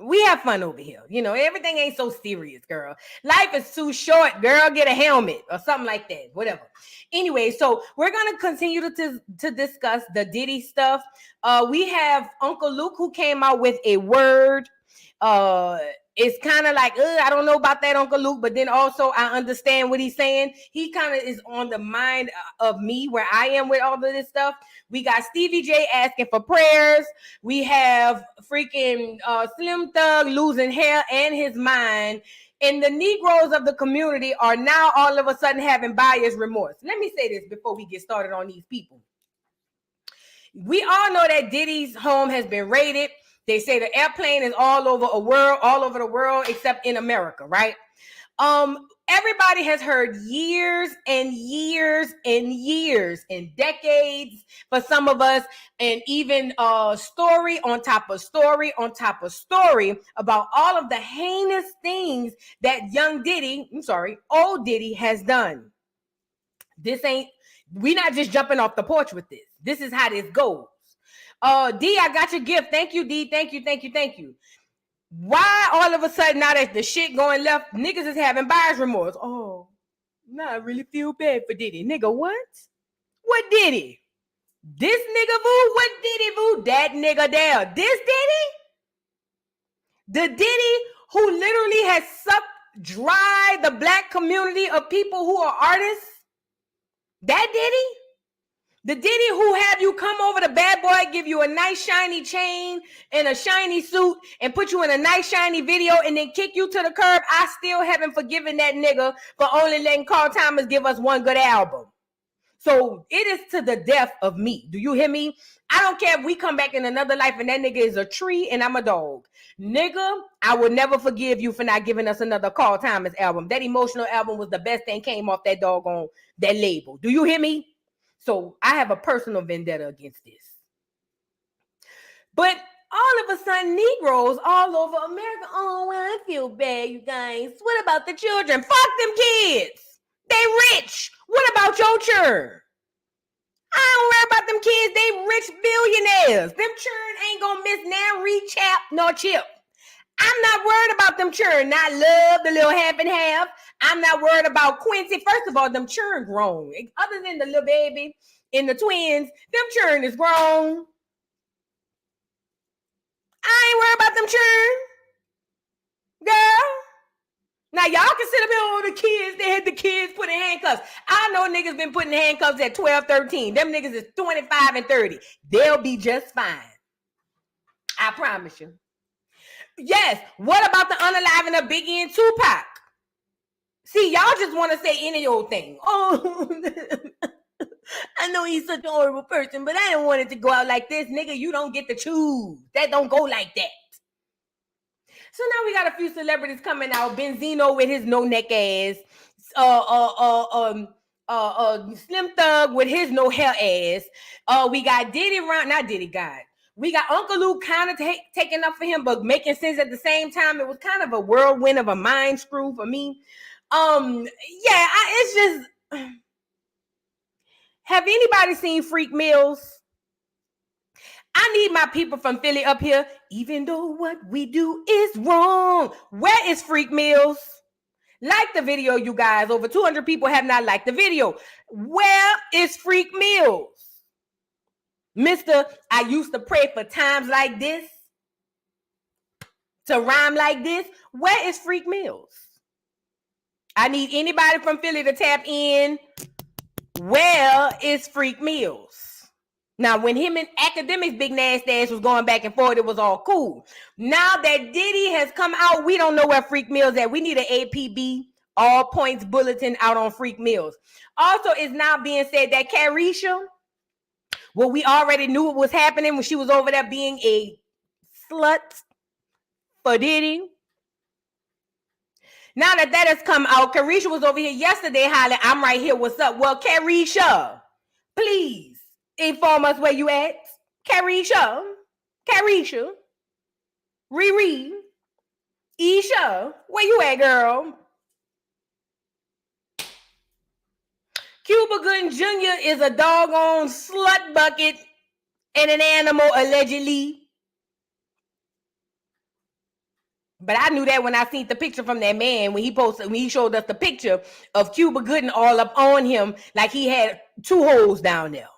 We have fun over here. You know, everything ain't so serious, girl. Life is too short, girl. Get a helmet or something like that. Whatever. Anyway, so we're going to continue to discuss the Diddy stuff. We have Uncle Luke who came out with a word. It's kind of like, I don't know about that, Uncle Luke, but then also I understand what he's saying. He kind of is on the mind of me where I am with all of this stuff. We got Stevie J asking for prayers. We have freaking Slim Thug losing hair and his mind. And the Negroes of the community are now all of a sudden having buyer's remorse. Let me say this before we get started on these people. We all know that Diddy's home has been raided. They say the airplane is all over the world, except in America, right? Everybody has heard years and years and years and decades for some of us, and even story on top of story on top of story about all of the heinous things that old Diddy has done. We're not just jumping off the porch with this. This is how this goes. D, I got your gift. Thank you, D. Thank you. Why all of a sudden now that the shit going left, niggas is having buyer's remorse? Oh, now I really feel bad for Diddy. Nigga, what? What Diddy? This nigga Voo? What Diddy Voo? That nigga there. This Diddy? The Diddy who literally has sucked dry the black community of people who are artists? That Diddy? The Diddy who have you come over to Bad Boy, give you a nice shiny chain and a shiny suit and put you in a nice shiny video and then kick you to the curb. I still haven't forgiven that nigga for only letting Carl Thomas give us one good album. So it is to the death of me. Do you hear me? I don't care if we come back in another life and that nigga is a tree and I'm a dog. Nigga, I will never forgive you for not giving us another Carl Thomas album. That Emotional album was the best thing came off that doggone that label. Do you hear me? So I have a personal vendetta against this. But all of a sudden, Negroes all over America, oh, well, I feel bad, you guys. What about the children? Fuck them kids. They rich. What about your churn? I don't worry about them kids. They rich billionaires. Them churn ain't gonna miss now re-chap nor chip. I'm not worried about them churn. I love the little half and half. I'm not worried about Quincy. First of all, them churn grown. Other than the little baby and the twins, them churn is grown. I ain't worried about them churn. Girl. Now, y'all can sit up here on the kids. They had the kids put in handcuffs. I know niggas been putting handcuffs at 12, 13. Them niggas is 25 and 30. They'll be just fine. I promise you. Yes. What about the unaliving of Biggie and Tupac? See, y'all just want to say any old thing. Oh, I know he's such a horrible person, but I didn't want it to go out like this. Nigga, you don't get to choose. That don't go like that. So now we got a few celebrities coming out. Benzino with his no-neck ass. Slim Thug with his no-hair ass. We got Diddy around. Not Diddy, God. We got Uncle Luke kind of taking up for him, but making sense at the same time. It was kind of a whirlwind of a mind screw for me. It's just. Have anybody seen Freak Mills? I need my people from Philly up here. Even though what we do is wrong. Where is Freak Mills? Like the video, you guys. Over 200 people have not liked the video. Where is Freak Mills? Mr. I used to pray for times like this. To rhyme like this. Where is Freak Mills? I need anybody from Philly to tap in. Where is Freak Mills? Now, when him and Academics Big Nasty Ass was going back and forth, it was all cool. Now that Diddy has come out, we don't know where Freak Mills at. We need an APB, all points bulletin out on Freak Mills. Also, it's now being said that Caresha, well, we already knew it was happening when she was over there being a slut for Diddy. Now that has come out, Caresha was over here yesterday hollering, I'm right here, what's up? Well, Caresha, please inform us where you at. Caresha, Riri, Isha, where you at, girl? Cuba Gooding Jr. is a doggone slut bucket and an animal, allegedly. But I knew that when I seen the picture from that man when he showed us the picture of Cuba Gooding all up on him like he had 2 holes down there.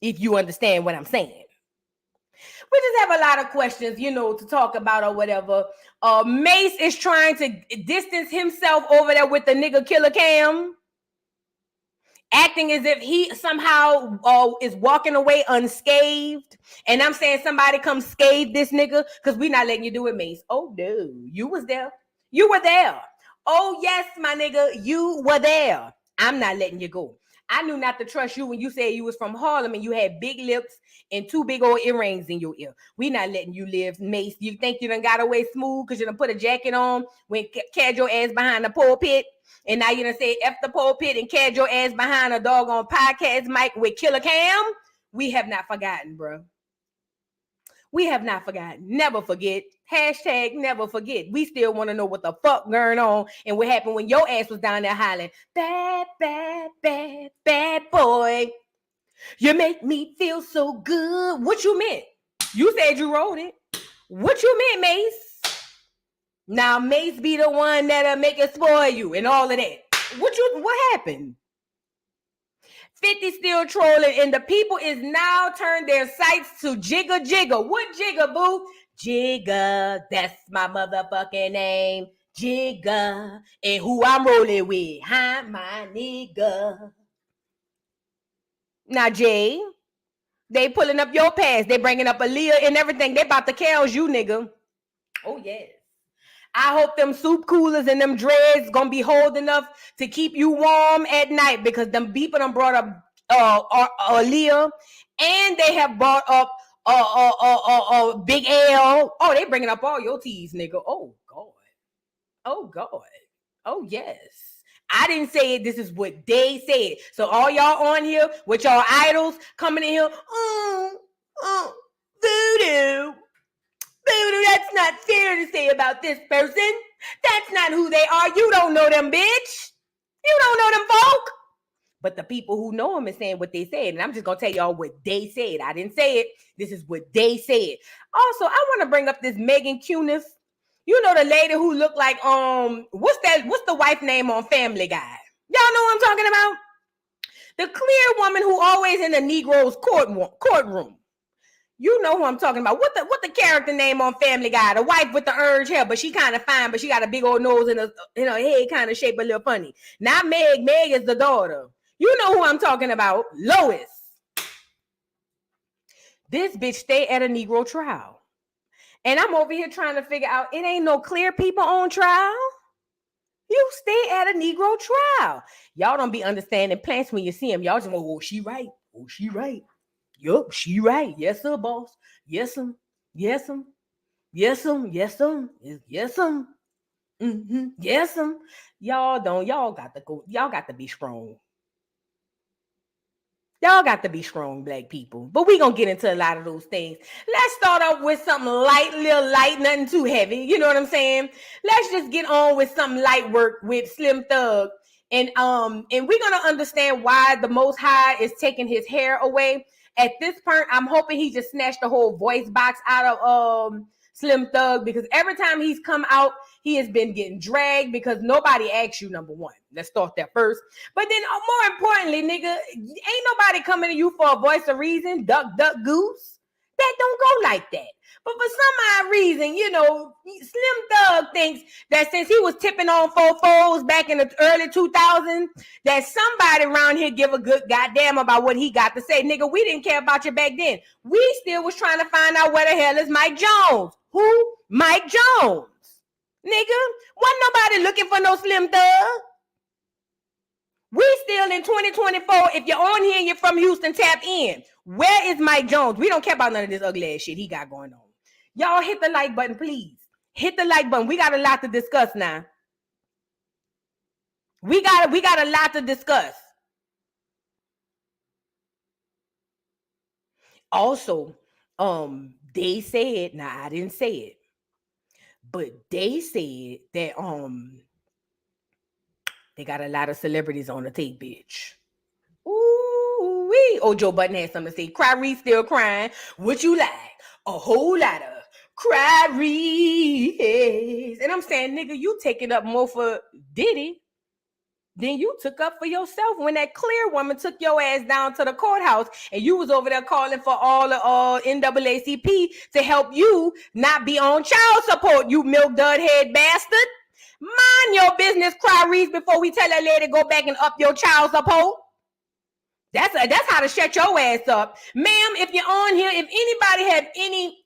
If you understand what I'm saying. We just have a lot of questions, to talk about or whatever. Mase is trying to distance himself over there with the nigga Killer Cam, acting as if he somehow is walking away unscathed. And I'm saying somebody come scathe this nigga because we not letting you do it, Mase. Oh, no. You was there. You were there. Oh, yes, my nigga. You were there. I'm not letting you go. I knew not to trust you when you said you was from Harlem and you had big lips and 2 big old earrings in your ear. We not letting you live, Mase. You think you done got away smooth because you done put a jacket on when carried your ass behind the pulpit, and now you done say F the pulpit and carried your ass behind a doggone podcast mic with Killer Cam? We have not forgotten, bro. We have not forgotten. Never forget. Hashtag never forget. We still want to know what the fuck going on and what happened when your ass was down there hollering, bad, bad, bad, bad boy. You make me feel so good. What you meant? You said you wrote it. What you meant, Mase? Now Mase be the one that'll make it spoil you and all of that. What happened? 50 still trolling, and the people is now turned their sights to Jigga Jigga. What Jigga, boo? Jigga, that's my motherfucking name. Jigga, and who I'm rolling with, huh, my nigga. Now, Jay, they pulling up your past. They bringing up Aaliyah and everything. They about to cows you, nigga. Oh, yes. I hope them soup coolers and them dreads gonna be holding enough to keep you warm at night because them people done brought up Aaliyah and they have brought up Big L. Oh, they bringing up all your teas, nigga. Oh, God. Oh, God. Oh, yes. I didn't say it. This is what they said. So all y'all on here with y'all idols coming in here, voodoo. Voodoo, that's not fair to say about this person. That's not who they are. You don't know them, bitch. You don't know them folk. But the people who know them is saying what they said. And I'm just going to tell y'all what they said. I didn't say it. This is what they said. Also, I want to bring up this Megan Cunis. You know the lady who looked like, what's the wife name on Family Guy? Y'all know what I'm talking about? The clear woman who always in the Negro's courtroom. You know who I'm talking about. What the character name on Family Guy? The wife with the orange hair, but she kind of fine, but she got a big old nose and her head kind of shaped a little funny. Not Meg. Meg is the daughter. You know who I'm talking about. Lois. This bitch stay at a Negro trial. And I'm over here trying to figure out, it ain't no clear people on trial. You stay at a Negro trial. Y'all don't be understanding plants when you see them. Y'all just go, oh, she right. Oh, she right. Yup, she right. Yes, sir, boss. Yes, sir. Yes, sir. Yes, sir. Yes, sir. Yes, sir. Mm-hmm. Yes, sir. Y'all got to go. Y'all got to be strong. Y'all got to be strong, black people. But we gonna get into a lot of those things. Let's start off with something little light, nothing too heavy. You know what I'm saying? Let's just get on with some light work with Slim Thug. And we're gonna understand why the Most High is taking his hair away. At this point, I'm hoping he just snatched the whole voice box out of Slim Thug, because every time he's come out, he has been getting dragged because nobody asked you, number one. Let's start there first. But then more importantly, nigga, ain't nobody coming to you for a voice of reason, duck, goose. That don't go like that. But for some odd reason, Slim Thug thinks that since he was tipping on 4-4s back in the early 2000s, that somebody around here give a good goddamn about what he got to say. Nigga, we didn't care about you back then. We still was trying to find out where the hell is Mike Jones. Who? Mike Jones. Nigga, wasn't nobody looking for no Slim Thug. We still in 2024. If you're on here and you're from Houston, tap in. Where is Mike Jones? We don't care about none of this ugly ass shit he got going on. Y'all hit the like button, please. Hit the like button. We got a lot to discuss now. We got a lot to discuss. Also, they said, now I didn't say it, but they said that they got a lot of celebrities on the tape, bitch. Ooh-wee. Oh, Joe Budden had something to say. Kyrie still crying. What you like? A whole lot of Caresha. And I'm saying, nigga, you taking up more for Diddy than you took up for yourself when that clear woman took your ass down to the courthouse and you was over there calling for all the NAACP to help you not be on child support, you milk dud head bastard. Mind your business, Clarice, before we tell that lady go back and up your child support. That's how to shut your ass up. Ma'am, if you're on here, if anybody have any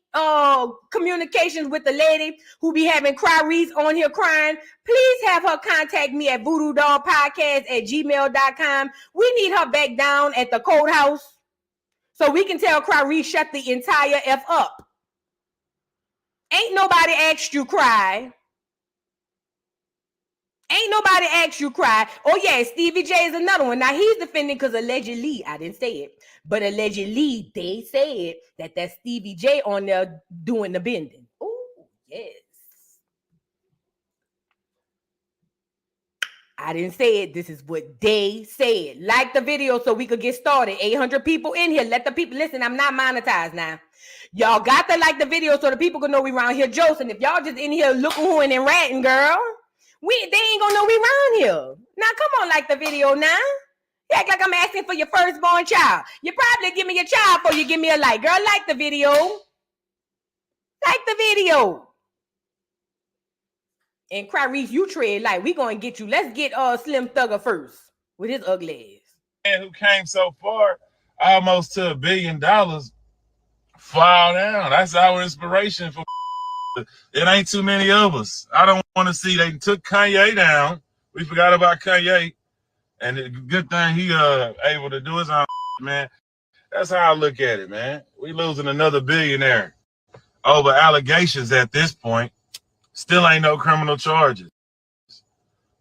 communications with the lady who be having Clarice on here crying, please have her contact me at voodoodollpodcast@gmail.com. We need her back down at the courthouse so we can tell Clarice shut the entire F up. Ain't nobody asked you cry. Ain't nobody asked you cry. Oh yeah, Stevie J is another one. Now he's defending because allegedly, I didn't say it, but allegedly they said that that's Stevie J on there doing the bending. Oh yes. I didn't say it. This is what they said. Like the video so we could get started. 800 people in here. Let the people listen. I'm not monetized now. Y'all got to like the video so the people can know we around here josing. If y'all just in here looking hooing and ratting, girl, they ain't gonna know we around here. Now come on, like the video now. You act like I'm asking for your firstborn child. You probably give me your child before you give me a like. Girl, like the video. Like the video. And Clarice, you tread light. We gonna get you. Let's get Slim Thugger first with his ugly ass. Man who came so far, almost to $1 billion, fall down. That's our inspiration for. It ain't too many of us. I don't want to see they took Kanye down. We forgot about Kanye. And the good thing he able to do his own, man. That's how I look at it, man. We losing another billionaire over allegations at this point. Still ain't no criminal charges.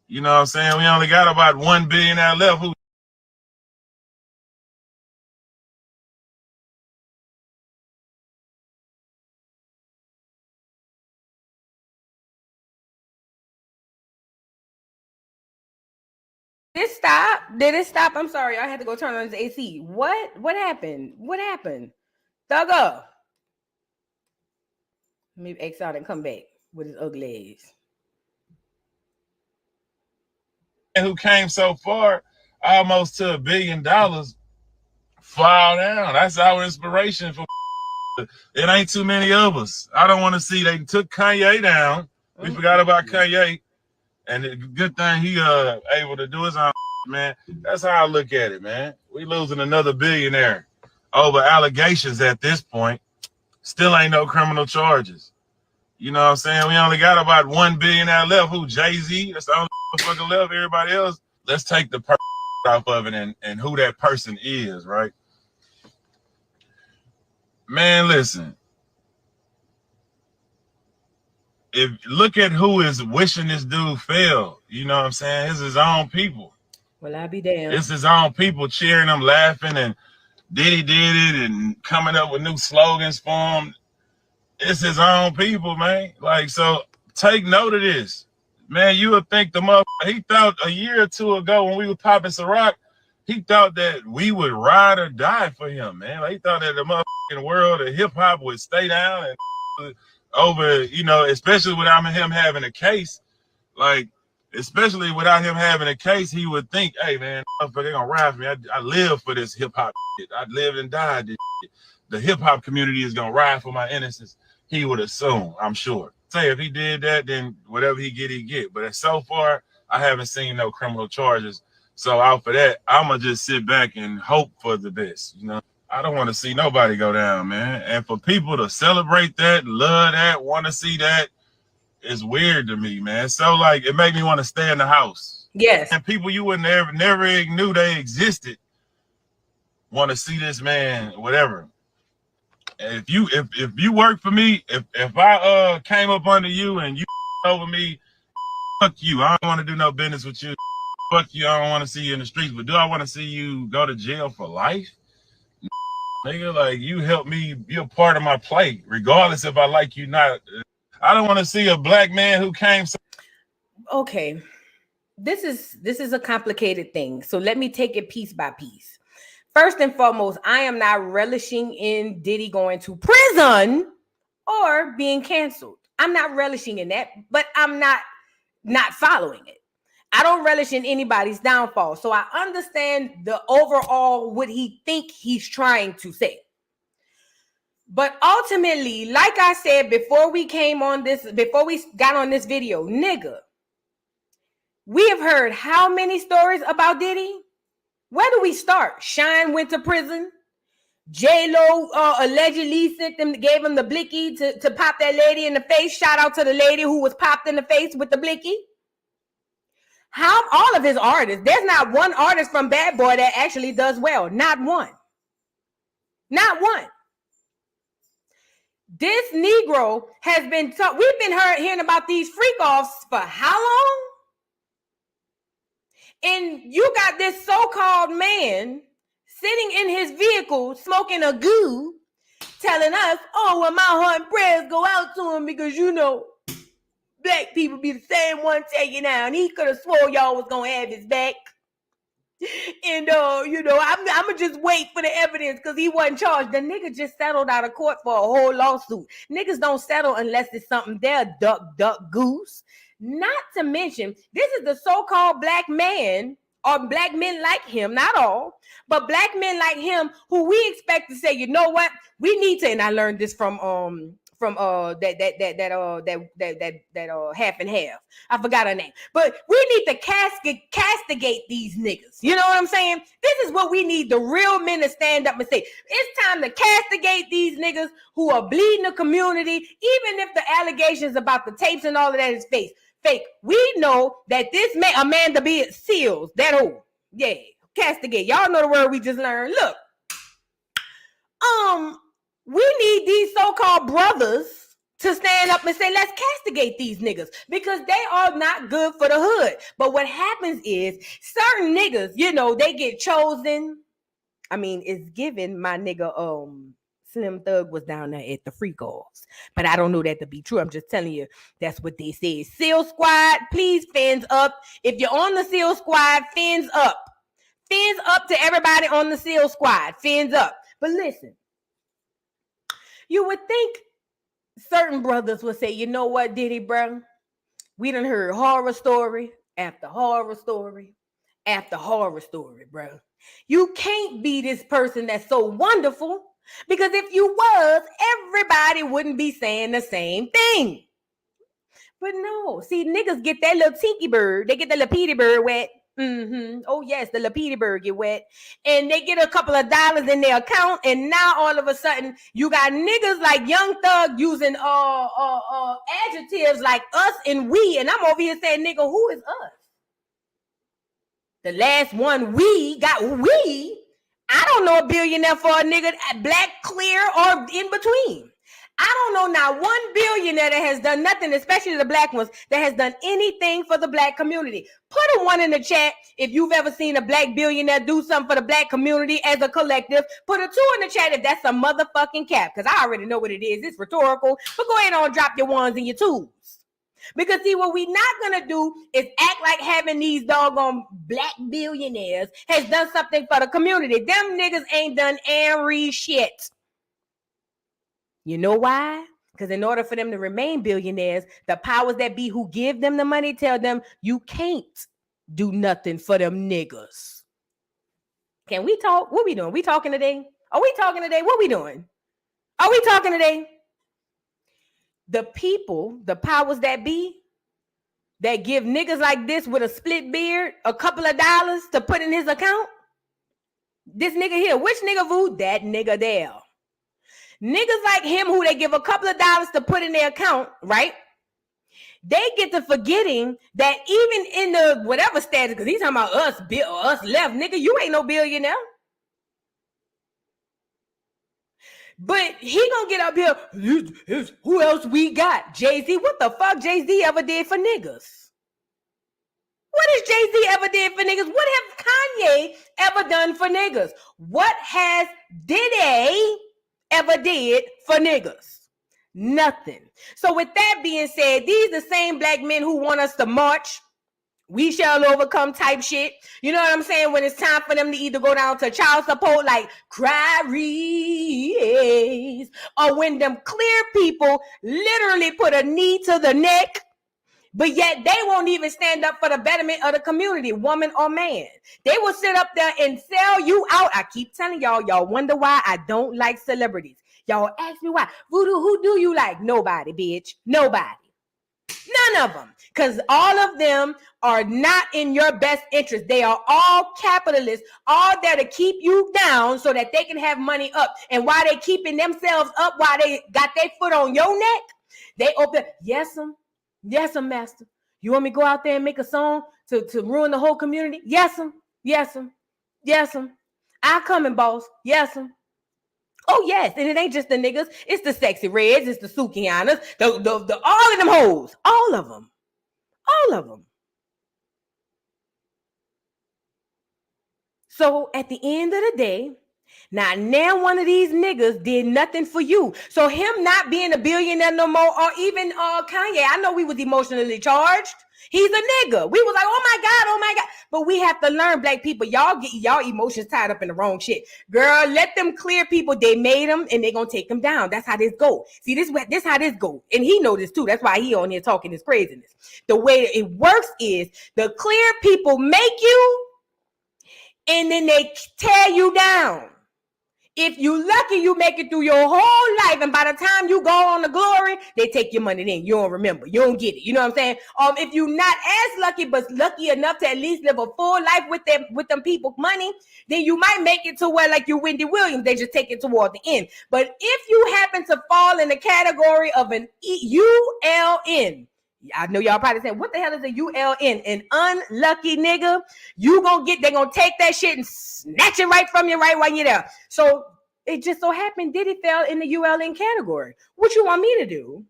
You know what I'm saying? We only got about 1 billionaire left. Who Did it stop? Did it stop? I'm sorry. I had to go turn on his AC. What? What happened? What happened? Thugger. Let me X out and come back with his ugly ass. who came so far, almost to $1 billion, fall down. That's our inspiration for. It ain't too many of us. I don't want to see they took Kanye down. We forgot about Kanye. And the good thing he able to do his own, man. That's how I look at it, man. We losing another billionaire over allegations at this point. Still ain't no criminal charges. You know what I'm saying? We only got about 1 billionaire left. Who? Jay-Z? That's the only motherfucker left. Everybody else, let's take the person off of it and who that person is, right? Man, listen. If look at who is wishing this dude fail, you know what I'm saying? It's his own people. Well, I'll be damned. It's his own people cheering him, laughing, and Diddy did it and coming up with new slogans for him. It's his own people, man. Like, so take note of this. Man, you would think the motherfucker, he thought a year or two ago when we were popping Ciroc, he thought that we would ride or die for him, man. Like, he thought that the motherfucking world of hip hop would stay down and over, you know, especially without him having a case, like, especially without him having a case, he would think, hey, man, they're gonna ride for me. I live for this hip hop shit. I lived and died this shit. The hip hop community is gonna ride for my innocence. He would assume, I'm sure. Say if he did that, then whatever he get. But so far, I haven't seen no criminal charges. So out for that, I'ma just sit back and hope for the best, you know. I don't want to see nobody go down, man. And for people to celebrate that, love that, want to see that, is weird to me, man. So, like, it made me want to stay in the house. Yes. And people you would never knew they existed want to see this man, whatever. And if you work for me, if I came up under you and you over me, fuck you. I don't want to do no business with you. Fuck you. I don't want to see you in the streets. But do I want to see you go to jail for life? Nigga, like, you help me, you're part of my play, regardless if I like you not. I don't want to see a black man who came. Okay, this is a complicated thing. So let me take it piece by piece. First and foremost, I am not relishing in Diddy going to prison or being canceled. I'm not relishing in that, but I'm not following it. I don't relish in anybody's downfall. So I understand the overall what he think he's trying to say. But ultimately, like I said before we got on this video, nigga, we have heard how many stories about Diddy? Where do we start? Shine went to prison. J-Lo allegedly gave him the blicky to pop that lady in the face. Shout out to the lady who was popped in the face with the blicky. How all of his artists, there's not one artist from Bad Boy that actually does well. Not one. Not one. This Negro has been we've been hearing about these freak-offs for how long? And you got this so-called man sitting in his vehicle smoking a goo, telling us, oh, well, my heart and prayers go out to him because, you know, black people be the same one taking out. And he could have swore y'all was going to have his back. And, you know, I'm going to just wait for the evidence because he wasn't charged. The nigga just settled out of court for a whole lawsuit. Niggas don't settle unless it's something there, duck, goose. Not to mention, this is the so-called black man or black men like him, not all, but black men like him who we expect to say, you know what, we need to, and I learned this from that half and half. I forgot her name, but we need to castigate these niggas. You know what I'm saying? This is what we need, the real men to stand up and say, it's time to castigate these niggas who are bleeding the community, even if the allegations about the tapes and all of that is fake. We know that this man, Amanda B. Seals, that old, yeah, castigate. Y'all know the word we just learned. Look, we need these so-called brothers to stand up and say, let's castigate these niggas because they are not good for the hood. But what happens is certain niggas, you know, they get chosen. I mean, it's given my nigga, Slim Thug was down there at the freak-offs, but I don't know that to be true. I'm just telling you, that's what they say. Seal Squad, please, fins up. If you're on the Seal Squad, fins up. Fins up to everybody on the Seal Squad. Fins up. But listen, you would think certain brothers would say, you know what, Diddy, bro? We done heard horror story after horror story after horror story, bro. You can't be this person that's so wonderful. Because if you was, everybody wouldn't be saying the same thing. But no, see, niggas get that little tinky bird. They get the lapidity bird wet. Oh, yes, the lapidity bird get wet. And they get a couple of dollars in their account. And now all of a sudden, you got niggas like Young Thug using adjectives like us and we. And I'm over here saying, nigga, who is us? The last one we got, we. I don't know a billionaire for a nigga black, clear, or in between. I don't know not one billionaire that has done nothing, especially the black ones, that has done anything for the black community. Put a one in the chat if you've ever seen a black billionaire do something for the black community as a collective. Put a 2 in the chat if that's a motherfucking cap, because I already know what it is. It's rhetorical, but go ahead and drop your ones and your 2s. Because see, what we not gonna do is act like having these doggone black billionaires has done something for the community. Them niggas ain't done every shit. You know why? Because in order for them to remain billionaires, the powers that be who give them the money tell them you can't do nothing for them niggas. Can we talk? What we doing? We talking today? Are we talking today? What we doing? Are we talking today? The people, the powers that be, that give niggas like this with a split beard a couple of dollars to put in his account. This nigga here, which nigga Vu? That nigga there. Niggas like him who they give a couple of dollars to put in their account, right? They get to forgetting that even in the whatever status, because he's talking about us left, nigga, you ain't no billionaire. But he gonna get up here. Who else we got? Jay-Z. What the fuck Jay-Z ever did for niggas? What has Jay-Z ever did for niggas? What have Kanye ever done for niggas? What has Diddy ever did for niggas? Nothing. So with that being said, these the same black men who want us to march we shall overcome type shit. You know what I'm saying? When it's time for them to either go down to child support like Clarice, or when them clear people literally put a knee to the neck, but yet they won't even stand up for the betterment of the community, woman or man. They will sit up there and sell you out. I keep telling y'all wonder why I don't like celebrities. Y'all ask me why. Voodoo, who do you like? Nobody, bitch. Nobody. None of them. Because all of them are not in your best interest. They are all capitalists, all there to keep you down so that they can have money up. And while they keeping themselves up, while they got their foot on your neck, they open, yes, master. You want me to go out there and make a song to ruin the whole community? Yes, I coming, boss. Yes, Oh, yes. And it ain't just the niggas. It's the sexy reds. It's the Sukianas. The all of them hoes. All of them. So at the end of the day, now one of these niggas did nothing for you. So him not being a billionaire no more, or even Kanye, I know we was emotionally charged. He's a nigga. We was like, oh my God. But we have to learn, black people, y'all get y'all emotions tied up in the wrong shit. Girl, let them clear people. They made them and they gonna take them down. That's how this go. See, this how this go. And he know this too. That's why he on here talking this craziness. The way it works is the clear people make you and then they tear you down. If you lucky, you make it through your whole life, and by the time you go on the glory, they take your money. Then you don't remember, you don't get it. You know what I'm saying? If you're not as lucky, but lucky enough to at least live a full life with them people's money, then you might make it to where, like you Wendy Williams, they just take it toward the end. But if you happen to fall in the category of an ULN, I know y'all probably saying, what the hell is a ULN? An unlucky nigga. They gonna take that shit and snatch it right from you right while you're there. So it just so happened Diddy fell in the ULN category. What you want me to do?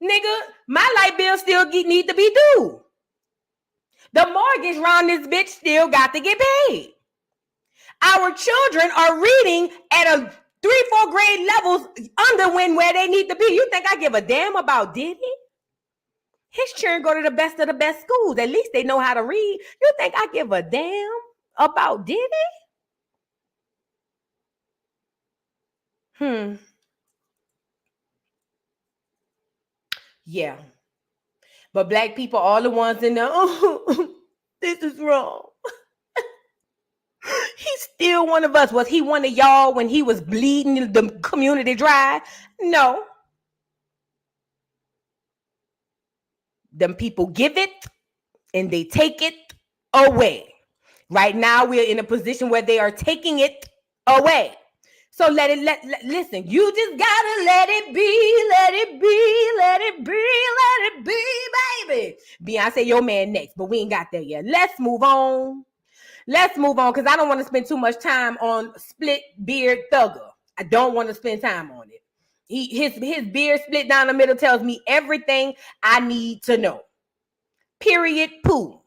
Nigga, my light bill still need to be due. The mortgage around this bitch still got to get paid. Our children are reading at a 3-4 grade levels under where they need to be. You think I give a damn about Diddy? His children go to the best of the best schools. At least they know how to read. You think I give a damn about Diddy? Yeah. But black people, all the ones in there, this is wrong. He's still one of us. Was he one of y'all when he was bleeding the community dry? No. Them people give it and they take it away. Right now, we're in a position where they are taking it away. So listen, you just gotta let it be, baby. Beyonce, your man next, but we ain't got there yet. Let's move on, because I don't want to spend too much time on Split Beard Thugger. I don't want to spend time on it. His beard split down the middle tells me everything I need to know. Period. Pooh.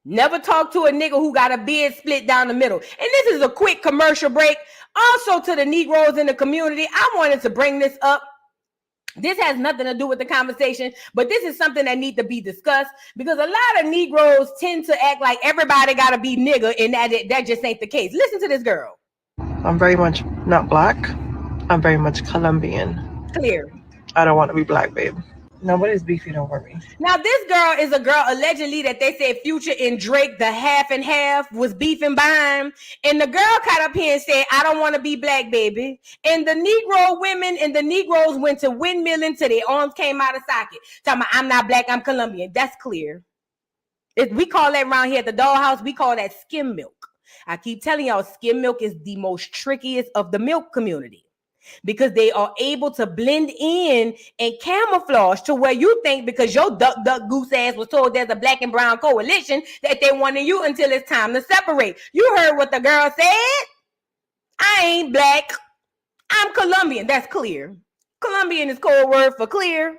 Never talk to a nigga who got a beard split down the middle. And this is a quick commercial break. Also to the Negroes in the community, I wanted to bring this up. This has nothing to do with the conversation, but this is something that needs to be discussed because a lot of Negroes tend to act like everybody got to be nigga, and that just ain't the case. Listen to this girl. I'm very much not black. I'm very much Colombian. Clear. I don't want to be black, babe. Nobody's beefing over me. Now, this girl is a girl allegedly that they said Future and Drake, the half and half, was beefing behind. And the girl got up here and said, I don't want to be black, baby. And the Negro women and the Negroes went to windmilling till their arms came out of socket. Talking about, I'm not black, I'm Colombian. That's clear. We call that around here at the dollhouse, we call that skim milk. I keep telling y'all, skim milk is the most trickiest of the milk community. Because they are able to blend in and camouflage to where you think because your duck goose ass was told there's a black and brown coalition that they wanted you until it's time to separate. You heard what the girl said? I ain't black. I'm Colombian. That's clear. Colombian is code word for clear.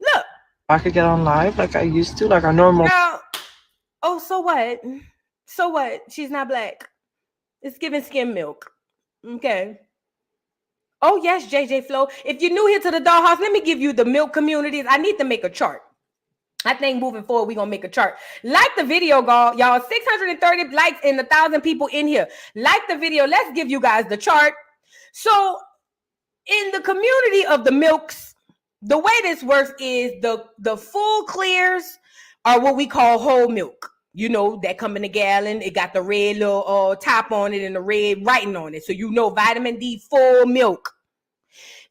Look. I could get on live like I used to, like our normal. Girl, oh, so what? So what? She's not black. It's giving skim milk. Okay. Oh, yes, JJ Flo. If you're new here to the dollhouse, let me give you the milk communities. I need to make a chart. I think moving forward, we're going to make a chart. Like the video, y'all. 630 likes and 1,000 people in here. Like the video. Let's give you guys the chart. So in the community of the milks, the way this works is the full clears are what we call whole milk. You know, that come in a gallon. It got the red little top on it and the red writing on it. So you know vitamin D full milk.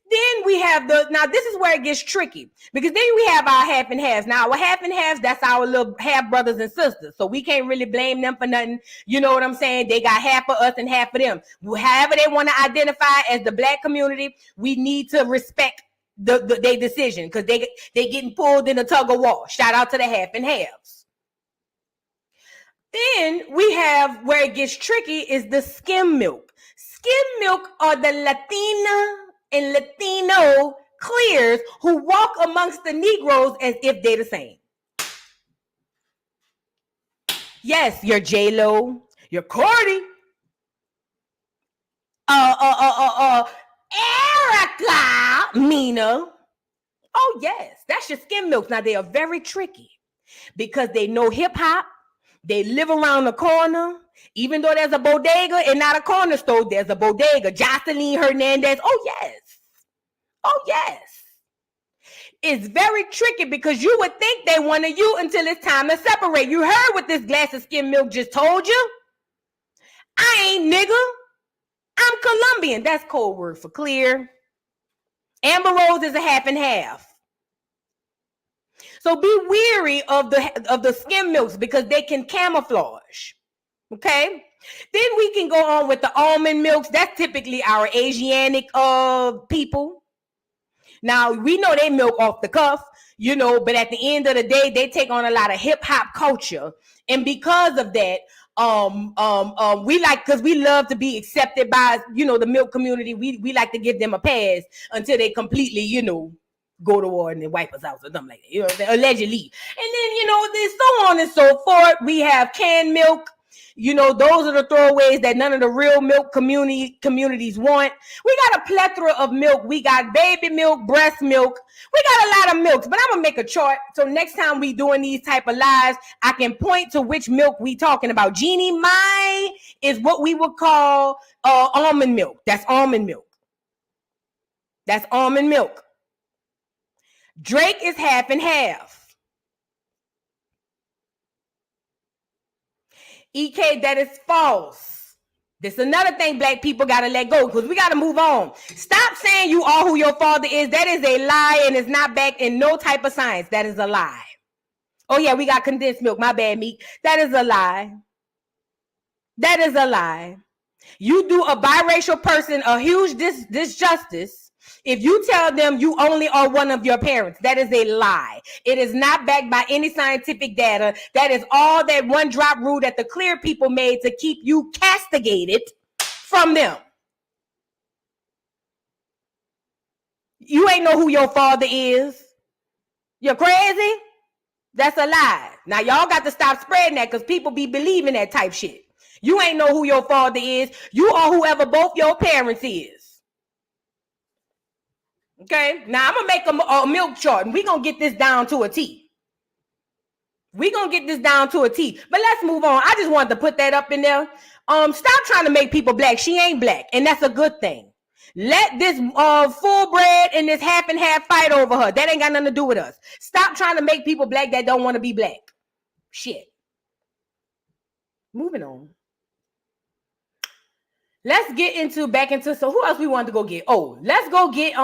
Then we have now this is where it gets tricky because then we have our half and halves. Now our half and halves, that's our little half brothers and sisters. So we can't really blame them for nothing. You know what I'm saying? They got half of us and half of them. However they want to identify as the black community, we need to respect their decision because they getting pulled in a tug of war. Shout out to the half and halves. Then we have where it gets tricky is the skim milk. Skim milk are the Latina and Latino clears who walk amongst the Negroes as if they're the same. Yes, your J-Lo, your Cardi, Erica, Mina. Oh yes, that's your skim milks. Now they are very tricky because they know hip hop. They live around the corner. Even though there's a bodega and not a corner store, there's a bodega. Jocelyn Hernandez. Oh, yes. Oh, yes. It's very tricky because you would think they wanted you until it's time to separate. You heard what this glass of skim milk just told you? I ain't nigga. I'm Colombian. That's code word for clear. Amber Rose is a half and half. So be weary of the skim milks because they can camouflage. Okay? Then we can go on with the almond milks. That's typically our Asiatic people. Now, we know they milk off the cuff, you know, but at the end of the day, they take on a lot of hip hop culture. And because of that, because we love to be accepted by, you know, the milk community. We like to give them a pass until they completely, you know, go to war and then wipe us out or something like that, you know, allegedly. And then, you know, there's so on and so forth. We have canned milk. You know, those are the throwaways that none of the real milk communities want. We got a plethora of milk. We got baby milk, breast milk. We got a lot of milks, but I'm going to make a chart. So next time we doing these type of lives, I can point to which milk we talking about. Jeannie Mai is what we would call almond milk. That's almond milk. That's almond milk. Drake is half and half. EK, that is false. This is another thing black people got to let go because we got to move on. Stop saying you are who your father is. That is a lie and it's not backed in no type of science. That is a lie. Oh, yeah, we got condensed milk. My bad, Meek. That is a lie. That is a lie. You do a biracial person a huge disjustice if you tell them you only are one of your parents. That is a lie. It is not backed by any scientific data. That is all that one drop rule that the clear people made to keep you castigated from them. You ain't know who your father is. You're crazy? That's a lie. Now, y'all got to stop spreading that because people be believing that type shit. You ain't know who your father is. You are whoever both your parents is. Okay, now I'm going to make a milk chart and we're going to get this down to a T. We're going to get this down to a T. But let's move on. I just wanted to put that up in there. Stop trying to make people black. She ain't black, and that's a good thing. Let this full bread and this half and half fight over her. That ain't got nothing to do with us. Stop trying to make people black that don't want to be black. Shit. Moving on. Let's get back into, so who else we wanted to go get? Oh, let's go get,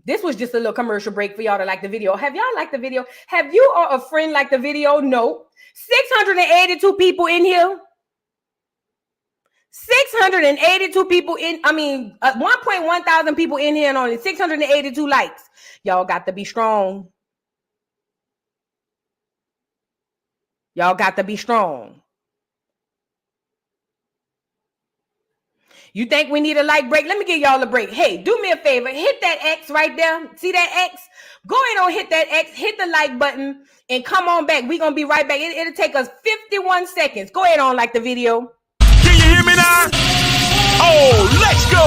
this was just a little commercial break for y'all to like the video. Have y'all liked the video? Have you or a friend liked the video? No. 682 people in here. 682 people in, 1.1 thousand people in here and only 682 likes. Y'all got to be strong. Y'all got to be strong. You think we need a like break? Let me give y'all a break. Hey, do me a favor. Hit that X right there. See that X? Go ahead and hit that X. Hit the like button and come on back. We're going to be right back. It'll take us 51 seconds. Go ahead and like the video. Can you hear me now? Oh, let's go.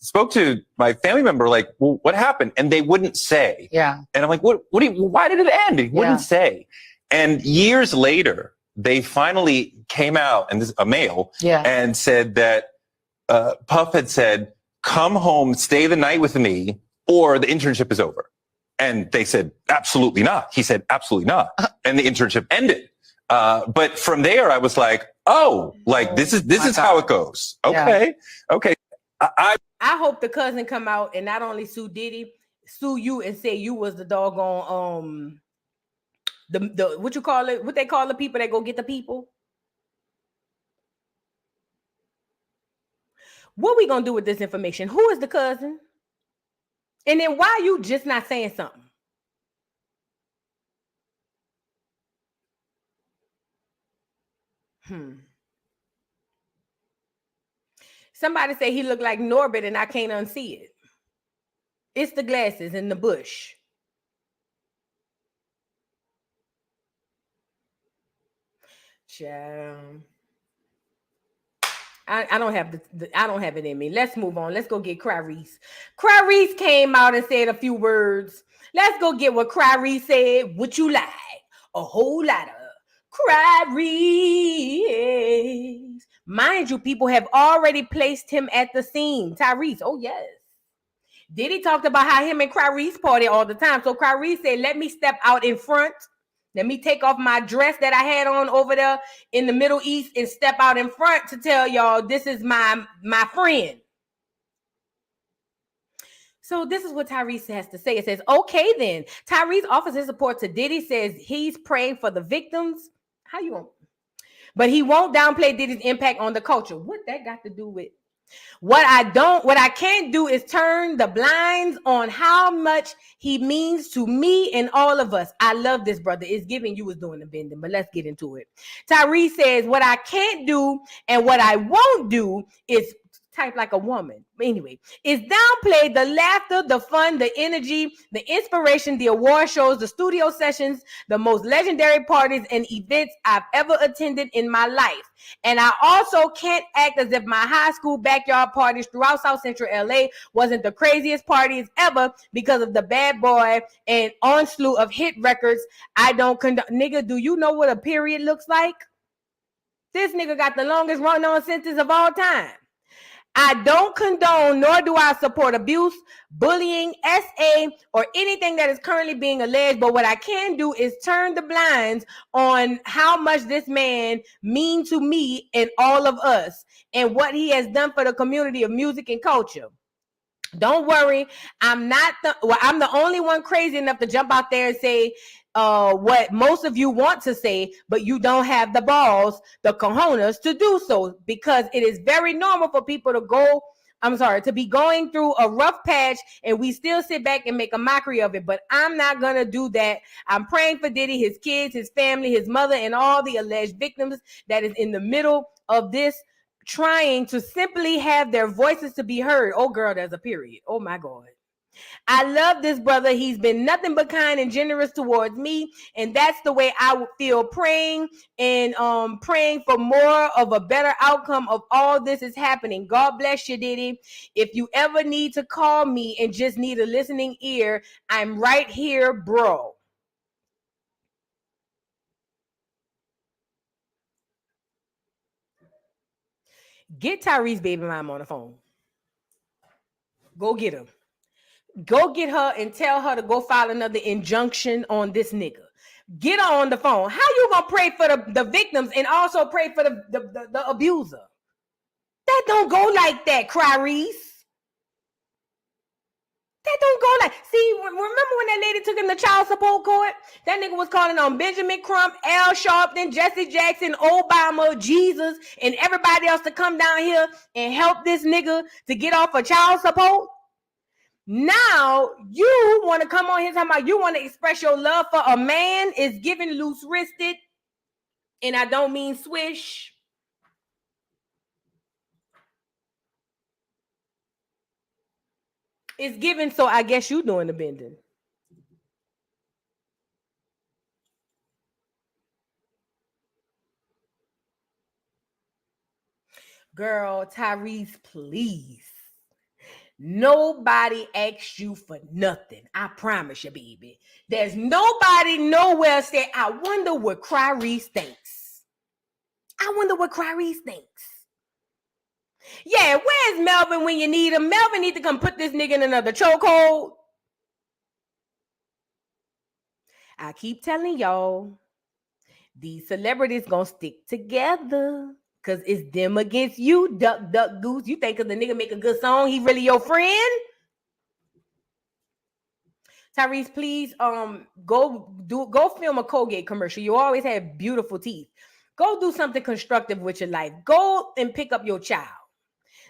spoke to my family member, like, well, what happened? And they wouldn't say. Yeah. And I'm like, why did it end? He wouldn't say. And years later, they finally came out, and this a male, and said that Puff had said, come home, stay the night with me, or the internship is over. And they said, absolutely not. He said, absolutely not. And the internship ended. But from there, I was like, oh, like this is how it goes. Okay. Okay. I hope the cousin come out and not only sue Diddy, sue you and say you was the doggone the what you call it? What they call the people that go get the people? What we gonna do with this information? Who is the cousin? And then why you just not saying something? Somebody say he looked like Norbit and I can't unsee it. It's the glasses in the bush. Child. I don't have I don't have it in me. Let's move on. Let's go get Caresha. Caresha came out and said a few words. Let's go get what Caresha said. What you like? A whole lot of Caresha. Mind you, people have already placed him at the scene. Tyrese, oh yes. Diddy talked about how him and Caresha party all the time. So Caresha said, let me step out in front. Let me take off my dress that I had on over there in the Middle East and step out in front to tell y'all this is my friend. So this is what Tyrese has to say. It says, okay then. Tyrese offers his support to Diddy, says he's praying for the victims. How you want? But he won't downplay Diddy's impact on the culture. What that got to do with? What I can't do is turn the blinds on how much he means to me and all of us. I love this brother. It's giving you was doing the bending, but let's get into it. Tyrese says, what I can't do and what I won't do is type like a woman. Anyway, is downplay the laughter, the fun, the energy, the inspiration, the award shows, the studio sessions, the most legendary parties and events I've ever attended in my life. And I also can't act as if my high school backyard parties throughout South Central LA wasn't the craziest parties ever because of the Bad Boy and onslaught of hit records. I don't condone. Nigga, do you know what a period looks like? This nigga got the longest run-on sentence of all time. I don't condone nor do I support abuse, bullying, SA, or anything that is currently being alleged. But what I can do is turn the blinds on how much this man means to me and all of us and what he has done for the community of music and culture. Don't worry. I'm the only one crazy enough to jump out there and say what most of you want to say, but you don't have the balls, the cojones to do so, because it is very normal for people to be going through a rough patch and we still sit back and make a mockery of it. But I'm not going to do that. I'm praying for Diddy, his kids, his family, his mother, and all the alleged victims that is in the middle of this, trying to simply have their voices to be heard. Oh, girl, there's a period. Oh, my God. I love this brother. He's been nothing but kind and generous towards me. And that's the way I would feel praying and praying for more of a better outcome of all this is happening. God bless you, Diddy. If you ever need to call me and just need a listening ear, I'm right here, bro. Get Tyrese baby mama on the phone. Go get her. Go get her and tell her to go file another injunction on this nigga. Get her on the phone. How you gonna pray for the victims and also pray for the abuser? That don't go like that, Caresha. That don't go like. See, remember when that lady took him to child support court? That nigga was calling on Benjamin Crump, Al Sharpton, Jesse Jackson, Obama, Jesus, and everybody else to come down here and help this nigga to get off of child support. Now you want to come on here talking about you want to express your love for a man is giving loose-wristed, and I don't mean swish. It's given, so I guess you doing the bending. Girl, Tyrese, please. Nobody asks you for nothing. I promise you, baby. There's nobody nowhere say, I wonder what Caresha thinks. I wonder what Caresha thinks. Yeah, where's Melvin when you need him? Melvin need to come put this nigga in another chokehold. I keep telling y'all, these celebrities gonna stick together. Because it's them against you, duck, duck, goose. You think because the nigga make a good song, he really your friend? Tyrese, please go film a Colgate commercial. You always have beautiful teeth. Go do something constructive with your life. Go and pick up your child.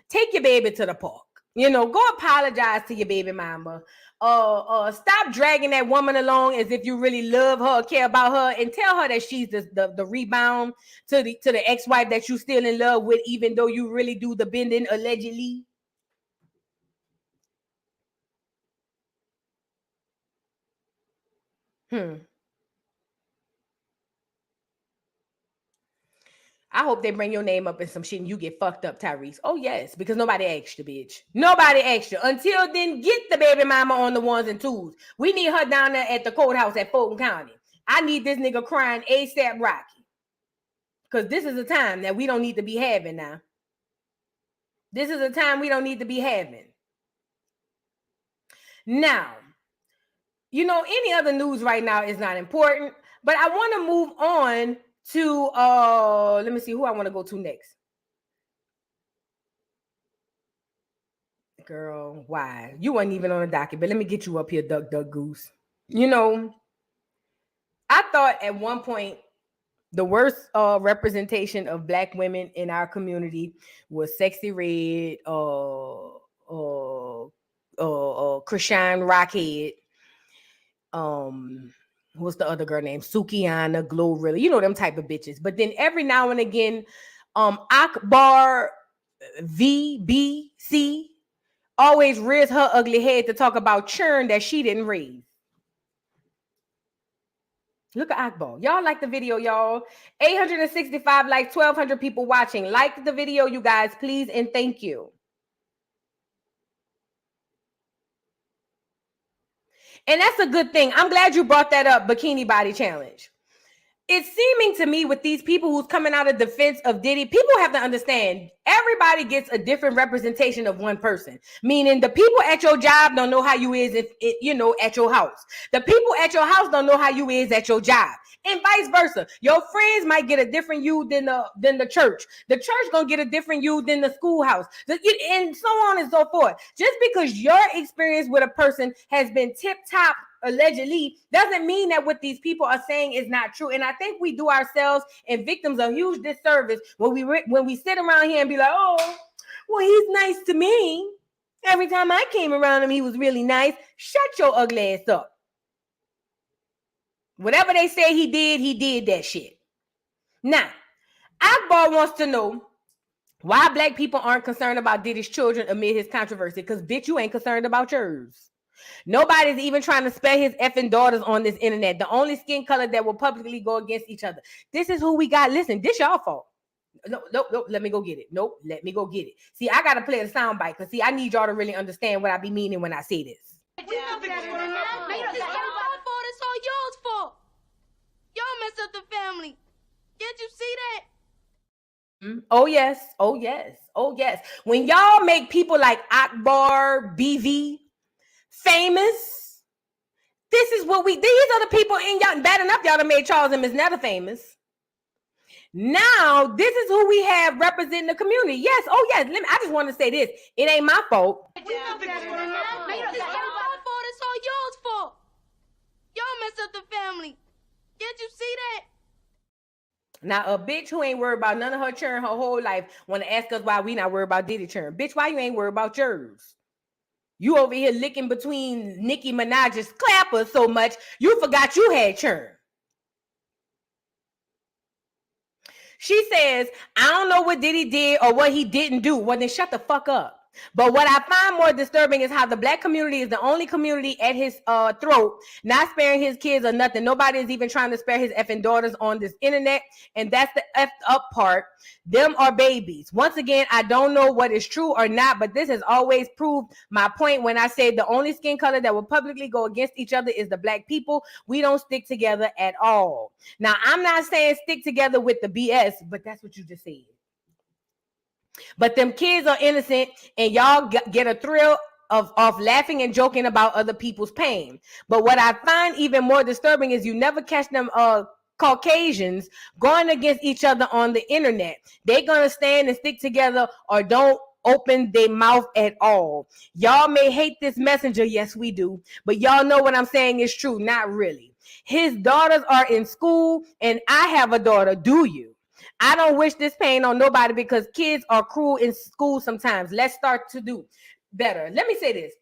Take your baby to the park. Go apologize to your baby mama. Stop dragging that woman along as if you really love her or care about her, and tell her that she's the rebound to the ex-wife that you still in love with, even though you really do the bending allegedly. I hope they bring your name up in some shit and you get fucked up, Tyrese. Oh, yes, because nobody asked you, bitch. Nobody asked you. Until then, get the baby mama on the ones and twos. We need her down there at the courthouse at Fulton County. I need this nigga crying ASAP Rocky. Because this is a time that we don't need to be having now. This is a time we don't need to be having. Now, any other news right now is not important, but I want to move on to let me see who I want to go to next. Girl, why? You weren't even on the docket, but let me get you up here, duck, duck, goose. I thought at one point the worst representation of Black women in our community was Sexy Red, Krishan Rockhead, what's the other girl named? Sukiana, Glorilla, them type of bitches. But then every now and again, Akbar V, B, C always rears her ugly head to talk about churn that she didn't raise. Look at Akbar. Y'all like the video, y'all. 865 likes, 1,200 people watching. Like the video, you guys, please, and thank you. And that's a good thing. I'm glad you brought that up, Bikini Body Challenge. It's seeming to me with these people who's coming out of defense of Diddy, people have to understand everybody gets a different representation of one person. Meaning the people at your job don't know how you is at your house. The people at your house don't know how you is at your job. And vice versa. Your friends might get a different you than the church. The church gonna get a different you than the schoolhouse. And so on and so forth. Just because your experience with a person has been tip-top allegedly doesn't mean that what these people are saying is not true. And I think we do ourselves and victims a huge disservice when we sit around here and be like, oh, well, he's nice to me. Every time I came around him, he was really nice. Shut your ugly ass up. Whatever they say he did that shit. Now, Akbar wants to know why Black people aren't concerned about Diddy's children amid his controversy. Because, bitch, you ain't concerned about yours. Nobody's even trying to spare his effing daughters on this internet. The only skin color that will publicly go against each other. This is who we got. Listen, this y'all fault. No, let me go get it. Nope, let me go get it. See, I got to play the soundbite because, see, I need y'all to really understand what I be meaning when I say this. It's all y'all's fault. Y'all messed up the family. Can't you see that? Oh, yes. Oh, yes. Oh, yes. When y'all make people like Akbar BV famous, this is what these are the people in y'all. Bad enough y'all done made Charles and Miss Netta famous. Now, this is who we have representing the community. Yes. Oh, yes. I just want to say this. It ain't my fault. It's all y'all's fault. Y'all messed up the family. Can't you see that? Now, a bitch who ain't worried about none of her churn her whole life want to ask us why we not worried about Diddy churn. Bitch, why you ain't worried about yours? You over here licking between Nicki Minaj's clappers so much, you forgot you had churn. She says, I don't know what Diddy did or what he didn't do. Well, then shut the fuck up. But what I find more disturbing is how the black community is the only community at his throat, not sparing his kids or nothing. Nobody is even trying to spare his effing daughters on this internet. And that's the effed up part. Them are babies. Once again, I don't know what is true or not, but this has always proved my point when I say the only skin color that will publicly go against each other is the black people. We don't stick together at all. Now, I'm not saying stick together with the BS, but that's what you just said. But them kids are innocent, and y'all get a thrill of laughing and joking about other people's pain. But what I find even more disturbing is you never catch them Caucasians going against each other on the internet. They're gonna stand and stick together or don't open their mouth at all. Y'all may hate this messenger, yes we do, but y'all know what I'm saying is true. Not really. His daughters are in school, and I have a daughter. Do you? I don't wish this pain on nobody because kids are cruel in school sometimes. Let's start to do better. Let me say this.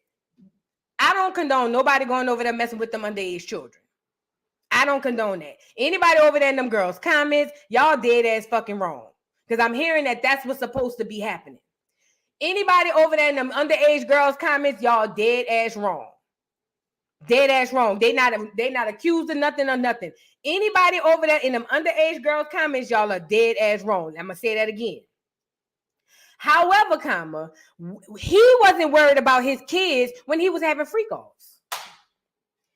I don't condone nobody going over there messing with them underage children. I don't condone that. Anybody over there in them girls' comments, y'all dead ass fucking wrong. Because I'm hearing that that's what's supposed to be happening. Anybody over there in them underage girls' comments, y'all dead ass wrong. Dead ass wrong. They not accused of nothing or nothing. Anybody over there in them underage girls' comments, y'all are dead ass wrong. I'm gonna say that again. However, he wasn't worried about his kids when he was having freak offs.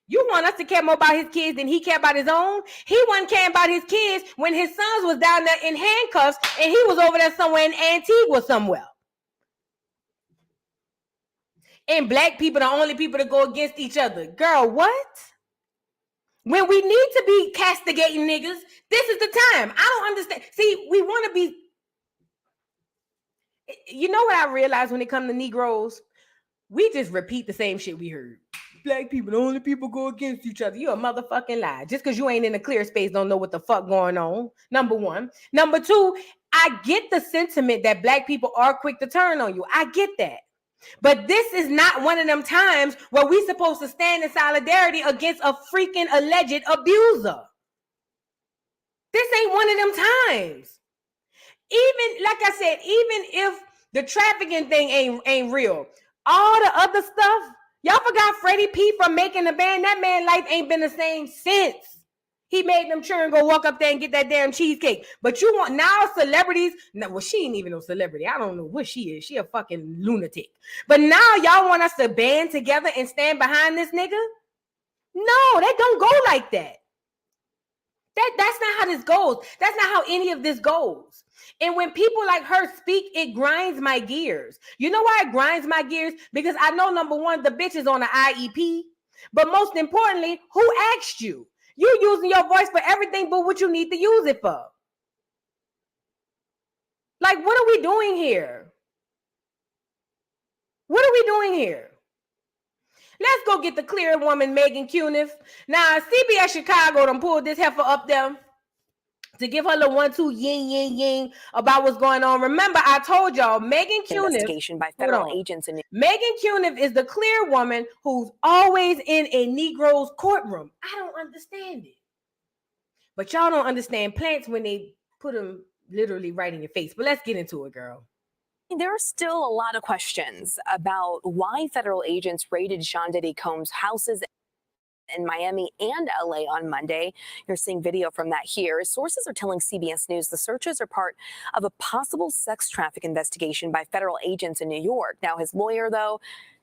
You want us to care more about his kids than he cared about his own? He wasn't caring about his kids when his sons was down there in handcuffs and he was over there somewhere in Antigua somewhere. And black people are the only people that go against each other. Girl, what? When we need to be castigating niggas, this is the time. I don't understand. See, we want to be... You know what I realized when it comes to Negroes? We just repeat the same shit we heard. Black people, the only people go against each other. You're a motherfucking lie. Just because you ain't in a clear space, don't know what the fuck going on. Number one. Number two, I get the sentiment that black people are quick to turn on you. I get that. But this is not one of them times where we supposed to stand in solidarity against a freaking alleged abuser. This ain't one of them times. Even, like I said, even if the trafficking thing ain't real, all the other stuff, y'all forgot Freddie P from making the band. That man's life ain't been the same since. He made them sure and go walk up there and get that damn cheesecake. But you want now celebrities. No, well, she ain't even no celebrity. I don't know what she is. She a fucking lunatic. But now y'all want us to band together and stand behind this nigga? No, that don't go like that. That's not how this goes. That's not how any of this goes. And when people like her speak, it grinds my gears. You know why it grinds my gears? Because I know, number one, the bitch is on an IEP. But most importantly, who asked you? You using your voice for everything but what you need to use it for. Like, what are we doing here? What are we doing here? Let's go get the clear woman, Megan Cuniff. Now, CBS Chicago done pulled this heifer up there to give her the 1-2 yin about what's going on. Remember, I told y'all, Megan Cuniff. Investigation by federal agents in Megan Cuniff is the clear woman who's always in a Negro's courtroom. I don't understand it. But y'all don't understand plants when they put them literally right in your face. But let's get into it, girl. There are still a lot of questions about why federal agents raided Sean Diddy Combs' houses in Miami and LA on Monday. You're seeing video from that here. Sources are telling CBS News the searches are part of a possible sex traffic investigation by federal agents in New York. Now, his lawyer, though,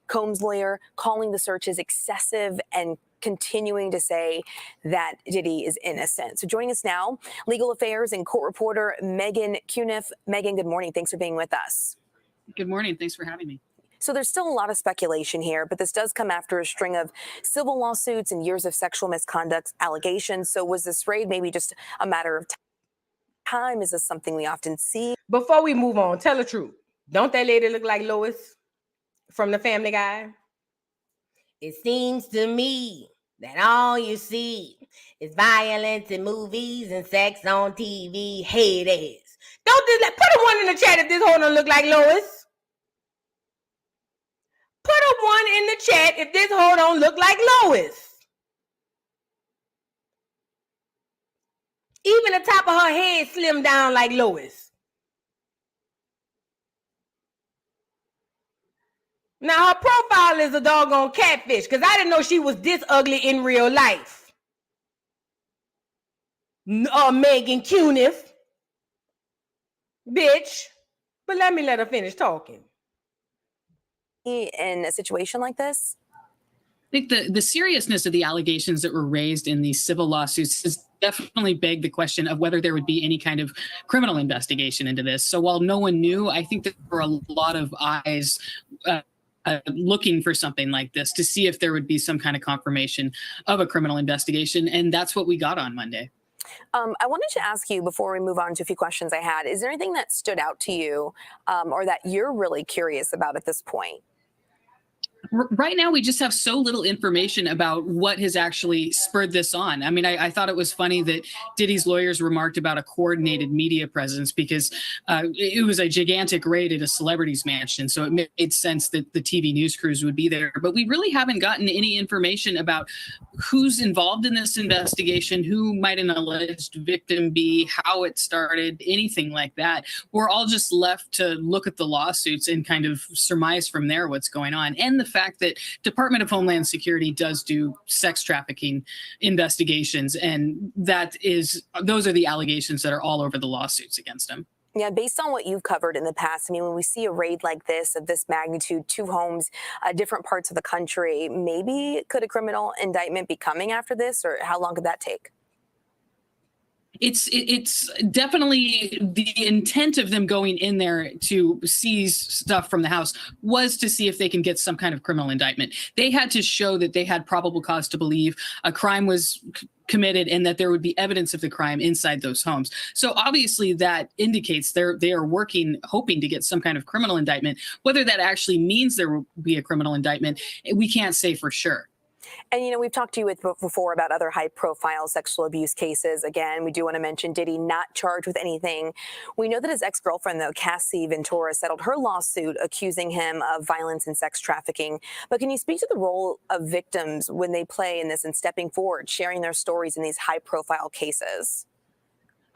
Combs' lawyer, calling the searches excessive and continuing to say that Diddy is innocent. So joining us now, legal affairs and court reporter Megan Cuniff. Megan, good morning. Thanks for being with us. Good morning. Thanks for having me. So there's still a lot of speculation here, but this does come after a string of civil lawsuits and years of sexual misconduct allegations. So was this raid maybe just a matter of time? Is this something we often see? Before we move on, tell the truth. Don't that lady look like Lois from the Family Guy? It seems to me that all you see is violence in movies and sex on TV. Hate ass. Don't just put a one in the chat if this whole don't look like Lois. Put a one in the chat if this hoe don't look like Lois. Even the top of her head slimmed down like Lois. Now her profile is a doggone catfish because I didn't know she was this ugly in real life. Megan Cuniff, bitch. But let her finish talking. In a situation like this? I think the seriousness of the allegations that were raised in these civil lawsuits has definitely begged the question of whether there would be any kind of criminal investigation into this. So while no one knew, I think that there were a lot of eyes looking for something like this to see if there would be some kind of confirmation of a criminal investigation. And that's what we got on Monday. I wanted to ask you before we move on to a few questions I had, is there anything that stood out to you or that you're really curious about at this point? Right now, we just have so little information about what has actually spurred this on. I mean, I thought it was funny that Diddy's lawyers remarked about a coordinated media presence because it was a gigantic raid at a celebrity's mansion. So it made sense that the TV news crews would be there. But we really haven't gotten any information about who's involved in this investigation, who might an alleged victim be, how it started, anything like that. We're all just left to look at the lawsuits and kind of surmise from there what's going on. And the fact that Department of Homeland Security does do sex trafficking investigations, and those are the allegations that are all over the lawsuits against him. Yeah, based on what you've covered in the past, I mean, when we see a raid like this, of this magnitude, 2 homes, different parts of the country, maybe could a criminal indictment be coming after this, or how long could that take? It's definitely the intent of them going in there to seize stuff from the house was to see if they can get some kind of criminal indictment. They had to show that they had probable cause to believe a crime was committed and that there would be evidence of the crime inside those homes. So obviously that indicates they are working, hoping to get some kind of criminal indictment. Whether that actually means there will be a criminal indictment, we can't say for sure. And, you know, we've talked to you before about other high-profile sexual abuse cases. Again, we do want to mention Diddy not charged with anything. We know that his ex-girlfriend, though, Cassie Ventura, settled her lawsuit accusing him of violence and sex trafficking. But can you speak to the role of victims when they play in this and stepping forward, sharing their stories in these high-profile cases?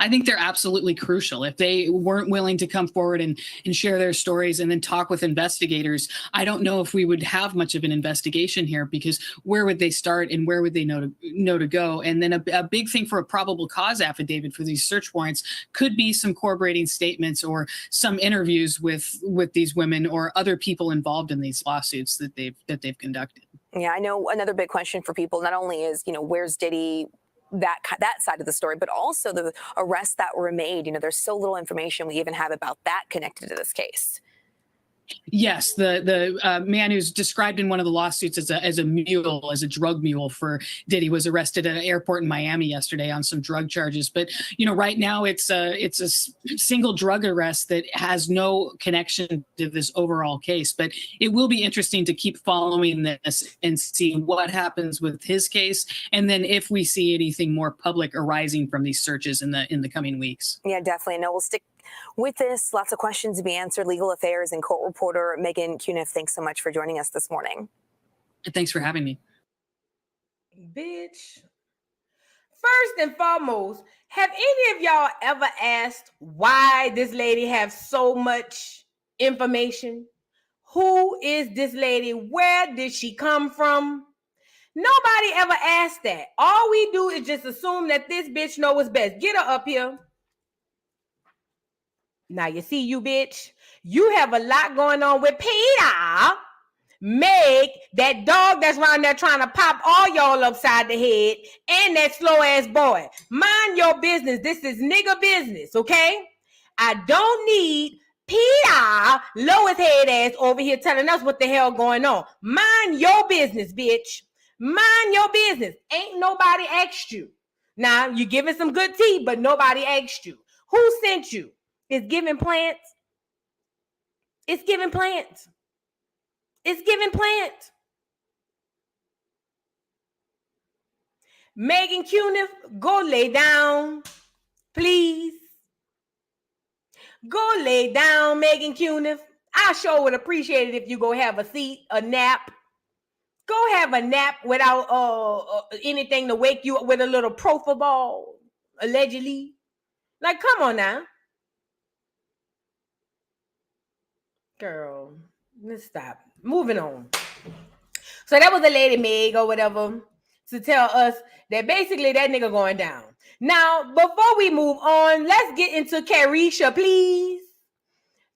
I think they're absolutely crucial. If they weren't willing to come forward and share their stories and then talk with investigators, I don't know if we would have much of an investigation here, because where would they start and where would they know to go? And then a big thing for a probable cause affidavit for these search warrants could be some corroborating statements or some interviews with these women or other people involved in these lawsuits that they've conducted. Yeah, I know another big question for people not only is, you know, where's Diddy, that side of the story, but also the arrests that were made. You know, there's so little information we even have about that connected to this case. Yes, the man who's described in one of the lawsuits as a drug mule for Diddy was arrested at an airport in Miami yesterday on some drug charges. But you know, right now it's a single drug arrest that has no connection to this overall case. But it will be interesting to keep following this and see what happens with his case, and then if we see anything more public arising from these searches in the coming weeks. Yeah, definitely. No, we'll stick with this. Lots of questions to be answered. Legal affairs and court reporter Megan Cuniff, thanks so much for joining us this morning. Thanks for having me. Bitch. First and foremost, have any of y'all ever asked why this lady has so much information? Who is this lady? Where did she come from? Nobody ever asked that. All we do is just assume that this bitch knows what's best. Get her up here. Now, you see, you bitch, you have a lot going on with Peter. Meg, that dog that's around there trying to pop all y'all upside the head, and that slow-ass boy. Mind your business. This is nigga business, okay? I don't need Peter, lowest head ass over here telling us what the hell going on. Mind your business, bitch. Mind your business. Ain't nobody asked you. Now, you're giving some good tea, but nobody asked you. Who sent you? It's giving plants. It's giving plants. It's giving plants. Megan Cuniff, go lay down, please. Go lay down, Megan Cuniff. I sure would appreciate it if you go have a seat, a nap. Go have a nap without anything to wake you up with, a little propofol, allegedly. Like, come on now. Girl, Let's stop. Moving on. So that was a lady Meg or whatever to tell us that basically that nigga going down. Now, before we move on, let's get into Caresha, please.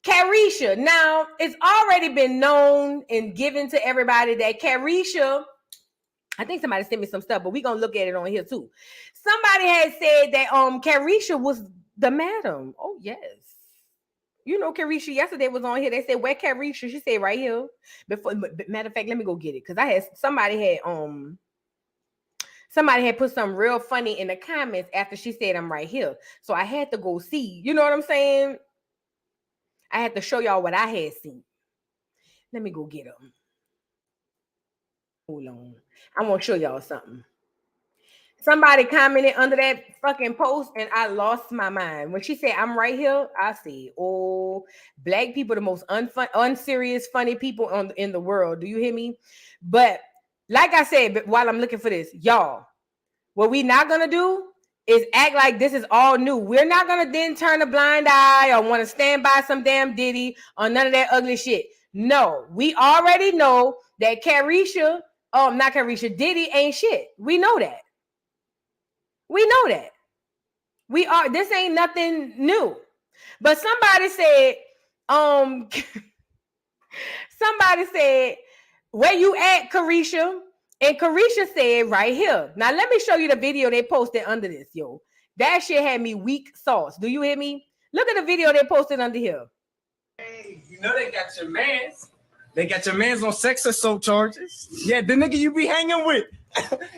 Caresha. Now, it's already been known and given to everybody that Caresha, I think somebody sent me some stuff, but we're going to look at it on here too. Somebody had said that Caresha was the madam. Oh, yes. You know, Caresha yesterday was on here. They said, where Caresha? She said right here. Before, matter of fact, let me go get it. Because somebody had put something real funny in the comments after she said I'm right here. So I had to go see. You know what I'm saying? I had to show y'all what I had seen. Let me go get them. Hold on. I want to show y'all something. Somebody commented under that fucking post and I lost my mind. When she said, I'm right here, I said, oh, black people, the most unserious, funny people in the world. Do you hear me? But like I said, while I'm looking for this, y'all, what we not going to do is act like this is all new. We're not going to then turn a blind eye or want to stand by some damn Diddy or none of that ugly shit. No, we already know that Caresha, not Caresha, Diddy ain't shit. We know that. We know that. This ain't nothing new. But somebody said, where you at, Caresha? And Caresha said right here. Now let me show you the video they posted under this, yo. That shit had me weak sauce. Do you hear me? Look at the video they posted under here. Hey, you know they got your mans. They got your mans on sex assault charges. Yeah, the nigga you be hanging with.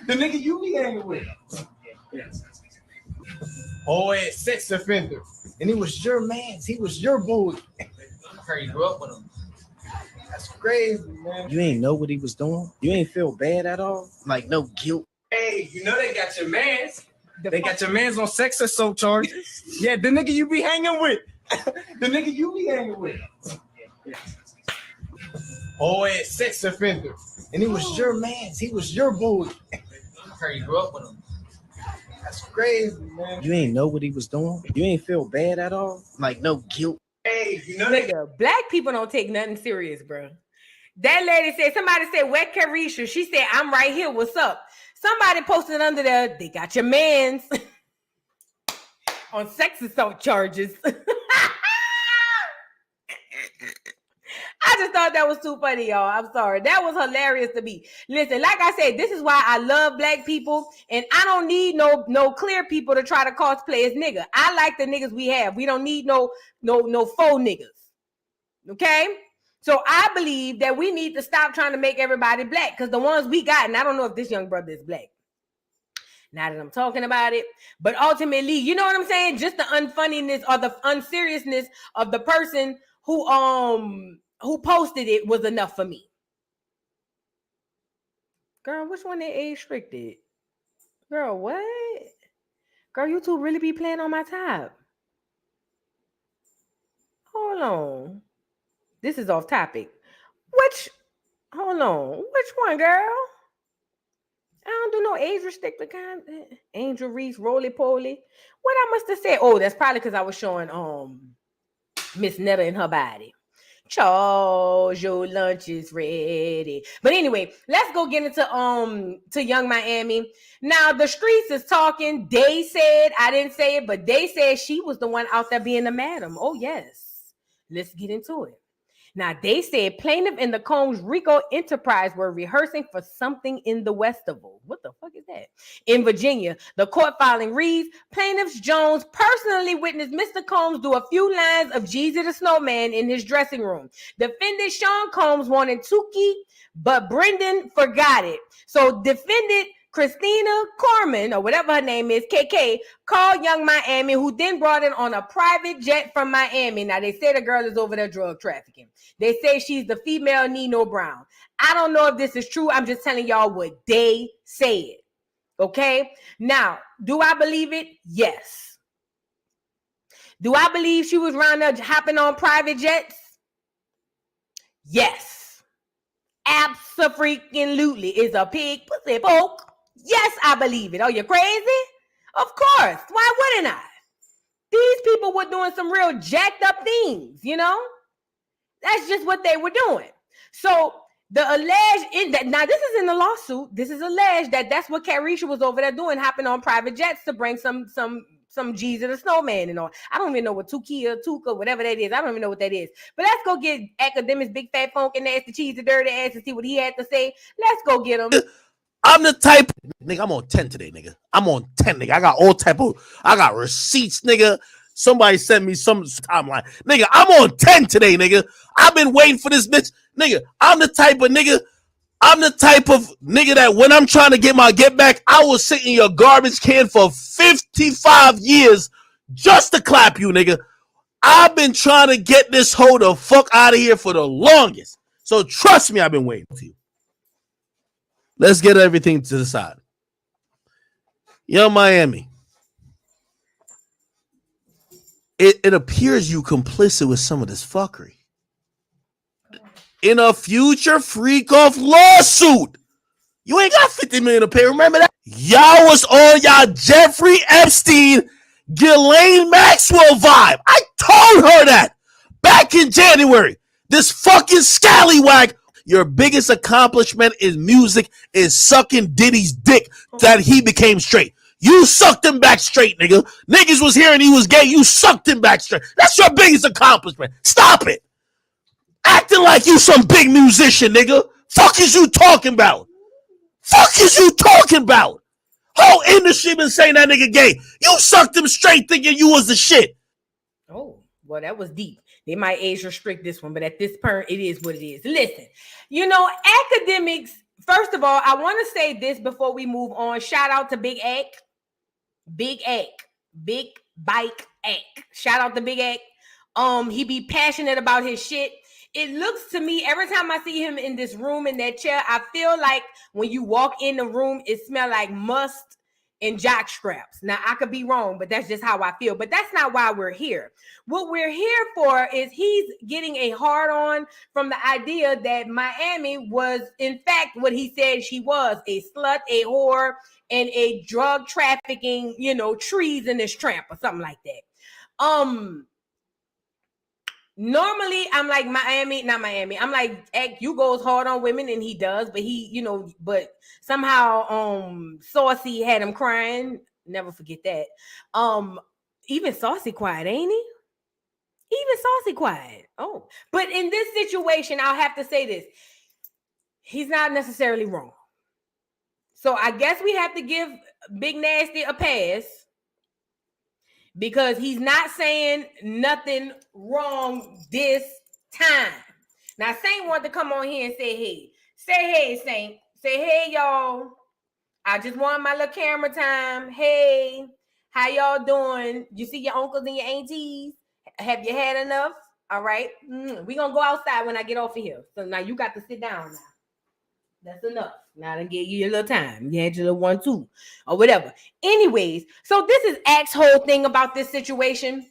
The nigga you be hanging with. Yes. Oh, yeah, sex offender. And he was your man. He was your boy. You grew up with him. That's crazy, man. You ain't know what he was doing? You ain't feel bad at all? Like no guilt? Hey, you know they got your mans. They got your mans on sex assault charges. Yeah, the nigga you be hanging with. The nigga you be hanging with. Yes. Oh, yeah, sex offender. And he was your man. He was your boy. You grew up with him. That's crazy, man. You ain't know what he was doing? You ain't feel bad at all? Like no guilt? Hey, you know nigga, black people don't take nothing serious, bro. That lady said, somebody said, where Caresha? She said, I'm right here. What's up? Somebody posted under there, they got your mans on sex assault charges. I just thought that was too funny, y'all. I'm sorry. That was hilarious to me. Listen, like I said, this is why I love black people, and I don't need no clear people to try to cosplay as nigga. I like the niggas we have. We don't need no faux niggas. Okay? So I believe that we need to stop trying to make everybody black, because the ones we got, and I don't know if this young brother is black, now that I'm talking about it, but ultimately, you know what I'm saying? Just the unfunniness or the unseriousness of the person who posted it was enough for me. Girl, which one they age restricted? Girl, what? Girl, you two really be playing on my top. Hold on. This is off topic. Hold on. Which one, girl? I don't do no age restricted content. Angel Reese, Roly Poly. What I must have said? Oh, that's probably because I was showing Miss Netta in her body. Charles, your lunch is ready. But anyway, let's go get into to Young Miami. Now the streets is talking. They said, I didn't say it, but they said she was the one out there being the madam. Oh yes, let's get into it. Now they said plaintiff and the Combs Rico Enterprise were rehearsing for something in the Westival. What the fuck is that? In Virginia, the court filing reads, plaintiff Jones personally witnessed Mr. Combs do a few lines of Jeezy the Snowman in his dressing room. Defendant Sean Combs wanted Tukey, but Brendan forgot it. So defendant Christina Corman, or whatever her name is, KK, called Young Miami, who then brought in on a private jet from Miami. Now, they say the girl is over there drug trafficking. They say she's the female Nino Brown. I don't know if this is true. I'm just telling y'all what they said. Okay? Now, do I believe it? Yes. Do I believe she was around there hopping on private jets? Yes. Abso-freaking-lutely. Is a pig pussy poke? Yes, I believe it. Are you crazy? Of course. Why wouldn't I? These people were doing some real jacked up things, you know? That's just what they were doing. So the alleged now this is in the lawsuit. This is alleged that's what Caresha was over there doing, hopping on private jets to bring some G's and a snowman and all. I don't even know what Tuka, whatever that is. I don't even know what that is. But let's go get Academics, big fat funk and nasty cheese, the dirty ass, and see what he had to say. Let's go get him. I'm the type, nigga. I'm on 10 today, nigga. I'm on 10, nigga. I got all type of, I got receipts, nigga. Somebody sent me some timeline, nigga. I'm on 10 today, nigga. I've been waiting for this bitch, nigga. I'm the type of nigga that when I'm trying to get my get back, I will sit in your garbage can for 55 years just to clap you, nigga. I've been trying to get this hoe the fuck out of here for the longest. So trust me, I've been waiting for you. Let's get everything to the side. Young Miami. It appears you complicit with some of this fuckery. In a future freak-off lawsuit. You ain't got 50 million to pay. Remember that? Y'all was on y'all Jeffrey Epstein, Ghislaine Maxwell vibe. I told her that back in January. This fucking scallywag. Your biggest accomplishment in music is sucking Diddy's dick that he became straight. You sucked him back straight, nigga. Niggas was hearing he was gay. You sucked him back straight. That's your biggest accomplishment. Stop it. Acting like you some big musician, nigga. Fuck is you talking about? Fuck is you talking about? Whole industry been saying that nigga gay. You sucked him straight thinking you was the shit. Oh, well, that was deep. They might age restrict this one, but at this point, it is what it is. Listen, you know, Academics, first of all, I want to say this before we move on. Shout out to Big Ak. Big Ak. Big Bike Ak. Shout out to Big Ak. He be passionate about his shit. It looks to me, every time I see him in this room, in that chair, I feel like when you walk in the room, it smells like must and jock straps. Now, I could be wrong, but that's just how I feel. But that's not why we're here. What we're here for is he's getting a hard on from the idea that Miami was, in fact, what he said she was, a slut, a whore, and a drug trafficking, you know, treasonous tramp or something like that. Normally, I'm like not Miami. I'm like, you goes hard on women, and he does, but he, you know, but somehow, Saucy had him crying. Never forget that. Even Saucy quiet, ain't he? Even Saucy quiet. Oh, but in this situation, I'll have to say this: he's not necessarily wrong. So I guess we have to give Big Nasty a pass, because he's not saying nothing wrong this time. Now, Saint wanted to come on here and say, hey. Say, hey, Saint. Say, hey, y'all. I just want my little camera time. Hey, how y'all doing? You see your uncles and your aunties? Have you had enough? All right. We're going to go outside when I get off of here. So now you got to sit down now. That's enough. Now I gave you your little time. You had your little 1-2 or whatever. Anyways, so this is Ak's whole thing about this situation.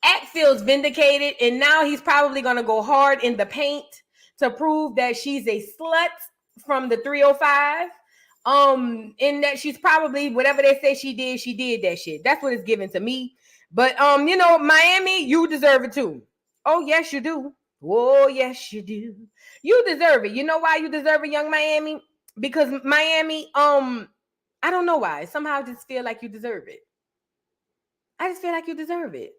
Ak feels vindicated, and now he's probably going to go hard in the paint to prove that she's a slut from the 305. In that she's probably, whatever they say she did that shit. That's what it's given to me. But you know, Miami, you deserve it too. Oh, yes, you do. Oh, yes, you do. You deserve it. You know why you deserve it, young Miami? Because Miami, I don't know why. Somehow I just feel like you deserve it. I just feel like you deserve it.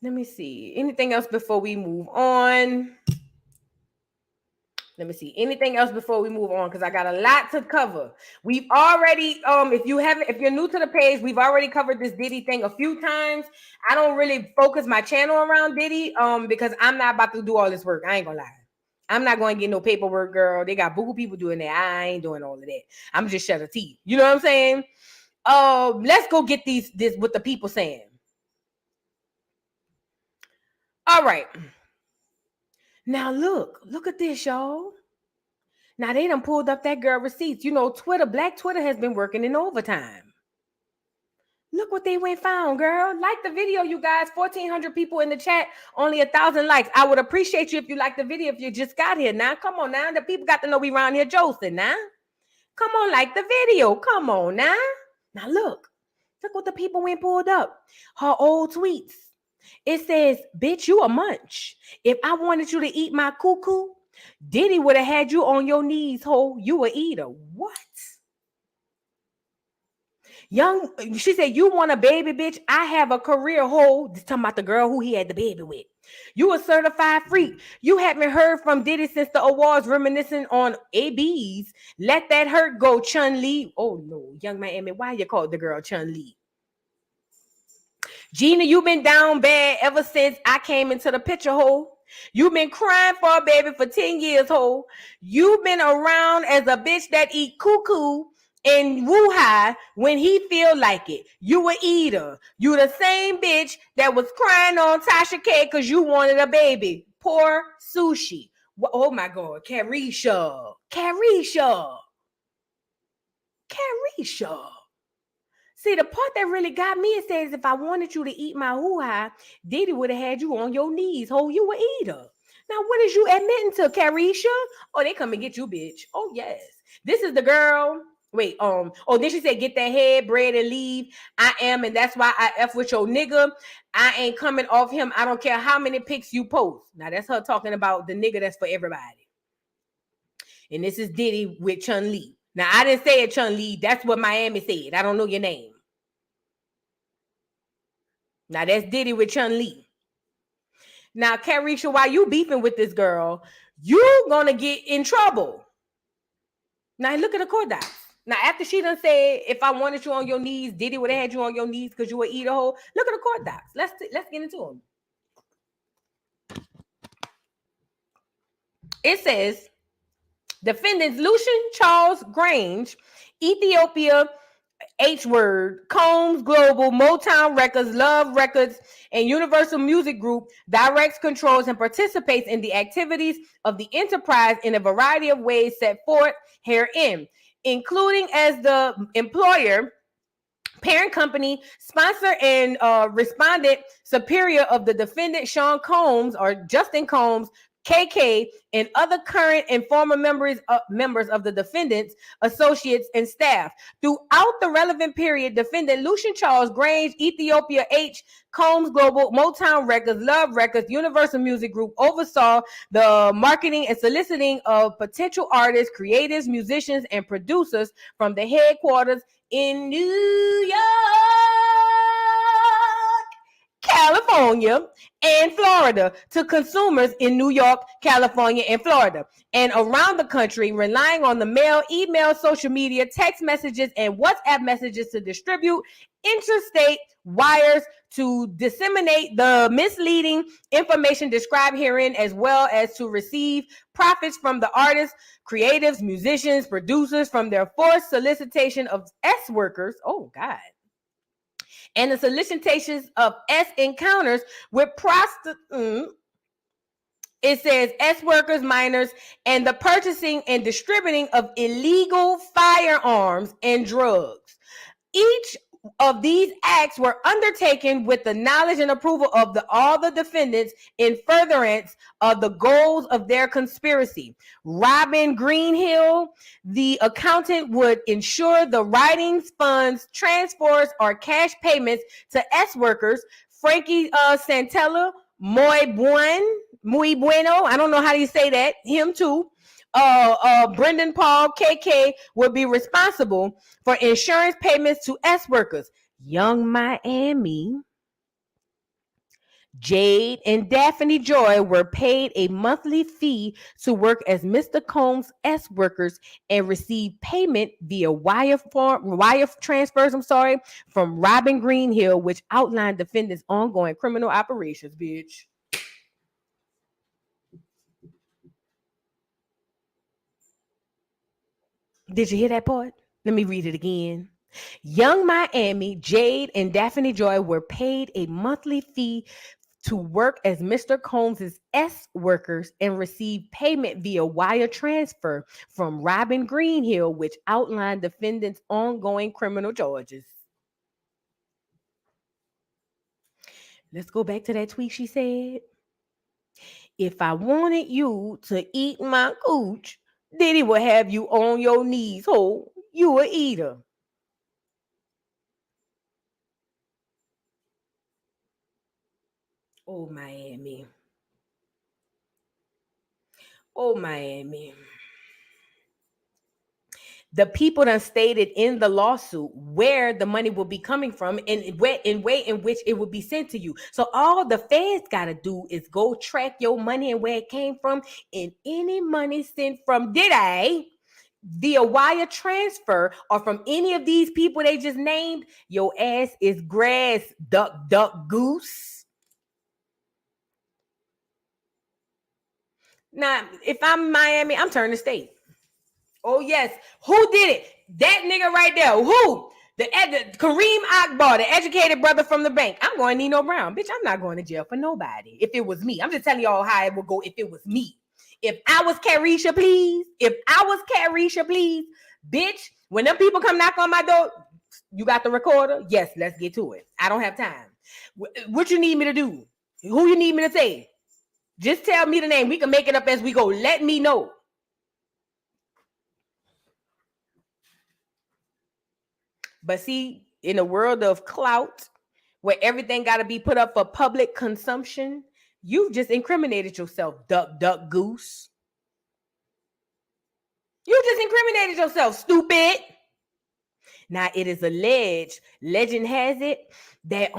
Let me see. Anything else before we move on? Let me see. Anything else before we move on? Because I got a lot to cover. We've already, if you're new to the page, we've already covered this Diddy thing a few times. I don't really focus my channel around Diddy, because I'm not about to do all this work. I ain't gonna lie. I'm not going to get no paperwork, girl. They got buku people doing that. I ain't doing all of that. I'm just shut a teeth. You know what I'm saying? Let's go get this what the people saying. All right. Now look at this, y'all. Now they done pulled up that girl receipts. You know, Black Twitter has been working in overtime. Look what they found, girl. Like the video, you guys. 1,400 people in the chat, only 1,000 likes. I would appreciate you if you like the video if you just got here. Now, come on now. The people got to know we around here josting now. Come on, like the video. Come on now. Now look. Look what the people went pulled up. Her old tweets. It says, bitch, you a munch. If I wanted you to eat my cuckoo, Diddy would have had you on your knees, ho. You a eater. What? She said, you want a baby, bitch? I have a career, ho. This talking about the girl who he had the baby with. You a certified freak. You haven't heard from Diddy since the awards, reminiscing on AB's Let That Hurt Go, Chun-Li. Oh, no. Young Miami, why you called the girl Chun-Li? Gina, you been down bad ever since I came into the picture, ho. You been crying for a baby for 10 years, ho. You been around as a bitch that eat cuckoo and woo-ha when he feel like it. You a eater. You the same bitch that was crying on Tasha K because you wanted a baby. Poor sushi. Oh my God. Caresha. See, the part that really got me, it says, if I wanted you to eat my hoo-ha, Diddy would have had you on your knees. Oh, you a eater. Now, what is you admitting to, Caresha? Oh, they come and get you, bitch. Oh, yes. This is the girl. Wait, then she said, get that head, bread, and leave. I am, and that's why I F with your nigga. I ain't coming off him. I don't care how many pics you post. Now, that's her talking about the nigga that's for everybody. And this is Diddy with Chun-Li. Now, I didn't say it, Chun-Li. That's what Miami said. I don't know your name. Now, that's Diddy with Chun-Li. Now, Caresha, while you beefing with this girl, you gonna get in trouble. Now, look at the court docs. Now, after she done said, if I wanted you on your knees, Diddy would have had you on your knees because you would eat a hole. Look at the court docs. Let's get into them. It says, defendants Lucian Charles Grange, Ethiopia H-Word, Combs Global, Motown Records, Love Records, and Universal Music Group directs, controls, and participates in the activities of the enterprise in a variety of ways set forth herein, including as the employer, parent company, sponsor, and respondent superior of the defendant Sean Combs or Justin Combs, KK, and other current and former members of the defendants, associates, and staff. Throughout the relevant period, defendant Lucian Charles Grange, Ethiopia H, Combs Global, Motown Records, Love Records, Universal Music Group oversaw the marketing and soliciting of potential artists, creatives, musicians, and producers from the headquarters in New York, California, and Florida to consumers in New York, California, and Florida, and around the country, relying on the mail, email, social media, text messages, and WhatsApp messages to distribute interstate wires to disseminate the misleading information described herein, as well as to receive profits from the artists, creatives, musicians, producers from their forced solicitation of S workers. Oh, God. And the solicitations of S encounters with prostitutes. It says S workers, minors, and the purchasing and distributing of illegal firearms and drugs. Each of these acts were undertaken with the knowledge and approval of all the defendants in furtherance of the goals of their conspiracy. Robin Greenhill, the accountant, would ensure the writings, funds, transfers, or cash payments to S workers. Frankie Santella, muy bueno, I don't know how you say that, him too. Brendan Paul, KK, would be responsible for insurance payments to S workers. Young Miami, Jade, and Daphne Joy were paid a monthly fee to work as Mr. Combs' S workers and receive payment via wire transfers, from Robin Greenhill, which outlined defendants' ongoing criminal operations, bitch. Did you hear that part? Let me read it again. Young Miami, Jade, and Daphne Joy were paid a monthly fee to work as Mr. Combs' S workers and receive payment via wire transfer from Robin Greenhill, which outlined defendants' ongoing criminal charges. Let's go back to that tweet she said. If I wanted you to eat my cooch, Diddy will have you on your knees, ho. You a eater. Oh, Miami. Oh, Miami. The people done stated in the lawsuit where the money will be coming from and way in which it will be sent to you. So all the feds got to do is go track your money and where it came from. And any money sent from Diddy via wire transfer or from any of these people they just named, your ass is grass, duck, duck, goose. Now, if I'm Miami, I'm turning state. Oh, yes. Who did it? That nigga right there. Who? The Kareem Akbar, the educated brother from the bank. I'm going Nino Brown. Bitch, I'm not going to jail for nobody if it was me. I'm just telling y'all how it would go if it was me. If I was Caresha, please. If I was Caresha, please. Bitch, when them people come knock on my door, you got the recorder? Yes, let's get to it. I don't have time. What you need me to do? Who you need me to say? Just tell me the name. We can make it up as we go. Let me know. But see, in a world of clout, where everything got to be put up for public consumption, you've just incriminated yourself, duck, duck, goose. You just incriminated yourself, stupid. Now, it is alleged, legend has it, that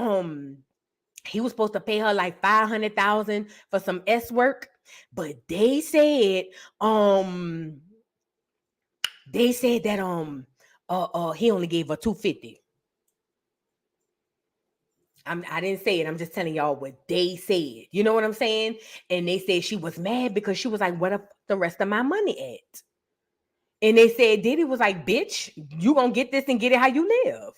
he was supposed to pay her like $500,000 for some S work, but they said that he only gave her $250. I didn't say it. I'm just telling y'all what they said. You know what I'm saying? And they said she was mad because she was like, "What the rest of my money at?" And they said Diddy was like, "Bitch, you gonna get this and get it how you live."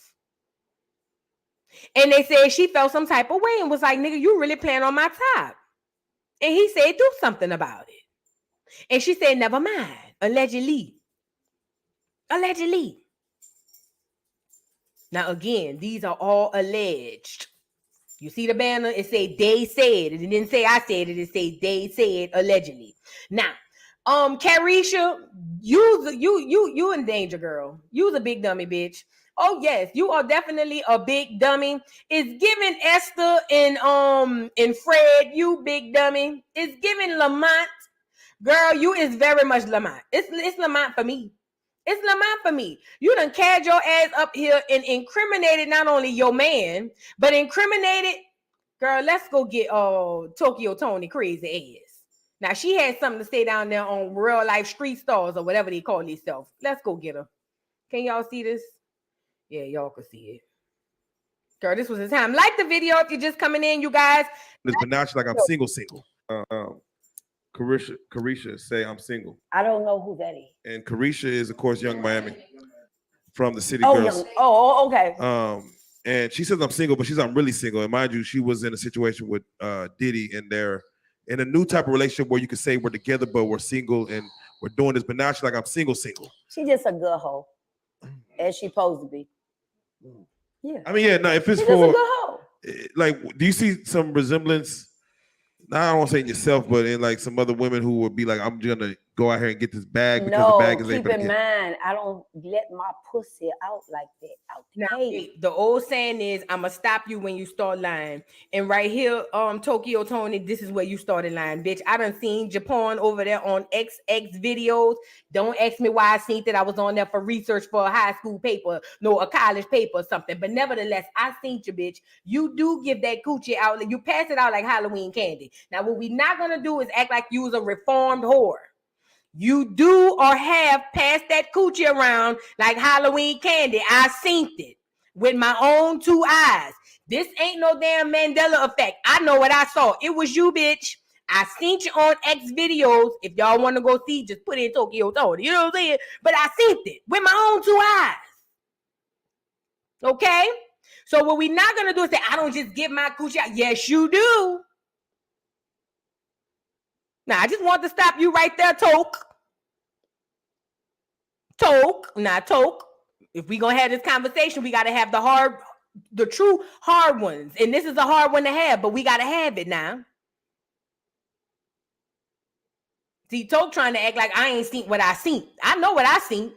And they said she felt some type of way and was like, "Nigga, you really playing on my top." And he said, "Do something about it." And she said, "Never mind." Allegedly. Now, again, these are all alleged. You see the banner? It say they said. It didn't say I said it. It say they said allegedly. Now, Caresha, you in danger, girl. You's a big dummy, bitch. Oh yes, you are definitely a big dummy. It's giving Esther and Fred, you big dummy. It's giving Lamont, girl. You is very much Lamont. It's Lamont for me. It's Lamont for me. You done carried your ass up here and incriminated not only your man, but incriminated, girl, let's go get Tokyo Tony crazy ass. Now, she had something to say down there on Real Life Street Stars or whatever they call themselves. Let's go get her. Can y'all see this? Yeah, y'all can see it. Girl, this was the time. Like the video if you're just coming in, you guys. But now she's like, I'm single. Caresha say I'm single. I don't know who that is. And Caresha is, of course, Young Miami from the City Girls. Oh, okay. And she says I'm single, but I'm really single. And mind you, she was in a situation with Diddy, and they're in a new type of relationship where you can say we're together, but we're single and we're doing this. But now she's like, I'm single. She just a good hoe, as she supposed to be. Yeah. I mean, yeah. No, if it's she for just a good hoe. Like, do you see some resemblance? Now, I don't want to say in yourself, but in like some other women who would be like, I'm just gonna go out here and get this bag because the bag is keep in mind, I don't let my pussy out like that. Now, the old saying is, I'm gonna stop you when you start lying. And right here, Tokyo Tony, this is where you started lying, bitch. I done seen Japan over there on XX videos. Don't ask me why I seen that. I was on there for research for a high school paper, a college paper or something. But nevertheless, I seen you, bitch. You do give that coochie out. You pass it out like Halloween candy. Now, what we not gonna do is act like you was a reformed whore. You do or have passed that coochie around like Halloween candy. I seen it with my own two eyes. This ain't no damn Mandela effect. I know what I saw. It was you, bitch. I seen you on X videos. If y'all want to go see, just put in Tokyo Tony. You know what I'm saying? But I seen it with my own two eyes. Okay? So what we not going to do is say, I don't just give my coochie out. Yes, you do. Now, I just want to stop you right there, Toke. If we're going to have this conversation, we got to have the true hard ones. And this is a hard one to have, but we got to have it now. See, Toke trying to act like I ain't seen what I seen. I know what I seen.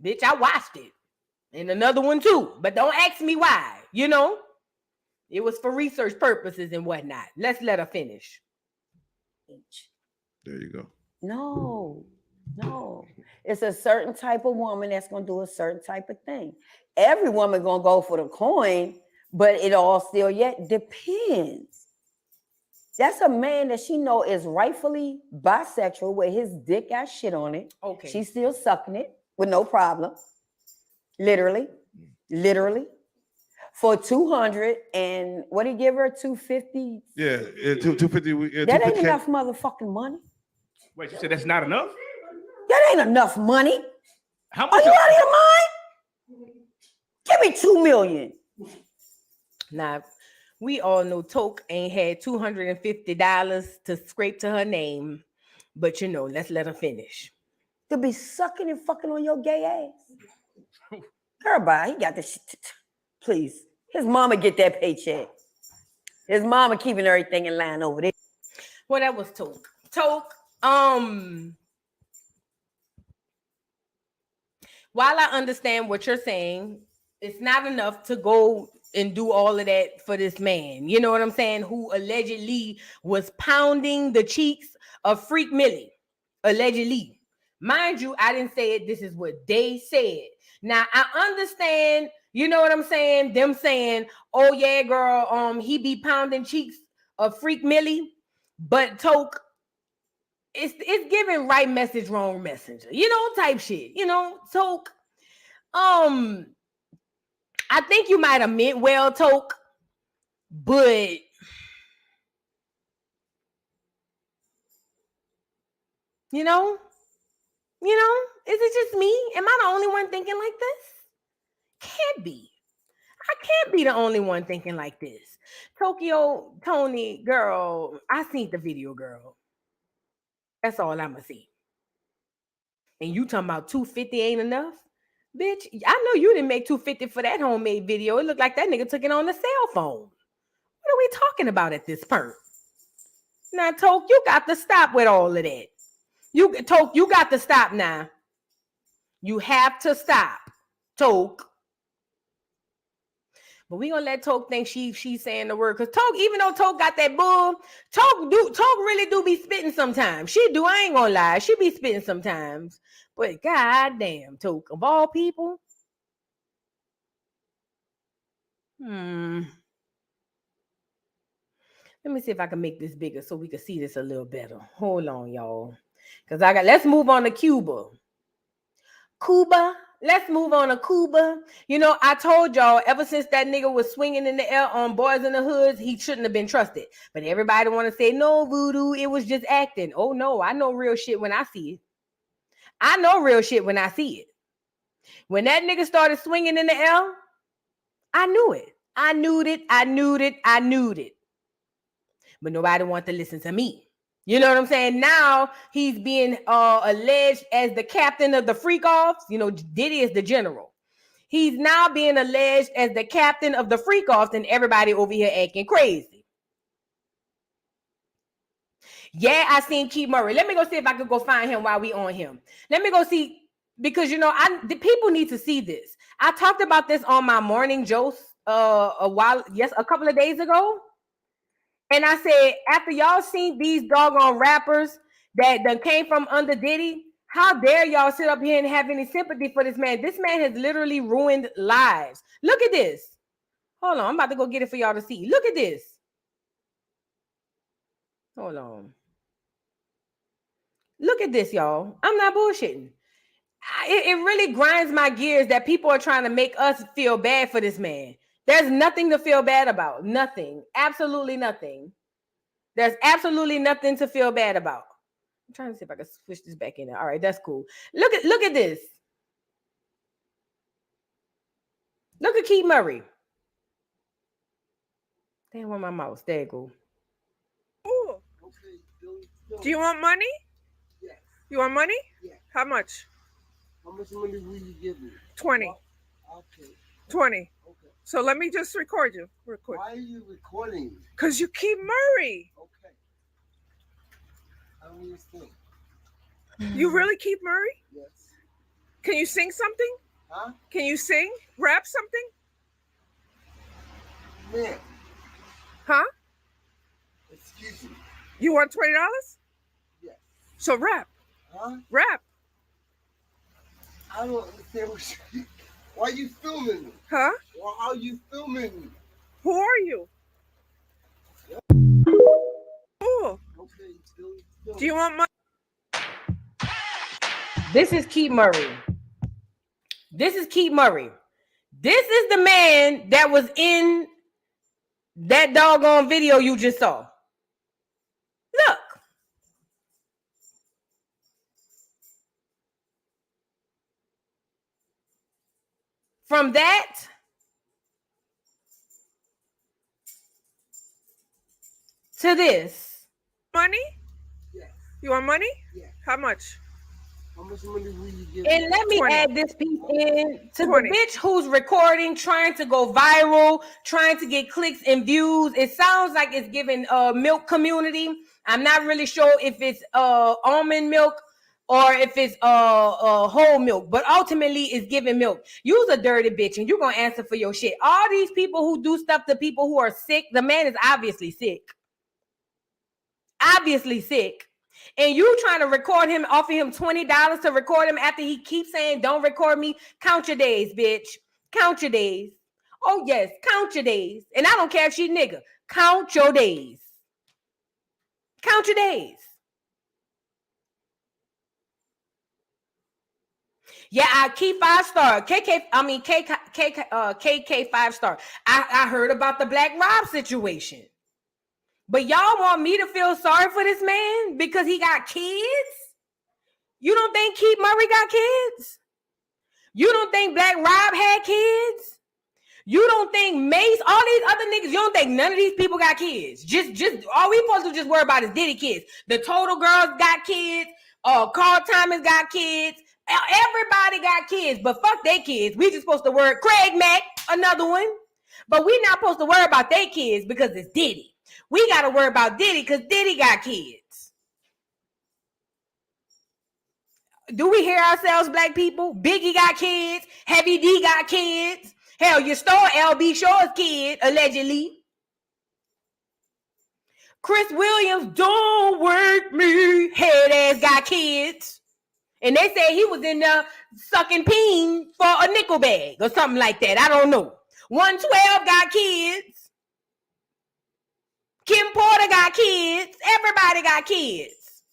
Bitch, I watched it. And another one too. But don't ask me why, you know? It was for research purposes and whatnot. Let's let her finish. There you go. No. It's a certain type of woman that's gonna do a certain type of thing. Every woman gonna go for the coin, but it all still yet depends. That's a man that she know is rightfully bisexual, where his dick got shit on it. Okay. She's still sucking it with no problem. Literally. For 200 and what did he give her? 250? Yeah, 250. That ain't enough motherfucking money. Wait, you said that's not enough? That ain't enough money. How Are much? you out of your mind? Give me $2 million. Now, we all know Toke ain't had $250 to scrape to her name, but let's let her finish. To be sucking and fucking on your gay ass. Girl, bye. He got this shit. Please. His mama get that paycheck. His mama keeping everything in line over there. Well, that was Toke. Toke, while I understand what you're saying, it's not enough to go and do all of that for this man. You know what I'm saying? Who allegedly was pounding the cheeks of Freak Millie. Allegedly. Mind you, I didn't say it. This is what they said. Now, I understand, you know what I'm saying? Them saying, oh yeah, girl, he be pounding cheeks of Freak Millie. But Toke, it's giving right message, wrong messenger. Type shit. Toke, I think you might have meant well, Toke, but is it just me? Am I the only one thinking like this? Can't be. I can't be the only one thinking like this. Tokyo Tony, girl, I seen the video, girl. That's all I'ma see. And you talking about 250 ain't enough? Bitch, I know you didn't make 250 for that homemade video. It looked like that nigga took it on the cell phone. What are we talking about at this point? Now, Toke, you got to stop with all of that. Toke, you got to stop now. You have to stop, Toke. But we gonna let Toke think she's saying the word. Because Toke, even though Toke got that bull, Toke really do be spitting sometimes. She do, I ain't gonna lie. She be spitting sometimes. But goddamn, Toke, of all people. Let me see if I can make this bigger so we can see this a little better. Hold on, y'all. Because let's move on to Cuba. Let's move on to Cuba. I told y'all ever since that nigga was swinging in the air on Boys in the Hoods, he shouldn't have been trusted. But everybody want to say, no, voodoo, it was just acting. Oh, no, I know real shit when I see it. I know real shit when I see it. When that nigga started swinging in the air, I knew it. I knew it. But nobody wanted to listen to me. You know what I'm saying? Now he's being alleged as the captain of the freak-offs. Diddy is the general. He's now being alleged as the captain of the freak-offs, and everybody over here acting crazy. Yeah, I seen Keith Murray. Let me go see if I could go find him while we on him. Let me go see, because the people need to see this. I talked about this on my morning Joe a couple of days ago. And I said, after y'all seen these doggone rappers that came from under Diddy, how dare y'all sit up here and have any sympathy for this man? This man has literally ruined lives. Look at this. Hold on, I'm about to go get it for y'all to see. Look at this. Hold on. Look at this, y'all. I'm not bullshitting. It really grinds my gears that people are trying to make us feel bad for this man. There's nothing to feel bad about. Nothing. Absolutely nothing. There's absolutely nothing to feel bad about. I'm trying to see if I can switch this back in there. All right, that's cool. Look at this. Look at Keith Murray. Damn, where my mouse? There you go. Ooh. Do you want money? Yes. You want money? Yes. How much? How much money will you give me? 20. Okay. 20. Okay. So let me just record you real quick. Why are you recording me? Because you keep Murray. Okay. I don't understand. You really keep Murray? Yes. Can you sing something? Huh? Can you sing? Rap something? Man, Huh? Excuse me. You want $20? Yes. So rap. Huh? Rap. I don't understand what you. Why are you filming me? Huh? Why are you filming me? Who are you? Who? Okay, still. Do you want money? This is Keith Murray. This is Keith Murray. This is the man that was in that doggone video you just saw. Look. From that to this. Money? Yes. You want money? Yes. How much? How much money will you give? And let me 20. add this piece in to 20. the bitch who's recording, trying to go viral, trying to get clicks and views. It sounds like it's giving milk community. I'm not really sure if it's almond milk or if it's whole milk, but ultimately it's giving milk. You's a dirty bitch and you're gonna answer for your shit. All these people who do stuff to people who are sick, the man is obviously sick. Obviously sick. And you trying to record him, offer him $20 to record him after he keeps saying, don't record me. Count your days, bitch. Count your days. Oh, yes, count your days. And I don't care if she nigga. Count your days. Count your days. Yeah, I keep 5-star. KK 5-star. I heard about the Black Rob situation. But y'all want me to feel sorry for this man because he got kids? You don't think Keith Murray got kids? You don't think Black Rob had kids? You don't think Mase, all these other niggas, you don't think none of these people got kids? Just all we supposed to just worry about is Diddy kids. The Total Girls got kids. Carl Thomas got kids. Everybody got kids, but fuck their kids. We just supposed to worry. Craig Mack, another one. But we not supposed to worry about their kids because it's Diddy. We got to worry about Diddy because Diddy got kids. Do we hear ourselves, black people? Biggie got kids. Heavy D got kids. Hell, you stole LB Shaw's kid, allegedly. Chris Williams, don't work me. Head ass got kids. And they say he was in there sucking peen for a nickel bag or something like that. I don't know. 112 got kids. Kim Porter got kids. Everybody got kids.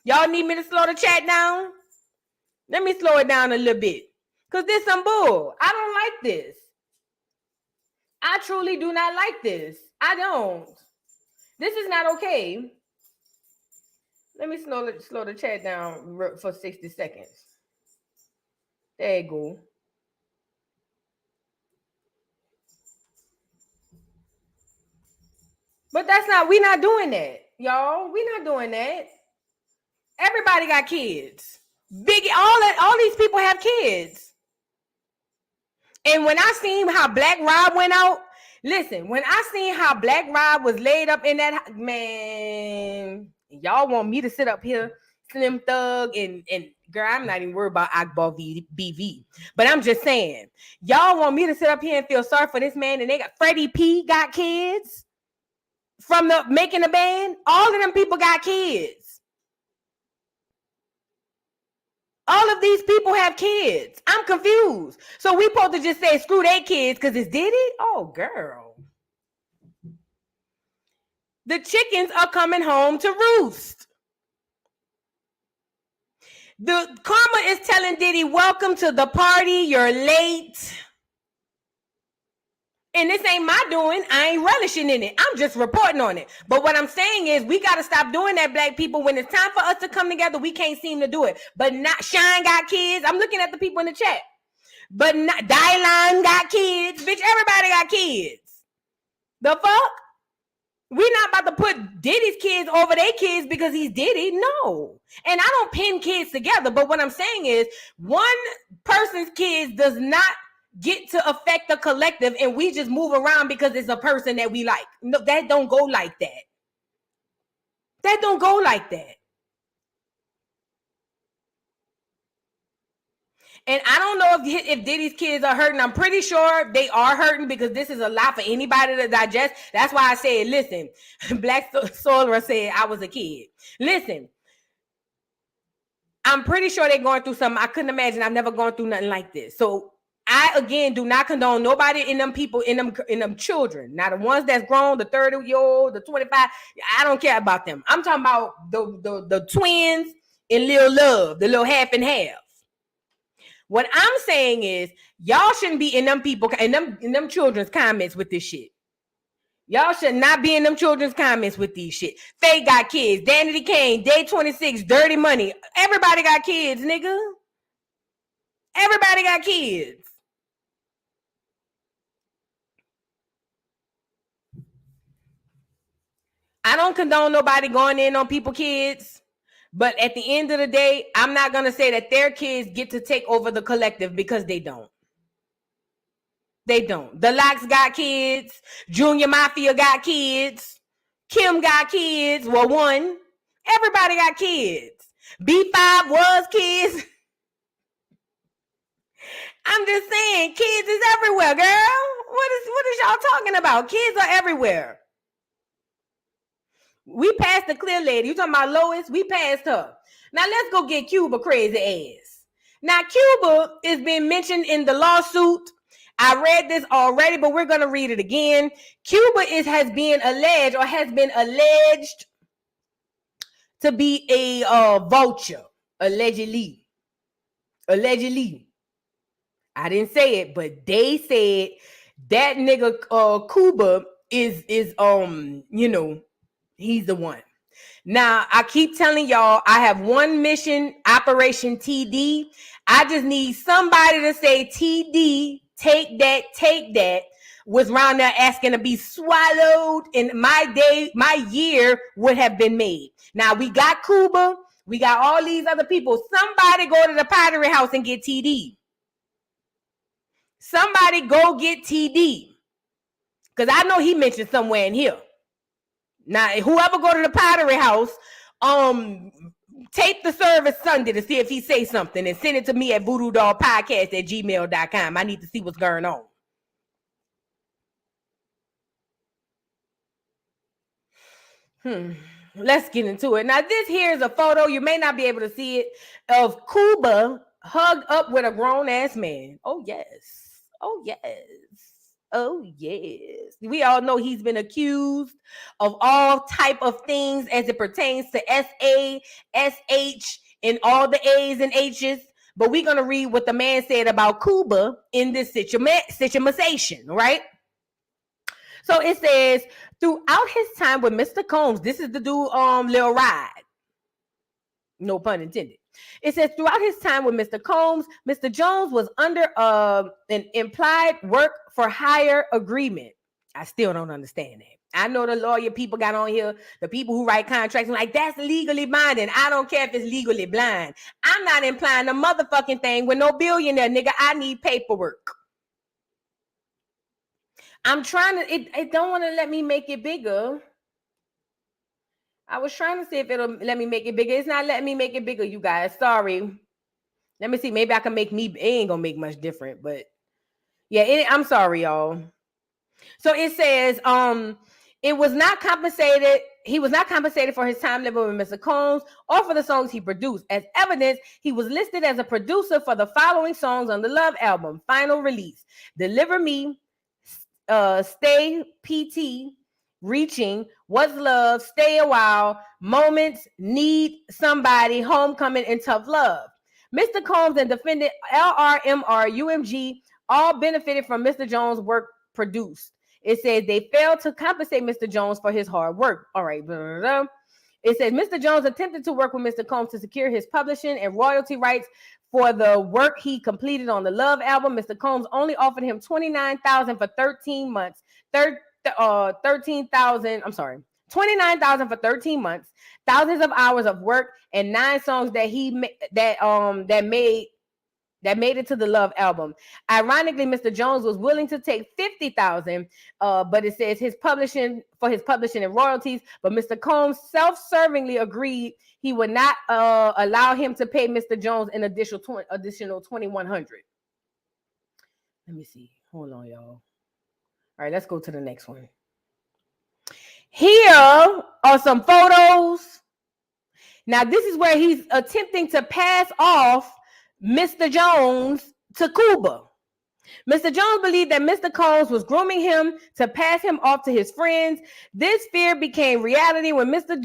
Y'all need me to slow the chat down? Let me slow it down a little bit. Because this some bull. I don't like this. I truly do not like this. I don't. This is not okay. Let me slow the chat down for 60 seconds. There you go. But we're not doing that, y'all. We're not doing that. Everybody got kids. Biggie, all these people have kids. And when I seen how Black Rob went out, listen, when I seen how Black Rob was laid up in that, man, y'all want me to sit up here, Slim Thug, and girl, I'm not even worried about Akbar V. But I'm just saying, y'all want me to sit up here and feel sorry for this man, and they got Freddie P got kids. From the making a band, all of them people got kids. All of these people have kids. I'm confused. So we supposed to just say screw their kids because it's Diddy? Oh, girl. The chickens are coming home to roost. The Karma is telling Diddy, welcome to the party. You're late. And this ain't my doing. I ain't relishing in it. I'm just reporting on it. But what I'm saying is we got to stop doing that, black people. When it's time for us to come together, we can't seem to do it. But not Shine got kids. I'm looking at the people in the chat. But not Dylan got kids. Bitch, everybody got kids. The fuck? We're not about to put Diddy's kids over their kids because he's Diddy. No. And I don't pin kids together. But what I'm saying is one person's kids does not get to affect the collective and we just move around because it's a person that we like. No, that don't go like that. That don't go like that. And I don't know if Diddy's kids are hurting. I'm pretty sure they are hurting because this is a lot for anybody to digest. That's why I said, listen, Black Solar said I was a kid. Listen, I'm pretty sure they're going through something. I couldn't imagine. I've never gone through nothing like this. So I, again, do not condone nobody in them people, in them children. Now, the ones that's grown, the 30-year-old, the 25, I don't care about them. I'm talking about the twins and Lil Love, the little half and half. What I'm saying is, y'all shouldn't be in them people, in them children's comments with this shit. Y'all should not be in them children's comments with these shit. Faye got kids. Danity Kane, Day 26, Dirty Money. Everybody got kids, nigga. Everybody got kids. I don't condone nobody going in on people's kids, but at the end of the day, I'm not going to say that their kids get to take over the collective because they don't. They don't. The Locks got kids. Junior Mafia got kids. Kim got kids. Well, one. Everybody got kids. B5 was kids. I'm just saying, kids is everywhere, girl. What is y'all talking about? Kids are everywhere. We passed the clear lady. You talking about Lois? We passed her. Now let's go get Cuba crazy ass. Now Cuba is being mentioned in the lawsuit. I read this already, but we're going to read it again. Cuba has been alleged to be a vulture. Allegedly. I didn't say it, but they said that nigga Cuba is he's the one. Now, I keep telling y'all, I have one mission, Operation TD. I just need somebody to say TD, take that, was around there asking to be swallowed, and my year would have been made. Now, we got Cuba, we got all these other people. Somebody go to the Pottery House and get TD. Somebody go get TD. Because I know he mentioned somewhere in here. Now, whoever go to the Pottery House, tape the service Sunday to see if he say something and send it to me at voodoodollpodcast@gmail.com. I need to see what's going on. Let's get into it. Now, this here is a photo. You may not be able to see it of Cuba hugged up with a grown-ass man. Oh, yes. Oh, yes. Oh, yes. We all know he's been accused of all type of things as it pertains to SA, SH, and all the A's and H's. But we're going to read what the man said about Cuba in this situation, right? So it says, throughout his time with Mr. Combs, this is the dude, Lil Ride. No pun intended. It says, throughout his time with Mr. Combs, Mr. Jones was under an implied work for hire agreement. I still don't understand that. I know the lawyer people got on here, the people who write contracts, like, that's legally binding. I don't care if it's legally blind. I'm not implying a motherfucking thing with no billionaire, nigga. I need paperwork. I'm trying to, it don't want to let me make it bigger. I was trying to see if it'll let me make it bigger. It's not letting me make it bigger, you guys. Sorry. Let me see. Maybe I can make me, it ain't gonna make much different, but yeah, I'm sorry, y'all. So it says, it was not compensated. He was not compensated for his time living with Mr. Combs or for the songs he produced. As evidence, he was listed as a producer for the following songs on the Love album, final release: Deliver Me, Stay PT, Reaching, What's Love, Stay a While, Moments, Need Somebody, Homecoming, and Tough Love. Mr. Combs and defendant LRMR UMG all benefited from Mr. Jones' work produced. It says they failed to compensate Mr. Jones for his hard work. All right. Blah, blah, blah. It says Mr. Jones attempted to work with Mr. Combs to secure his publishing and royalty rights for the work he completed on the Love album. Mr. Combs only offered him $29,000 for 13 months. $29,000 for 13 months, thousands of hours of work, and 9 songs that that made it to the Love album. Ironically, Mr. Jones was willing to take $50,000, but it says his publishing and royalties. But Mr. Combs self-servingly agreed he would not allow him to pay Mr. Jones an additional $2,100. Let me see. Hold on, y'all. All right, let's go to the next one. Here are some photos. Now, this is where he's attempting to pass off Mr. Jones to Cuba. Mr. Jones believed that Mr. Combs was grooming him to pass him off to his friends. This fear became reality when Mr.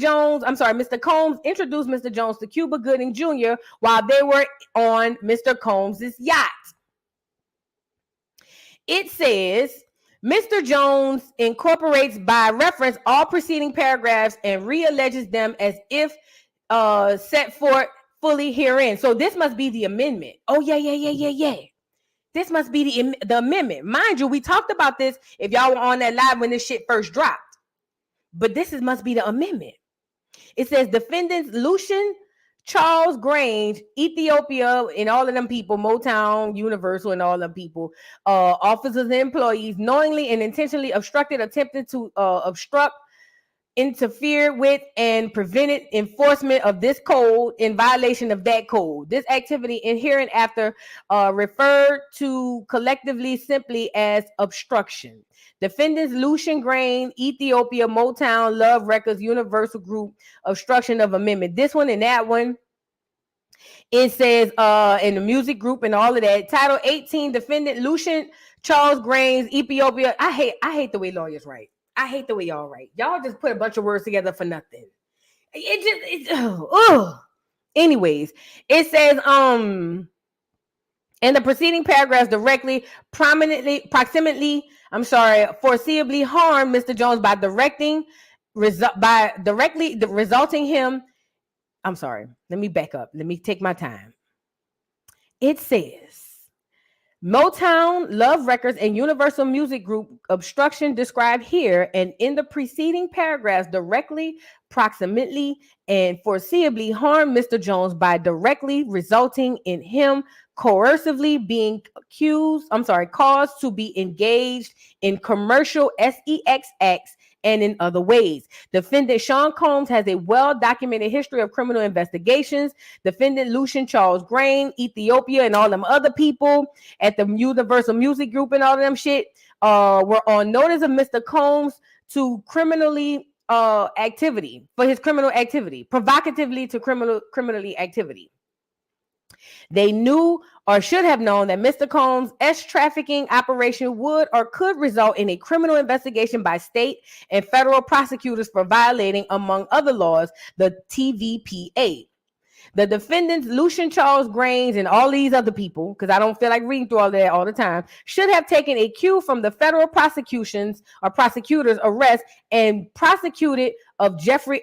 Combs introduced Mr. Jones to Cuba Gooding Jr. while they were on Mr. Combs' yacht. It says, Mr. Jones incorporates by reference all preceding paragraphs and realleges them as if set forth fully herein. So this must be the amendment. Oh, yeah. This must be the amendment. Mind you, we talked about this if y'all were on that live when this shit first dropped. But this must be the amendment. It says defendants Lucian, Charles Grange, Ethiopia, and all of them people, Motown, Universal, and all them people, officers and employees knowingly and intentionally attempted to obstruct, interfere with, and prevented enforcement of this code in violation of that code. This activity in hereinafter referred to collectively simply as obstruction. Defendants Lucian Grain, Ethiopia, Motown, Love Records, Universal Group, obstruction of amendment. This one and that one. It says in the music group and all of that. Title 18, defendant Lucian Charles Grains, Ethiopia. I hate the way lawyers write. I hate the way y'all write. Y'all just put a bunch of words together for nothing. Anyways, it says in the preceding paragraphs directly, foreseeably harm Mr. Jones by resulting him. I'm sorry. Let me back up. Let me take my time. It says Motown, Love Records, and Universal Music Group obstruction described here and in the preceding paragraphs directly, proximately, and foreseeably harm Mr. Jones by directly resulting in him coercively being caused to be engaged in commercial sex acts and in other ways. Defendant Sean Combs has a well-documented history of criminal investigations. Defendant Lucian Charles Grain, Ethiopia, and all them other people at the Universal Music Group and all of them shit were on notice of Mr. Combs to criminally activity, for his criminal activity, provocatively to criminally activity. They knew or should have known that Mr. Combs' trafficking operation would or could result in a criminal investigation by state and federal prosecutors for violating, among other laws, the TVPA. The defendants, Lucian Charles Grains and all these other people, because I don't feel like reading through all that all the time, should have taken a cue from the federal prosecutions or prosecutors' arrest and prosecuted of Jeffrey...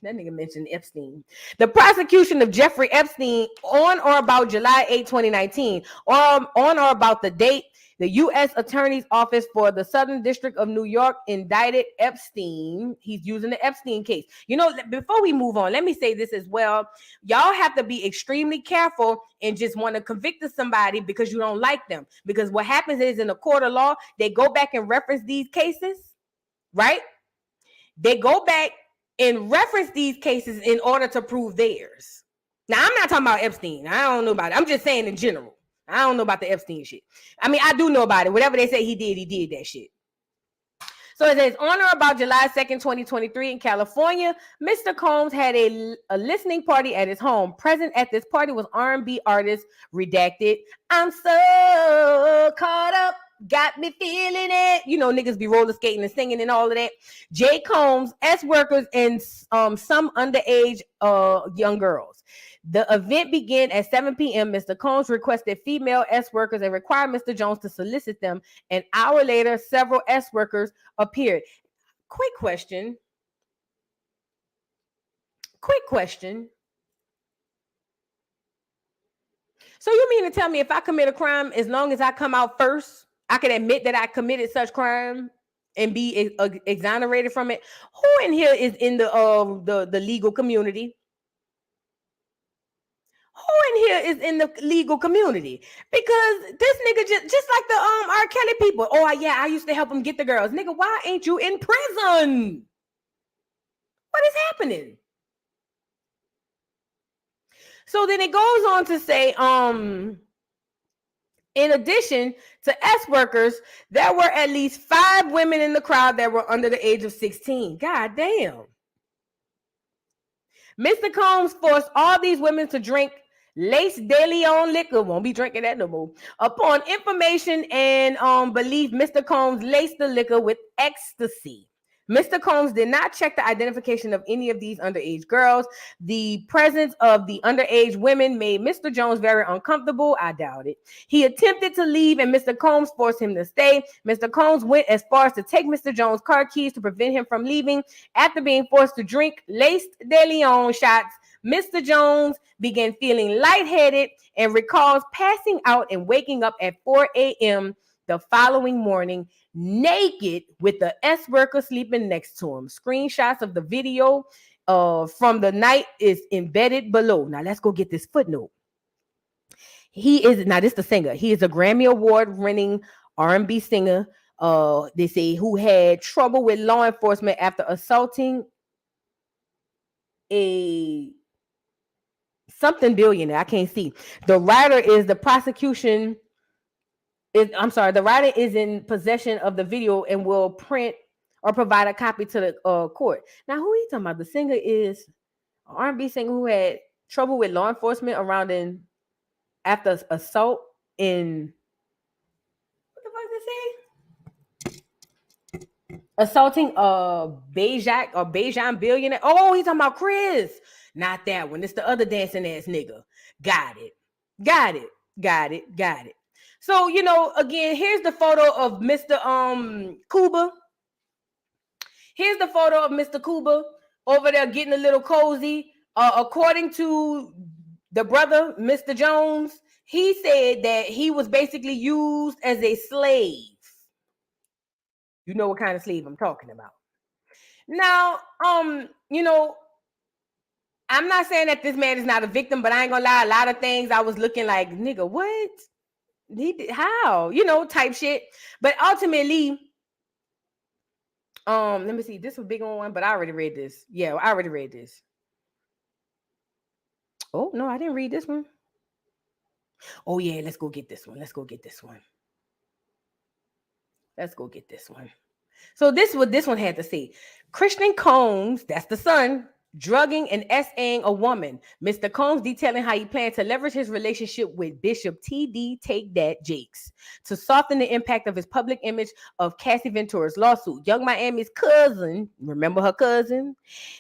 That nigga mentioned Epstein. The prosecution of Jeffrey Epstein on or about July 8, 2019, or on or about the date the U.S. Attorney's Office for the Southern District of New York indicted Epstein. He's using the Epstein case. You know, before we move on, let me say this as well. Y'all have to be extremely careful and just want to convict somebody because you don't like them. Because what happens is in a court of law, they go back and reference these cases, right? They go back and reference these cases in order to prove theirs. Now, I'm not talking about Epstein. I don't know about it. I'm just saying in general. I don't know about the Epstein shit. I mean, I do know about it. Whatever they say he did that shit. So it says, on or about July 2nd, 2023 in California, Mr. Combs had a listening party at his home. Present at this party was R&B artist Redacted. I'm so caught up. Got me feeling it. You know, niggas be roller skating and singing and all of that. Jay Combs, S-workers, and some underage young girls. The event began at 7 p.m. Mr. Combs requested female S-workers and required Mr. Jones to solicit them. An hour later, several S-workers appeared. Quick question. So you mean to tell me if I commit a crime, as long as I come out first, I can admit that I committed such crime and be exonerated from it? Who in here is in the legal community? Who in here is in the legal community? Because this nigga just like the R. Kelly people. Oh yeah, I used to help him get the girls. Nigga, why ain't you in prison? What is happening? So then it goes on to say, in addition to S workers, there were at least 5 women in the crowd that were under the age of 16. God damn. Mr. Combs forced all these women to drink Lace de Leon liquor. Won't be drinking that no more. Upon information and belief, Mr. Combs laced the liquor with ecstasy. Mr. Combs did not check the identification of any of these underage girls. The presence of the underage women made Mr. Jones very uncomfortable. I doubt it. He attempted to leave and Mr. Combs forced him to stay. Mr. Combs went as far as to take Mr. Jones' car keys to prevent him from leaving. After being forced to drink laced de Leon shots, Mr. Jones began feeling lightheaded and recalls passing out and waking up at 4 a.m. the following morning, naked with the S worker sleeping next to him. Screenshots of the video from the night is embedded below. Now let's go get this footnote. This is the singer. He is a Grammy Award winning R&B singer. They say who had trouble with law enforcement after assaulting a something billionaire. I can't see. The writer is the prosecution. The writer is in possession of the video and will print or provide a copy to the court. Now, who are you talking about? The singer is an R&B singer who had trouble with law enforcement around after assault in what the fuck did they say? Assaulting a Beijing billionaire. Oh, he's talking about Chris. Not that one. It's the other dancing ass nigga. Got it. So, again, here's the photo of Mr. Cuba. Here's the photo of Mr. Cuba over there getting a little cozy. According to the brother, Mr. Jones, he said that he was basically used as a slave. You know what kind of slave I'm talking about. Now, I'm not saying that this man is not a victim, but I ain't gonna lie, a lot of things I was looking like, nigga, what? How? Type shit. But ultimately, let me see. This was a big one, but I already read this. Yeah, I already read this. Oh, no, I didn't read this one. Oh, yeah, let's go get this one. So this is what this one had to say. Christian Combs, that's the son, drugging and SAing a woman. Mr. Combs detailing how he planned to leverage his relationship with Bishop T.D. Take That Jakes to soften the impact of his public image of Cassie Ventura's lawsuit. Young Miami's cousin, remember her cousin,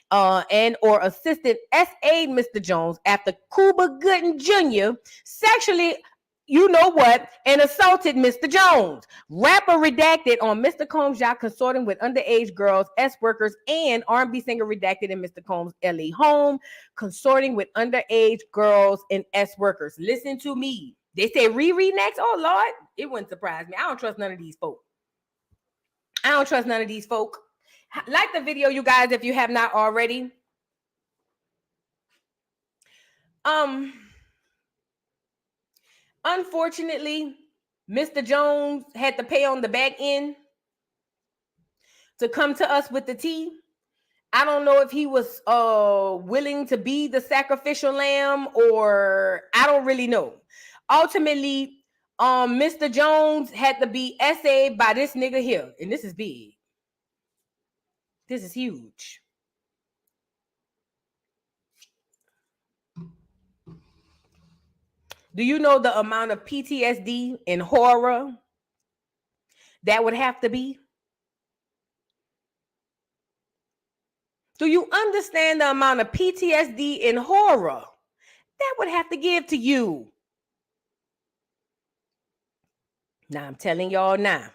and or assistant SA'd Mr. Jones after Cuba Gooding Jr. sexually and assaulted Mr. Jones. Rapper redacted on Mr. Combs' yacht consorting with underage girls, S workers, and R&B singer redacted in Mr. Combs' LA home, consorting with underage girls and S workers. Listen to me. They say Riri next. Oh, Lord. It wouldn't surprise me. I don't trust none of these folk. Like the video, you guys, if you have not already. Unfortunately, Mr. Jones had to pay on the back end to come to us with the tea. I don't know if he was willing to be the sacrificial lamb, or I don't really know. Ultimately, Mr. Jones had to be essayed by this nigga here, and this is big. This is huge. Do you know the amount of PTSD and horror that would have to be? Do you understand the amount of PTSD and horror that would have to give to you? Now, I'm telling y'all now.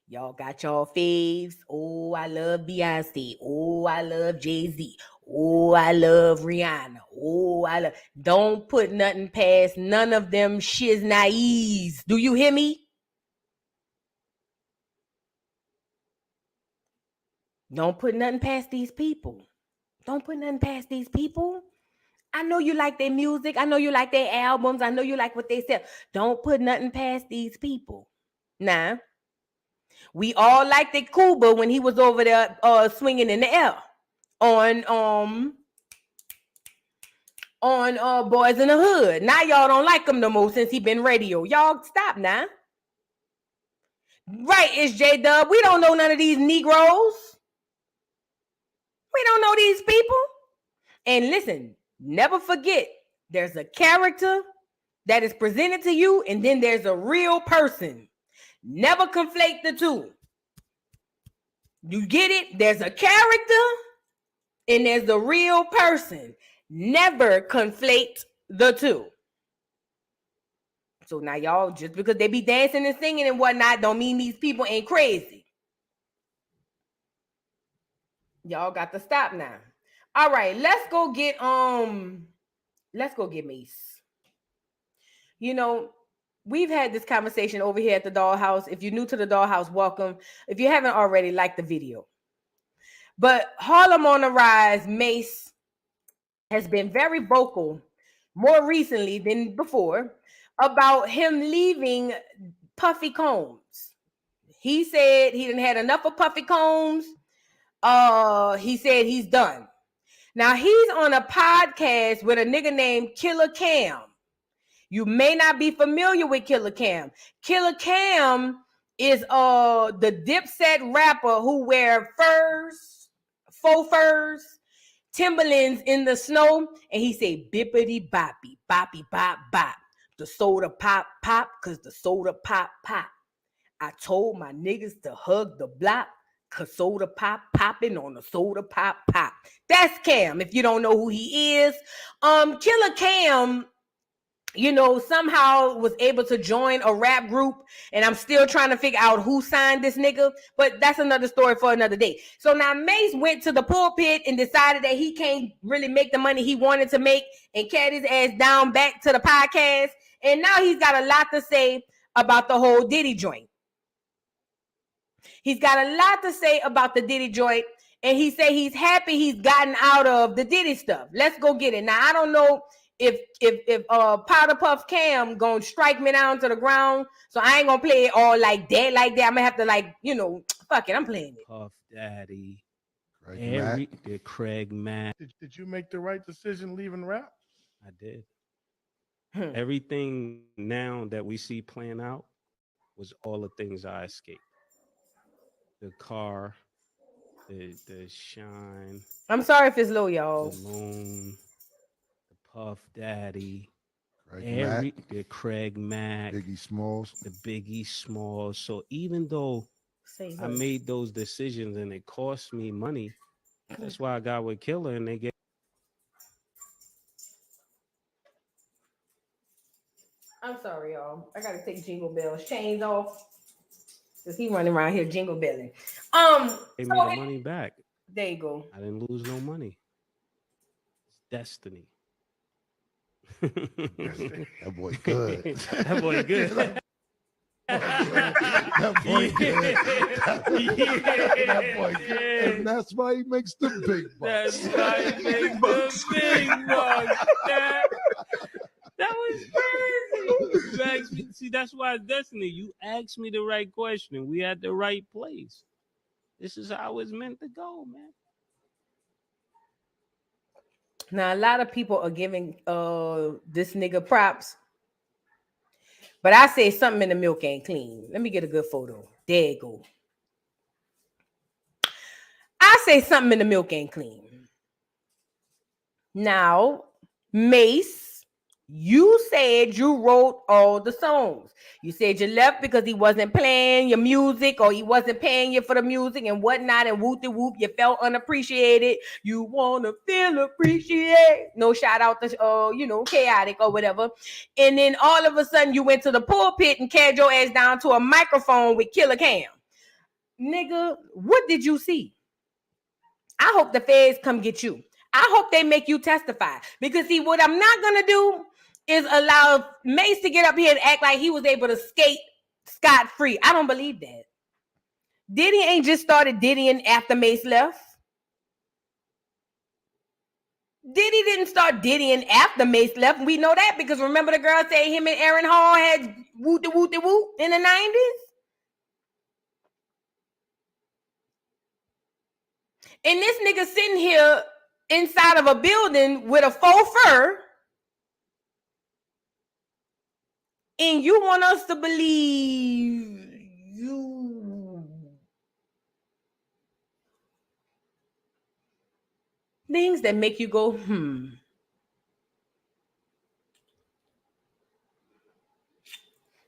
Y'all got y'all faves. Oh, I love Beyonce. Oh, I love Jay-Z. Oh, I love Rihanna. Oh, don't put nothing past none of them shiznai's. Do you hear me? Don't put nothing past these people. I know you like their music. I know you like their albums. I know you like what they sell. Don't put nothing past these people. Nah. We all liked the Cuba when he was over there swinging in the air on Boys in the Hood. Now y'all don't like him no more since he been radio. Y'all stop now. Right, it's J-Dub. We don't know none of these Negroes. We don't know these people. And listen, never forget, there's a character that is presented to you, and then there's a real person. Never conflate the two. You get it? There's a character, and there's the real person. Never conflate the two. So now y'all, just because they be dancing and singing and whatnot, don't mean these people ain't crazy. Y'all got to stop now. All right, let's go get Mase. You know, we've had this conversation over here at the Dollhouse. If you're new to the Dollhouse, welcome. If you haven't already, like the video. But Harlem on the Rise, Mase has been very vocal more recently than before about him leaving Puffy Combs. He said he didn't had enough of Puffy Combs. He said he's done. Now he's on a podcast with a nigga named Killer Cam. You may not be familiar with Killer Cam. Killer Cam is the Dipset rapper who wear furs, faux furs, Timberlands in the snow, and he say bippity boppy, boppy bop bop. The soda pop pop, cause the soda pop pop. I told my niggas to hug the block, cause soda pop popping on the soda pop pop. That's Cam, if you don't know who he is. Killer Cam, you know, somehow was able to join a rap group, and I'm still trying to figure out who signed this nigga, but that's another story for another day. So now Mase went to the pulpit and decided that he can't really make the money he wanted to make and carried his ass down back to the podcast, and now he's got a lot to say about the whole Diddy joint. He's got a lot to say about the Diddy joint, and he say he's happy he's gotten out of the Diddy stuff. Let's go get it. Now, I don't know if Powder Puff Cam gonna strike me down to the ground, so I ain't gonna play it all like that. I'm gonna have to, like, you know, fuck it, I'm playing it. Puff Daddy, Craig Craig Mack. Did you make the right decision leaving rap? I did. Everything now that we see playing out was all the things I escaped. The car, the shine. I'm sorry if it's low, y'all. The moon, the Puff Daddy, the Craig Mack, Biggie Smalls. the Biggie Smalls. So even though I made those decisions and it cost me money, that's why I got with Killer and they get. I'm sorry, y'all. I gotta take Jingle Bell's chains off because he running around here jingle belling. Gave me the money back. There you go. I didn't lose no money. It's destiny. That boy good. That boy good. That boy good. That boy good. And that's why he makes the big bucks. That's why he makes the big bucks. That was crazy. You asked me, see, that's why it's destiny. You asked me the right question. We at the right place. This is how it's meant to go, man. Now, a lot of people are giving this nigga props, but I say something in the milk ain't clean. Let me get a good photo. There you go. I say something in the milk ain't clean. Now, Mase, you said you wrote all the songs. You said you left because he wasn't playing your music or he wasn't paying you for the music and whatnot, and whoop-de-whoop, you felt unappreciated. You want to feel appreciated. No shout out to, you know, Chaotic or whatever. And then all of a sudden you went to the pulpit and carried your ass down to a microphone with Killer Cam. Nigga, what did you see? I hope the feds come get you. I hope they make you testify. Because see, what I'm not going to do is allow Mase to get up here and act like he was able to skate scot-free. I don't believe that. Diddy ain't just started Diddying after Mase left. Diddy didn't start Diddying after Mase left. We know that because remember the girl said him and Aaron Hall had woo-de-woo-de-woo in the 90s? And this nigga sitting here inside of a building with a faux fur, and you want us to believe you things that make you go,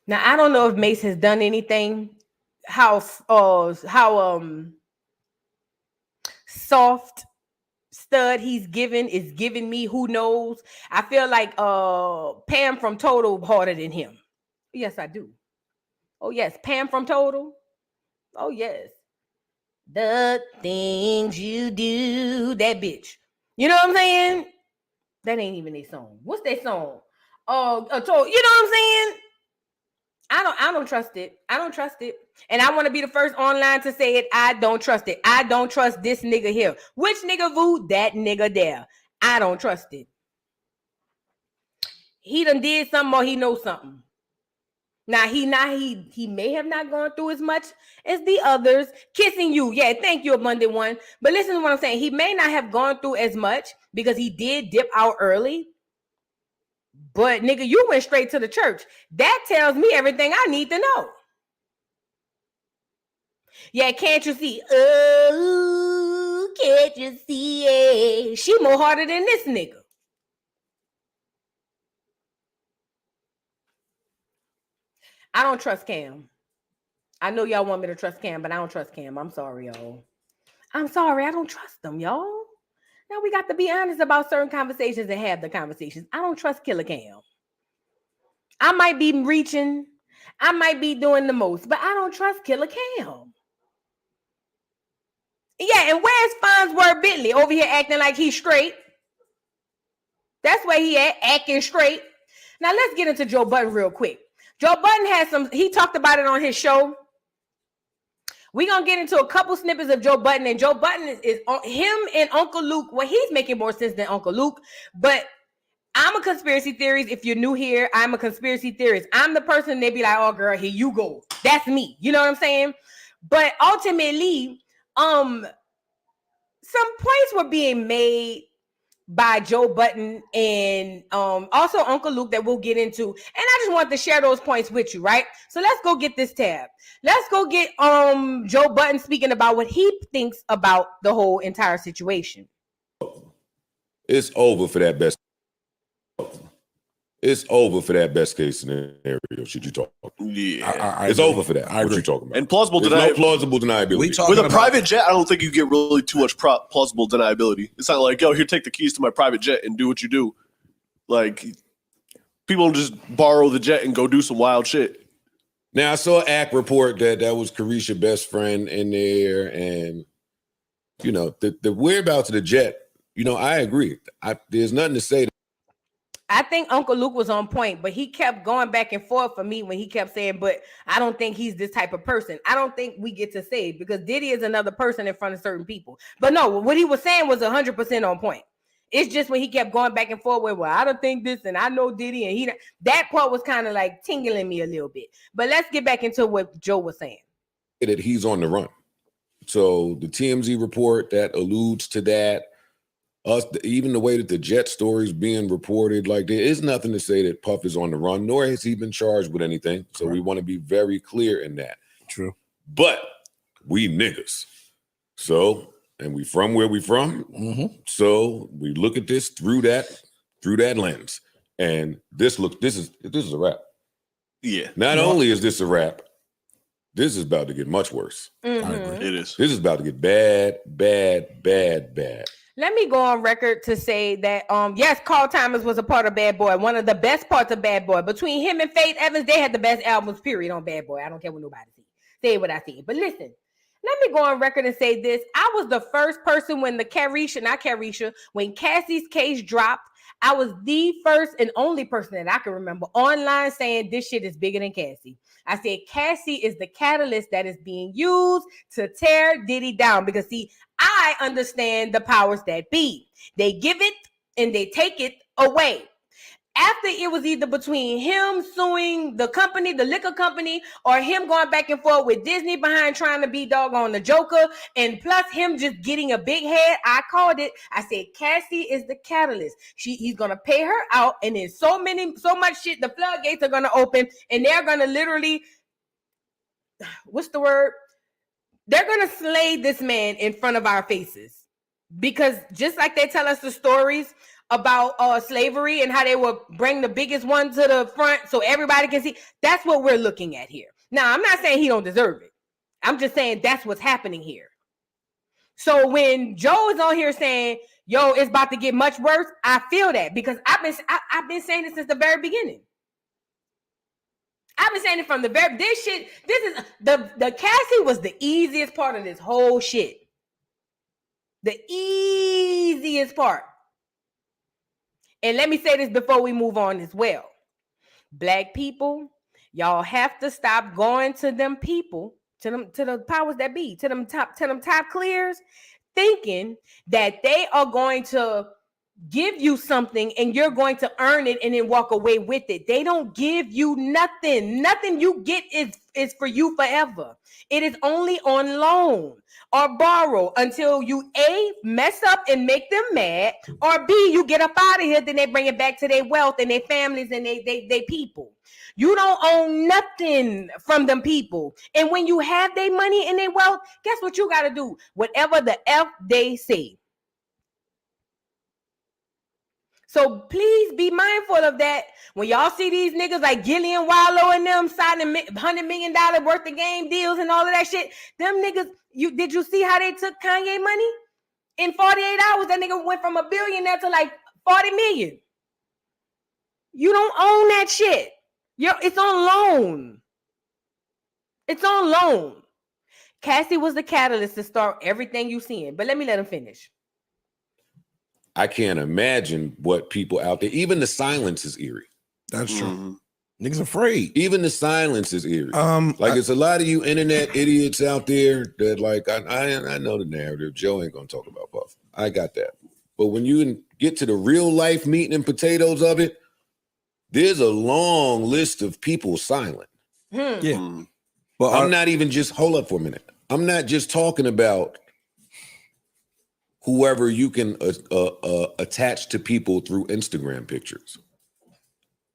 Now I don't know if Mase has done anything. How soft stud he's giving me, who knows? I feel like Pam from Total harder than him. Yes, I do. Oh yes, Pam from Total. Oh yes. The things you do, that bitch. You know what I'm saying? That ain't even a song. What's that song? You know what I'm saying? I don't trust it. I don't trust it. And I want to be the first online to say it. I don't trust it. I don't trust this nigga here. Which nigga Vu? That nigga there. I don't trust it. He done did something or he knows something. Now he may have not gone through as much as the others. Kissing you. Yeah, thank you, Abundant One. But listen to what I'm saying. He may not have gone through as much because he did dip out early. But nigga, you went straight to the church. That tells me everything I need to know. Yeah, can't you see? Oh, can't you see it? She more harder than this nigga. I don't trust Cam. I know y'all want me to trust Cam, but I don't trust Cam. I'm sorry, y'all. I'm sorry. I don't trust them, y'all. Now we got to be honest about certain conversations and have the conversations. I don't trust Killer Cam. I might be reaching. I might be doing the most, but I don't trust Killer Cam. Yeah, and where's Farnsworth Bentley? Over here acting like he's straight. That's where he at, acting straight. Now let's get into Joe Budden real quick. Joe Budden has he talked about it on his show. We're going to get into a couple snippets of Joe Budden, and Joe Budden is him and Uncle Luke. Well, he's making more sense than Uncle Luke, but I'm a conspiracy theorist. If you're new here, I'm a conspiracy theorist. I'm the person they be like, oh, girl, here you go. That's me. You know what I'm saying? But ultimately, some points were being made by Joe Budden and also Uncle Luke that we'll get into. And I just want to share those points with you, right? So let's go get this tab. Let's go get Joe Budden speaking about what he thinks about the whole entire situation. It's over for that best. It's over for that best case scenario. Should you talk? Yeah, it's over for that. What you talking about? And plausible There's no plausible deniability. With a private jet, I don't think you get really too much plausible deniability. It's not like, yo, here, take the keys to my private jet and do what you do. Like, people just borrow the jet and go do some wild shit. Now I saw an ACT report that was Caresha's best friend in there, and you know the whereabouts of the jet. You know, I agree. There's nothing to say. I think Uncle Luke was on point, but he kept going back and forth for me when he kept saying, but I don't think he's this type of person. I don't think we get to say it because Diddy is another person in front of certain people. But no, what he was saying was 100% on point. It's just when he kept going back and forth with, well, I don't think this and I know Diddy and that part was kind of like tingling me a little bit. But let's get back into what Joe was saying. That he's on the run. So the TMZ report that alludes to that, even the way that the jet story is being reported, like there is nothing to say that Puff is on the run, nor has he been charged with anything. So we want to be very clear in that. True. But we niggas. So, and we from where we from. Mm-hmm. So we look at this through that lens. And this is a wrap. Yeah. Not only is this a wrap, this is about to get much worse. Mm-hmm. I agree. It is. This is about to get bad. Let me go on record to say that, yes, Carl Thomas was a part of Bad Boy. One of the best parts of Bad Boy. Between him and Faith Evans, they had the best albums, period, on Bad Boy. I don't care what nobody sees. Say what I see. But listen, let me go on record and say this. I was the first person when when Cassie's case dropped, I was the first and only person that I can remember online saying this shit is bigger than Cassie. I said Cassie is the catalyst that is being used to tear Diddy down because, see, I understand the powers that be. They give it and they take it away. After it was either between him suing the company, the liquor company, or him going back and forth with Disney behind trying to be doggone the Joker, and plus him just getting a big head, I called it. I said, Cassie is the catalyst. He's gonna pay her out, and then so much shit, the floodgates are gonna open, and they're gonna literally, what's the word? They're gonna slay this man in front of our faces. Because just like they tell us the stories about slavery and how they will bring the biggest one to the front so everybody can see, that's what we're looking at here. Now, I'm not saying he don't deserve it. I'm just saying that's what's happening here. So when Joe is on here saying, yo, it's about to get much worse, I feel that because I've been saying it since the very beginning. I've been saying it from the very, this is the Cassie was the easiest part of this whole shit. The easiest part. And let me say this before we move on as well. Black people, y'all have to stop going to them people, to the powers that be, to them top clears, thinking that they are going to give you something and you're going to earn it and then walk away with it. They don't give you nothing. Nothing you get is for you forever. It is only on loan or borrow until you A, mess up and make them mad, or B, you get up out of here, then they bring it back to their wealth and their families and they people. You don't own nothing from them people. And when you have their money and their wealth, guess what you got to do? Whatever the F they say. So please be mindful of that. When y'all see these niggas like Gillian Wallow and them signing $100 million worth of game deals and all of that shit, them niggas, did you see how they took Kanye money? In 48 hours, that nigga went from $1 billion to like 40 million. You don't own that shit. It's on loan. It's on loan. Cassie was the catalyst to start everything you seeing. But let me let him finish. I can't imagine what people out there, even the silence is eerie. That's true. Niggas afraid. Even the silence is eerie. It's a lot of you internet idiots out there that like, I know the narrative. Joe ain't gonna talk about Puff. I got that. But when you get to the real life meat and potatoes of it, there's a long list of people silent. Yeah. But I'm not even just, hold up for a minute. I'm not just talking about whoever you can attach to people through Instagram pictures.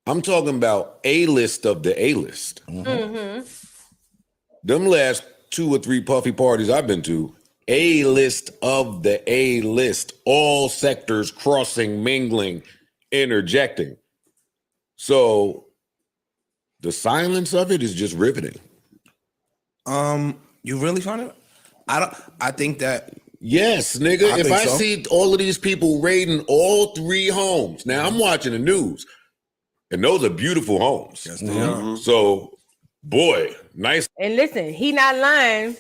I'm talking about A-list of the A-list. Them last 2 or 3 Puffy parties I've been to, A-list of the A-list, all sectors crossing, mingling, interjecting. So the silence of it is just riveting. You really find it? I think that. Yes, nigga. If I see all of these people raiding all 3 homes, now I'm watching the news, and those are beautiful homes. Yes, they are. So, boy, nice. And listen, he not lying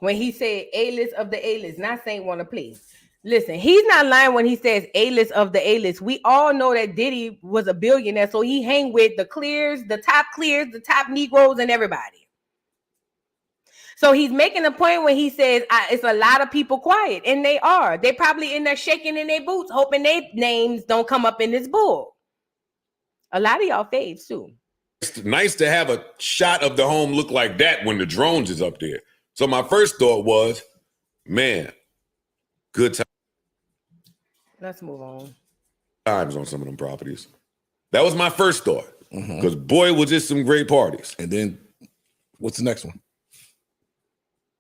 when he said A-list of the A-list, not saying want to play. Listen, he's not lying when he says A-list of the A-list. We all know that Diddy was a billionaire, so he hang with the clears, the top Negroes, and everybody. So he's making a point when he says it's a lot of people quiet, and they are. They probably in there shaking in their boots, hoping their names don't come up in this bull. A lot of y'all faves too. It's nice to have a shot of the home look like that when the drones is up there. So my first thought was, man, good time. Let's move on. Times on some of them properties. That was my first thought. Because boy, was it some great parties. And then what's the next one?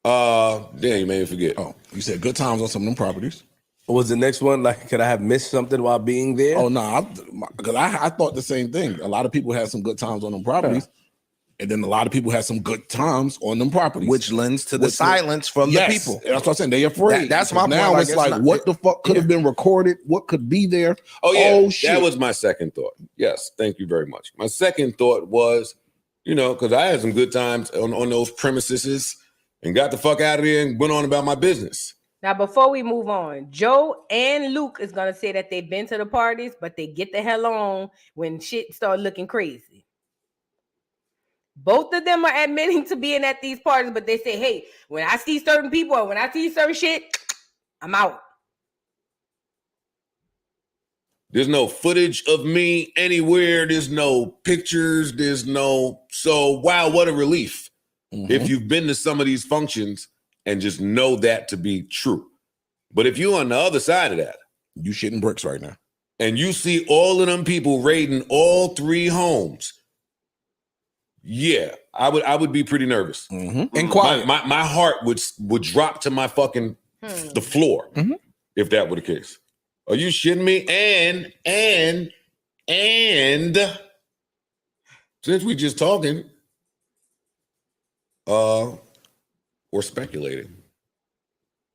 Damn, you made me forget. Oh, you said good times on some of them properties. Was the next one like, could I have missed something while being there? Oh, no, because I thought the same thing. A lot of people had some good times on them properties. And then a lot of people had some good times on them properties. Which lends to the silence from the people. That's what I'm saying. They afraid. That's my point. Now it's like, what the fuck could have been recorded? What could be there? Oh, yeah. Shit. That was my second thought. Yes. Thank you very much. My second thought was, because I had some good times on those premises and got the fuck out of there and went on about my business. Now, before we move on, Joe and Luke is going to say that they've been to the parties, but they get the hell on when shit start looking crazy. Both of them are admitting to being at these parties, but they say, hey, when I see certain people or when I see certain shit, I'm out. There's no footage of me anywhere. There's no pictures. So wow, what a relief. If you've been to some of these functions and just know that to be true. But if you're on the other side of that, you shitting bricks right now. And you see all of them people raiding all 3 homes. Yeah, I would be pretty nervous. And quiet. My heart would drop to my fucking the floor if that were the case. Are you shitting me? And since we just talking, or speculating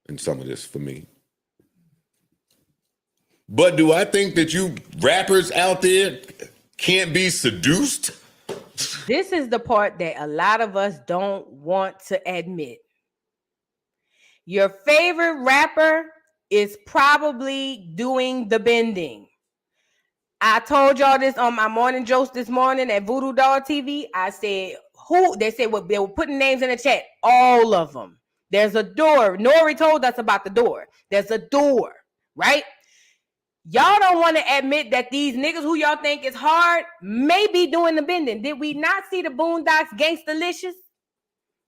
in some of this for me. But do I think that you rappers out there can't be seduced? This is the part that a lot of us don't want to admit. Your favorite rapper is probably doing the bending. I told y'all this on my morning jokes this morning at Voodoo Doll TV. I said, who? They said, well, they were putting names in the chat. All of them. There's a door. Nori told us about the door. There's a door, right? Y'all don't want to admit that these niggas who y'all think is hard may be doing the bending. Did we not see the Boondocks Gangstalicious?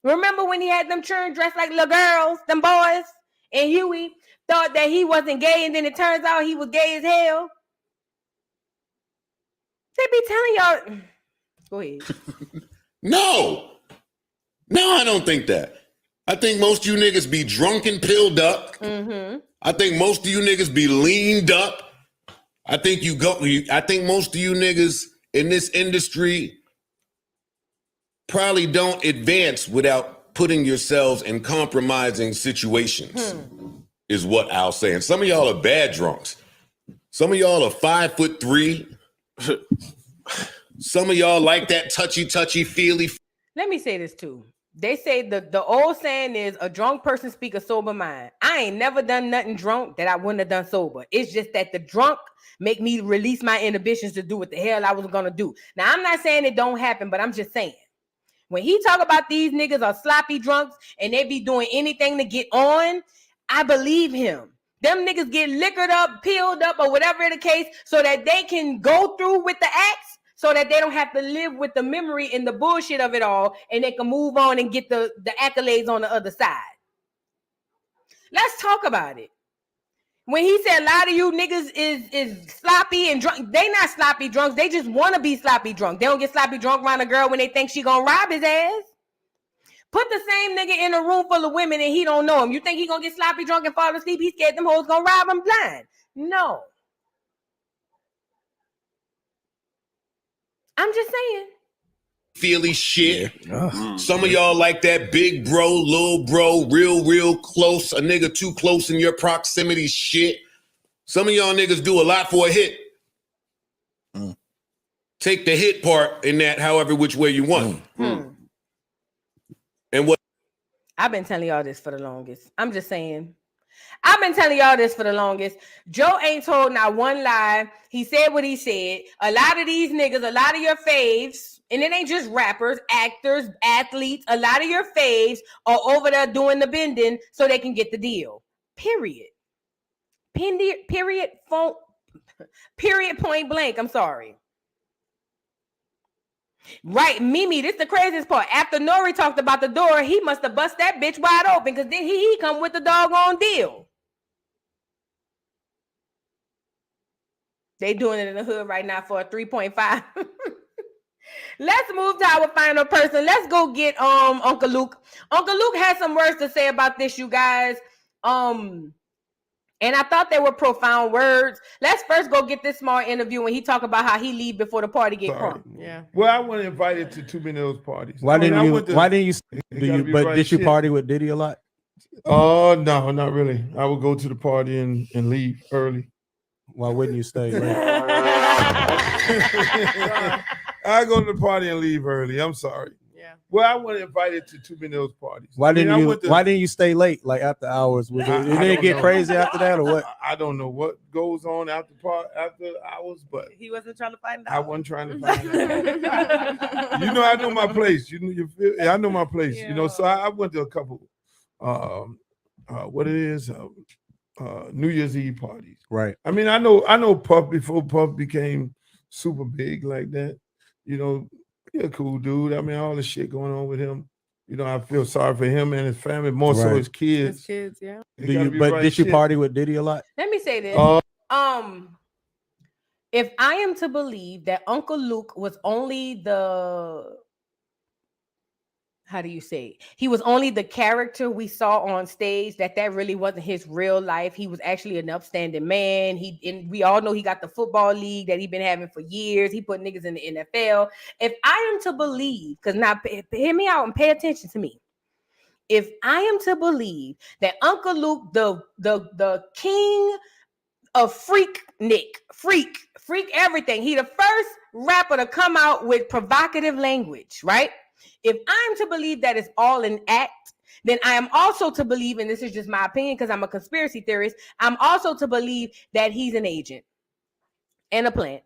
Remember when he had them children dressed like little girls, them boys? And Huey thought that he wasn't gay, and then it turns out he was gay as hell. They be telling y'all. Go ahead. No, I don't think that. I think most of you niggas be drunk and pilled up. I think most of you niggas be leaned up. I think most of you niggas in this industry probably don't advance without putting yourselves in compromising situations, is what I'll say. And some of y'all are bad drunks. Some of y'all are 5'3". Some of y'all like that touchy, feely. Let me say this too. They say the old saying is a drunk person speak a sober mind. I ain't never done nothing drunk that I wouldn't have done sober. It's just that the drunk make me release my inhibitions to do what the hell I was gonna do. Now, I'm not saying it don't happen, but I'm just saying. When he talk about these niggas are sloppy drunks and they be doing anything to get on, I believe him. Them niggas get liquored up, peeled up, or whatever the case, so that they can go through with the acts, so that they don't have to live with the memory and the bullshit of it all, and they can move on and get the accolades on the other side. Let's talk about it. When he said a lot of you niggas is sloppy and drunk, they not sloppy drunks. They just want to be sloppy drunk. They don't get sloppy drunk around a girl when they think she gonna rob his ass. Put the same nigga in a room full of women and he don't know him. You think he gonna get sloppy drunk and fall asleep? He's scared them hoes gonna rob him blind. No. I'm just saying. Feely shit. Some of y'all like that big bro, little bro, real close, a nigga too close in your proximity shit. Some of y'all niggas do a lot for a hit. Take the hit part in that however which way you want. And what I've been telling y'all this for the longest. I'm just saying. I've been telling y'all this for the longest. Joe ain't told not one lie. He said what he said. A lot of these niggas, a lot of your faves, and it ain't just rappers, actors, athletes, a lot of your faves are over there doing the bending so they can get the deal. Period. Period point blank. I'm sorry. Right, Mimi, this the craziest part. After Nori talked about the door, he must have bust that bitch wide open because then he come with the doggone deal. They doing it in the hood right now for a 3.5. Let's move to our final person. Let's go get Uncle Luke. Uncle Luke has some words to say about this, you guys. And I thought they were profound words. Let's first go get this small interview when he talk about how he leave before the party get crunk. Yeah. Well, I wasn't invited to too many of those parties. Why didn't you? But did you party with Diddy a lot? Oh no, not really. I would go to the party and leave early. Why wouldn't you stay late? I go to the party and leave early. I'm sorry. Yeah. Well, I wasn't invited to too many of those parties. Why didn't you stay late, like after hours? Did it get crazy after that, or what? I don't know what goes on after hours, but he wasn't trying to find out. I wasn't trying to find out. You know, I know my place. I know my place. Yeah. You know, so I went to a couple. What it is? New Year's Eve parties. Right. I mean, I know Puff before Puff became super big like that. You know, he a cool dude. I mean, all the shit going on with him. You know, I feel sorry for him and his family, more so Right. his kids. His kids, yeah. They Do gotta you? be But right did you shit. party with Diddy a lot? Let me say this. Uh, If I am to believe that Uncle Luke was only the, how do you say it? He was only the character we saw on stage, that really wasn't his real life. He was actually an upstanding man. We all know he got the football league that he's been having for years. He put niggas in the NFL. If I am to believe, because now hear me out and pay attention to me. If I am to believe that Uncle Luke, the king of freak everything, he the first rapper to come out with provocative language, right? If I'm to believe that it's all an act, then I am also to believe, and this is just my opinion because I'm a conspiracy theorist, I'm also to believe that he's an agent and a plant.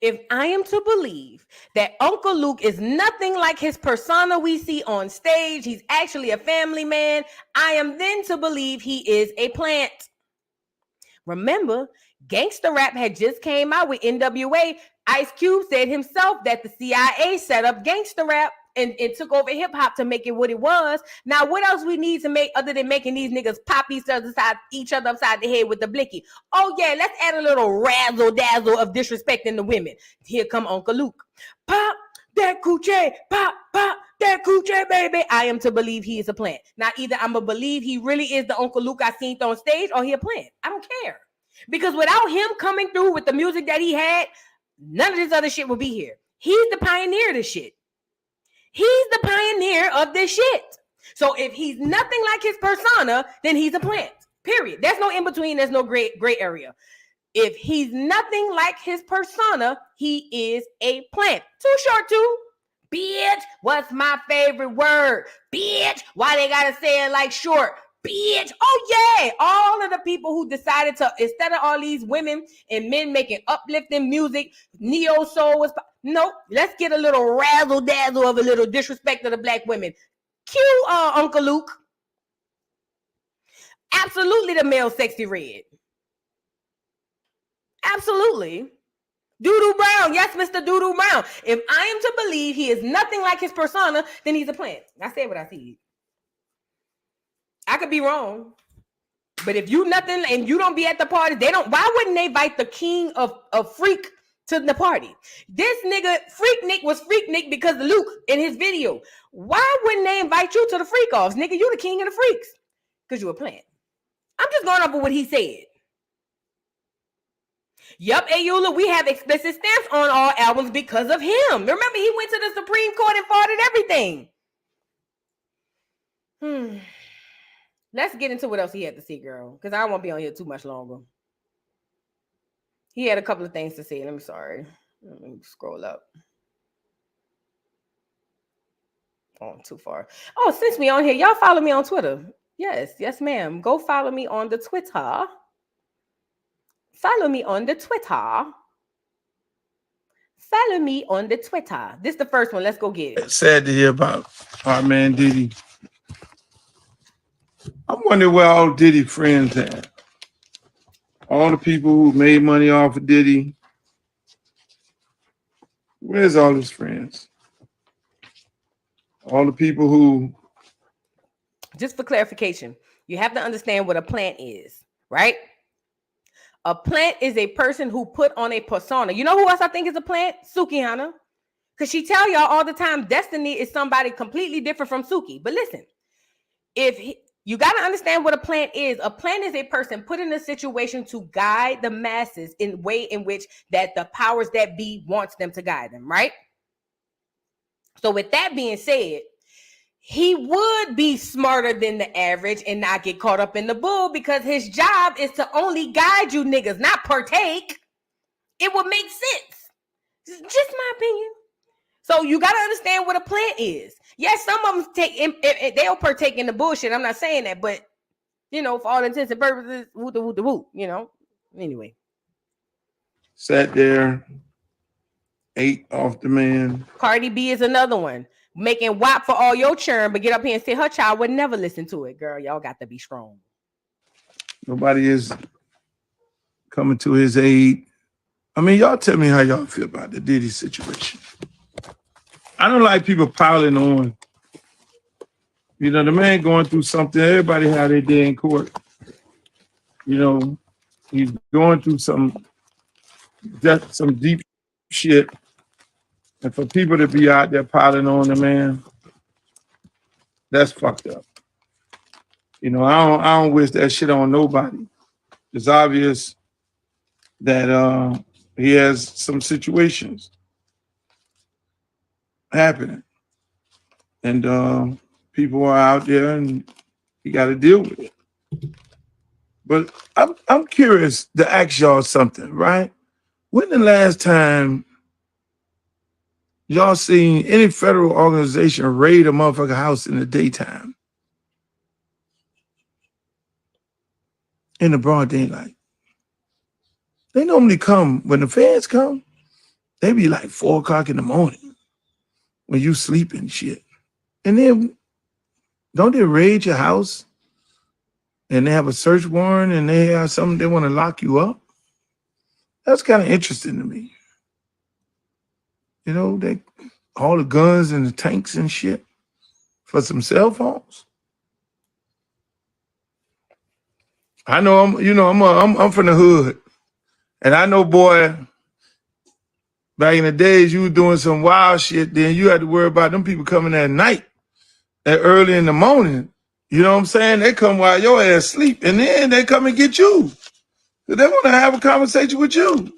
If I am to believe that Uncle Luke is nothing like his persona we see on stage, he's actually a family man, I am then to believe he is a plant. Remember, gangster rap had just came out with NWA. Ice Cube said himself that the CIA set up gangster rap and took over hip hop to make it what it was. Now, what else we need to make other than making these niggas pop each other upside the head with the blicky? Oh yeah, let's add a little razzle dazzle of disrespecting the women. Here come Uncle Luke. Pop that coochie, pop that coochie, baby. I am to believe he is a plant. Now, either I'm gonna believe he really is the Uncle Luke I seen on stage, or he a plant. I don't care, because without him coming through with the music that he had, none of this other shit would be here. He's the pioneer of this shit. He's the pioneer of this shit. So if he's nothing like his persona, then he's a plant. Period. There's no in between. There's no gray area. If he's nothing like his persona, he is a plant. Too short, too. Bitch, what's my favorite word? Bitch, why they gotta say it like short? Bitch, oh yeah. All of the people who decided to, instead of all these women and men making uplifting music, neo soul was, nope, let's get a little razzle dazzle of a little disrespect of the black women. Cue Uncle Luke. Absolutely the male sexy red. Absolutely. Doodoo Brown. Yes, Mr. Doodoo Brown. If I am to believe he is nothing like his persona, then he's a plant. I said what I see. I could be wrong. But if you nothing and you don't be at the party, why wouldn't they invite the king of freak to the party? This nigga, Freak Nick, was Freak Nick because of Luke in his video. Why wouldn't they invite you to the freak offs? Nigga, you the king of the freaks. Because you a plant. I'm just going off of what he said. Yup, Ayula, we have explicit stamps on all albums because of him. Remember, he went to the Supreme Court and fought everything. Let's get into what else he had to say, girl, because I won't be on here too much longer. He had a couple of things to say. Let me scroll up. Oh, too far. Oh, since we on here, y'all follow me on Twitter. Yes, ma'am. Go follow me on the Twitter. Follow me on the Twitter. Follow me on the Twitter. This is the first one. Let's go get it. Sad to hear about our man Diddy. I wonder where all Diddy friends at. All the people who made money off of Diddy. Where's all his friends? All the people who... Just for clarification, you have to understand what a plant is, right? A plant is a person who put on a persona. You know who else I think is a plant? Sukihana. Because she tell y'all all the time, Destiny is somebody completely different from Suki. But listen, you got to understand what a plant is. A plant is a person put in a situation to guide the masses in a way in which that the powers that be wants them to guide them, right? So with that being said, he would be smarter than the average and not get caught up in the bull because his job is to only guide you niggas, not partake. It would make sense. Just my opinion. So you got to understand what a plant is. Yes, some of them they'll partake in the bullshit. I'm not saying that, but for all intents and purposes, woo, Anyway. Sat there, ate off the man. Cardi B is another one. making WAP for all your churn, but get up here and say her child would never listen to it. Girl, y'all got to be strong. Nobody is coming to his aid. I mean, y'all tell me how y'all feel about the Diddy situation. I don't like people piling on. You know, the man going through something. Everybody had their day in court. You know, he's going through some deep shit. And for people to be out there piling on the man, that's fucked up. You know, I don't wish that shit on nobody. It's obvious that he has some situations happening. And people are out there and you got to deal with it. But I'm curious to ask y'all something, right? When the last time y'all seen any federal organization raid a motherfucking house in the daytime? In the broad daylight. They normally come, when the feds come, they be like 4 o'clock in the morning when you sleep and shit. And then, don't they raid your house and they have a search warrant and they have something they want to lock you up? That's kind of interesting to me. You know, they all the guns and the tanks and shit for some cell phones. I know I'm from the hood. And I know, boy, back in the days, you were doing some wild shit, then you had to worry about them people coming at night, at early in the morning. You know what I'm saying? They come while your ass sleep, and then they come and get you. So they want to have a conversation with you.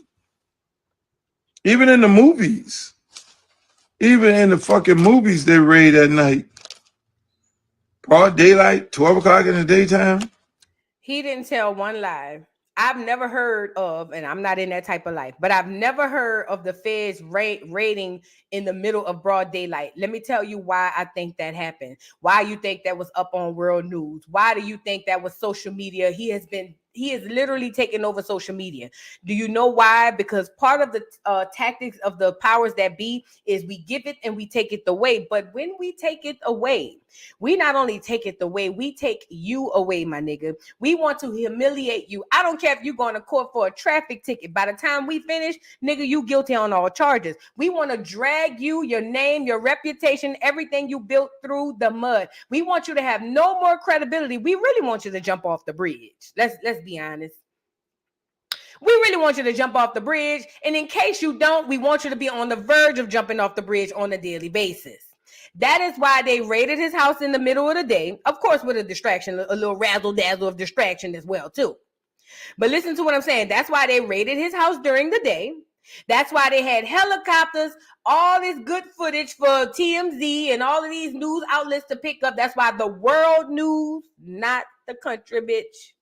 Even in the movies. Even in the fucking movies, they raid at night. Broad daylight, 12 o'clock in the daytime. He didn't tell one lie. I've never heard of, and I'm not in that type of life, but I've never heard of the feds raiding in the middle of broad daylight. Let me tell you why I think that happened. Why you think that was up on world news? Why do you think that was social media? He has literally taken over social media. Do you know why? Because part of the tactics of the powers that be is we give it and we take it away. But when we take it away, we not only take it away, we take you away, my nigga. We want to humiliate you. I don't care if you're going to court for a traffic ticket. By the time we finish, nigga, you guilty on all charges. We want to drag you, your name, your reputation, everything you built through the mud. We want you to have no more credibility. We really want you to jump off the bridge. Let's be honest. We really want you to jump off the bridge. And in case you don't, we want you to be on the verge of jumping off the bridge on a daily basis. That is why they raided his house in the middle of the day. Of course, with a distraction, a little razzle-dazzle of distraction as well, too. But listen to what I'm saying. That's why they raided his house during the day. That's why they had helicopters, all this good footage for TMZ and all of these news outlets to pick up. That's why the world news, not the country, bitch,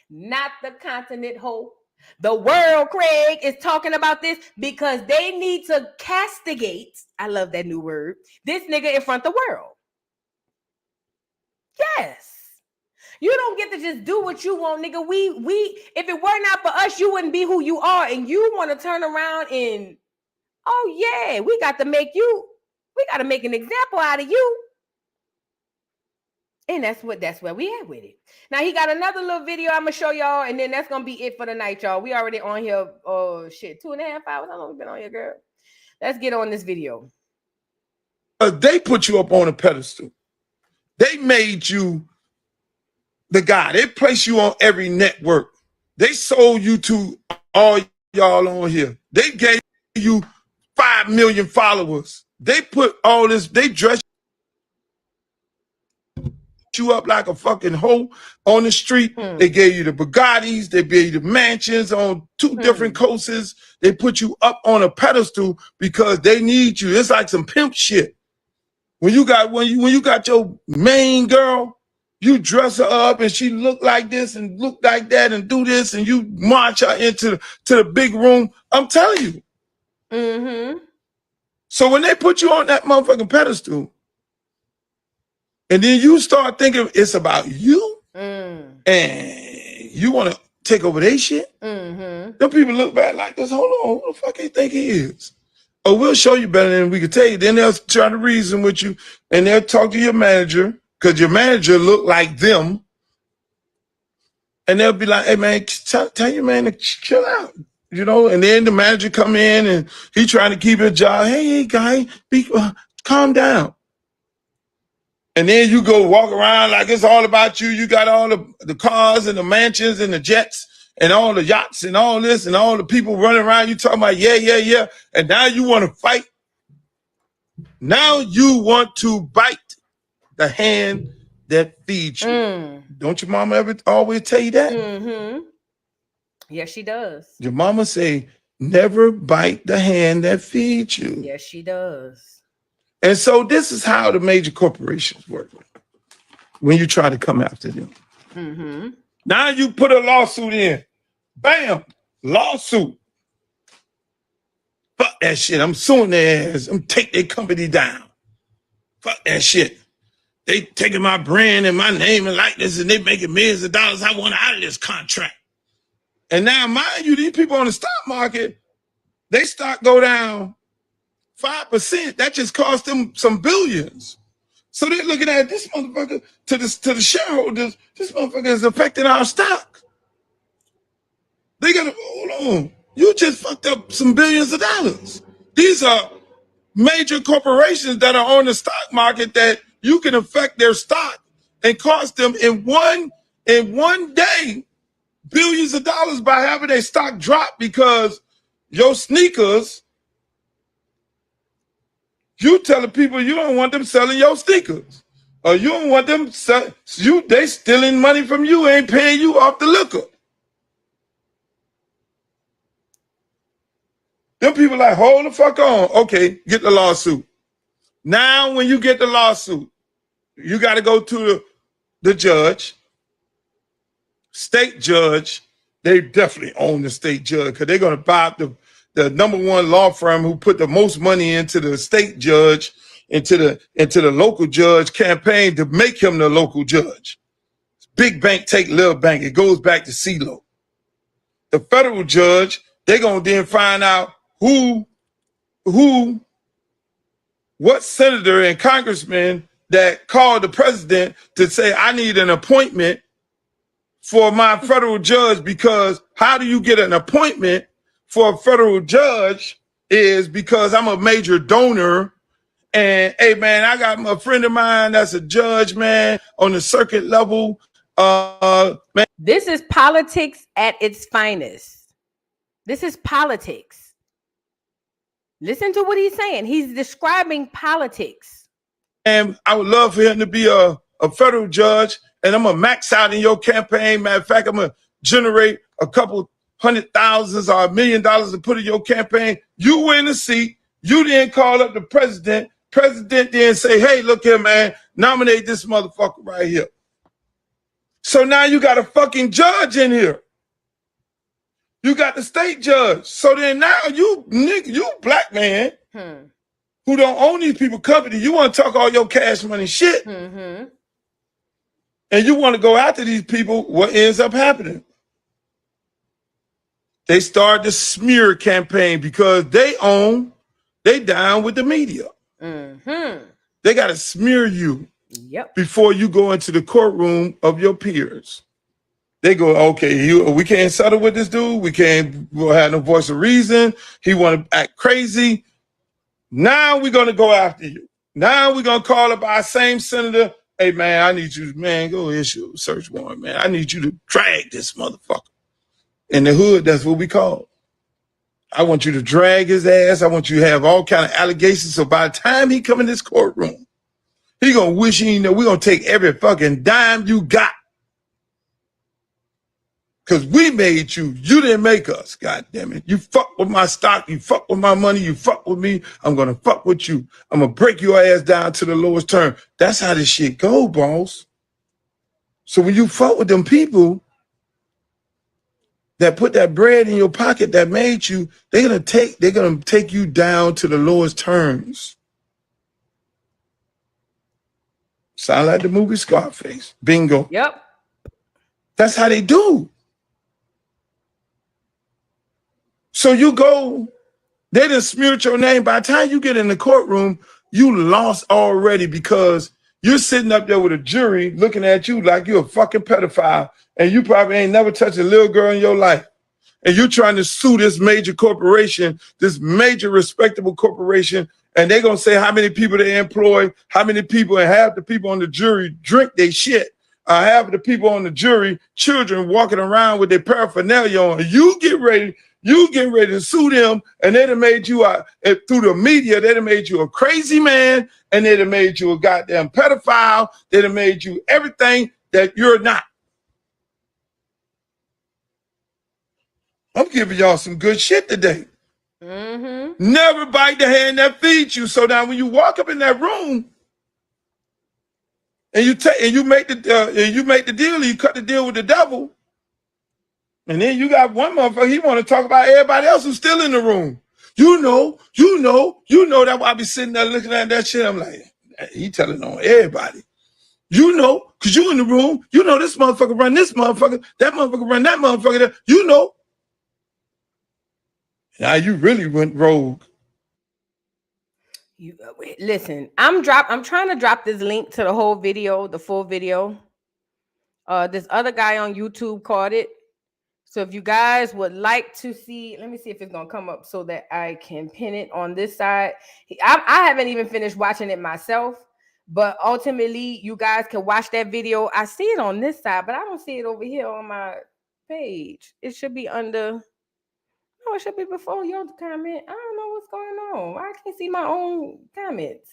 not the continent, hoe. The world, Craig, is talking about this because they need to castigate, I love that new word, this nigga in front of the world. Yes. You don't get to just do what you want, nigga. We if it were not for us, you wouldn't be who you are. And you want to turn around and, oh yeah, we got to make an example out of you. And that's where we at with it. Now he got another little video I'm gonna show y'all, and then that's gonna be it for the night, y'all. We already on here, 2.5 hours. How long we been on here, girl? Let's get on this video. They put you up on a pedestal. They made you the guy. They placed you on every network. They sold you to all y'all on here. They gave you 5 million followers. They put all this, they dressed you up like a fucking hoe on the street. They gave you the Bugattis. They gave you the mansions on 2 different coasts. They put you up on a pedestal because they need you. It's like some pimp shit. When you got your main girl, you dress her up and she look like this and look like that and do this and you march her into the big room. I'm telling you. Mm-hmm. So when they put you on that motherfucking pedestal, and then you start thinking it's about you, and you want to take over their shit, them people look back like this. Hold on, who the fuck you think he is? Oh, we'll show you better than we can tell you. Then they'll try to reason with you, and they'll talk to your manager because your manager look like them, and they'll be like, "Hey man, tell your man to chill out," you know. And then the manager come in and he trying to keep his job. Hey guy, calm down. And then you go walk around like it's all about you. You got all the cars and the mansions and the jets and all the yachts and all this and all the people running around. You talking about yeah. And now you want to fight. Now you want to bite the hand that feeds you. Don't your mama ever always tell you that? Mm-hmm. Yes, she does. Your mama say, never bite the hand that feeds you. Yes, she does. And so this is how the major corporations work when you try to come after them. Mm-hmm. Now you put a lawsuit in. Bam, lawsuit. Fuck that shit. I'm suing their ass. I'm take their company down. Fuck that shit. They taking my brand and my name and likeness and they making millions of dollars. I want out of this contract. And now, mind you, these people on the stock market, they stock go down 5%. That just cost them some billions. So they're looking at this motherfucker to the shareholders. This motherfucker is affecting our stock. They gotta hold on. You just fucked up some billions of dollars. These are major corporations that are on the stock market that you can affect their stock and cost them in one day billions of dollars by having their stock drop because your sneakers, you telling people you don't want them selling your sneakers. Or you don't want them they stealing money from you, ain't paying you off the liquor. Them people like, hold the fuck on. Okay, get the lawsuit. Now, when you get the lawsuit, you got to go to the judge, state judge. They definitely own the state judge because they're going to buy up the number one law firm who put the most money into the state judge, into the local judge campaign to make him the local judge. Big bank take little bank. It goes back to CeeLo. The federal judge, they're going to then find out what senator and congressman that called the president to say, I need an appointment for my federal judge, because how do you get an appointment for a federal judge is because I'm a major donor. And hey, man, I got a friend of mine that's a judge, man, on the circuit level. Man. This is politics at its finest. This is politics. Listen to what he's saying. He's describing politics. And I would love for him to be a federal judge, and I'm gonna max out in your campaign. Matter of fact, I'm gonna generate a couple $100,000 or $1 million to put in your campaign. You win the seat. You then call up the president. President then say, hey, look here, man, nominate this motherfucker right here. So now you got a fucking judge in here. You got the state judge. So then now you black man who don't own these people company, you want to talk all your cash money shit. Mm-hmm. And you want to go after these people, what ends up happening? They start the smear campaign because they down with the media. Mm-hmm. They got to smear you Yep. before you go into the courtroom of your peers. They go, okay, we can't settle with this dude. We'll have no voice of reason. He want to act crazy. Now we're going to go after you. Now we're going to call up our same senator. Hey, man, I need you, man, go issue a search warrant, man. I need you to drag this motherfucker. In the hood, that's what we call it. I want you to drag his ass. I want you to have all kind of allegations. So by the time he come in this courtroom, he going to wish he know we're going to take every fucking dime you got. Because we made you. You didn't make us, God damn it. You fuck with my stock. You fuck with my money. You fuck with me. I'm going to fuck with you. I'm going to break your ass down to the lowest term. That's how this shit go, boss. So when you fuck with them people that put that bread in your pocket that made you, they're gonna take you down to the lowest terms. Sound like the movie Scarface. Bingo. Yep. That's how they do. So you go They done smeared your name. By the time you get in the courtroom, you lost already because you're sitting up there with a jury looking at you like you're a fucking pedophile and you probably ain't never touched a little girl in your life. And you're trying to sue this major corporation, this major respectable corporation, and they're going to say how many people they employ, how many people, and half the people on the jury drink their shit. Half of the people on the jury, children walking around with their paraphernalia on. You get ready to sue them, and they'd have made you, through the media, they'd have made you a crazy man, and they'd have made you a goddamn pedophile. They'd have made you everything that you're not. I'm giving y'all some good shit today. Never bite the hand that feeds you. So now when you walk up in that room and you make the deal, you cut the deal with the devil, and then you got one motherfucker, he want to talk about everybody else who's still in the room. You know, that's why I be sitting there looking at that shit. I'm like, he telling on everybody. You know, because you in the room, you know this motherfucker run this motherfucker, that motherfucker run that motherfucker, you know. Now you really went rogue. You listen, I'm trying to drop this link to the whole video, the full video. This other guy on YouTube caught it. So if you guys would like to see, let me see if it's gonna come up so that I can pin it on this side. I haven't even finished watching it myself, but ultimately you guys can watch that video. I see it on this side, but I don't see it over here on my page. It should be under. No, it should be before your comment. I don't know what's going on. I can't see my own comments.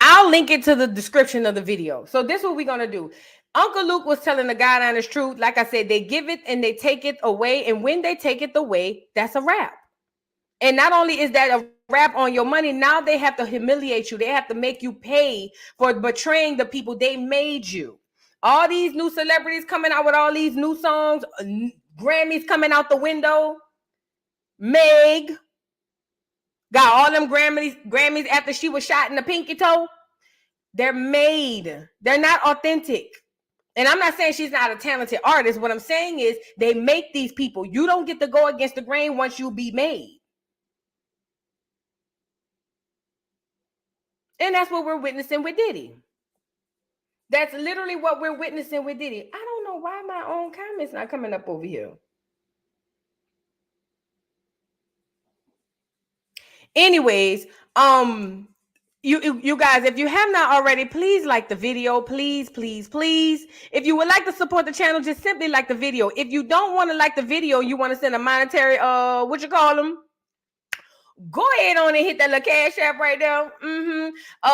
I'll link it to the description of the video. So this is what we're going to do. Uncle Luke was telling the God honest truth. Like I said, they give it and they take it away. And when they take it away, that's a wrap. And not only is that a wrap on your money, now they have to humiliate you. They have to make you pay for betraying the people they made you. All these new celebrities coming out with all these new songs, Grammys coming out the window. Meg got all them Grammys after she was shot in the pinky toe. They're made. They're not authentic. And I'm not saying she's not a talented artist. What I'm saying is they make these people. You don't get to go against the grain once you be made. And that's what we're witnessing with Diddy. That's literally what we're witnessing with Diddy. I don't know why my own comments not coming up over here. Anyways, you guys, if you have not already, please like the video. Please, please, please. If you would like to support the channel, just simply like the video. If you don't want to like the video, you want to send a monetary, go ahead on and hit that little cash app right there.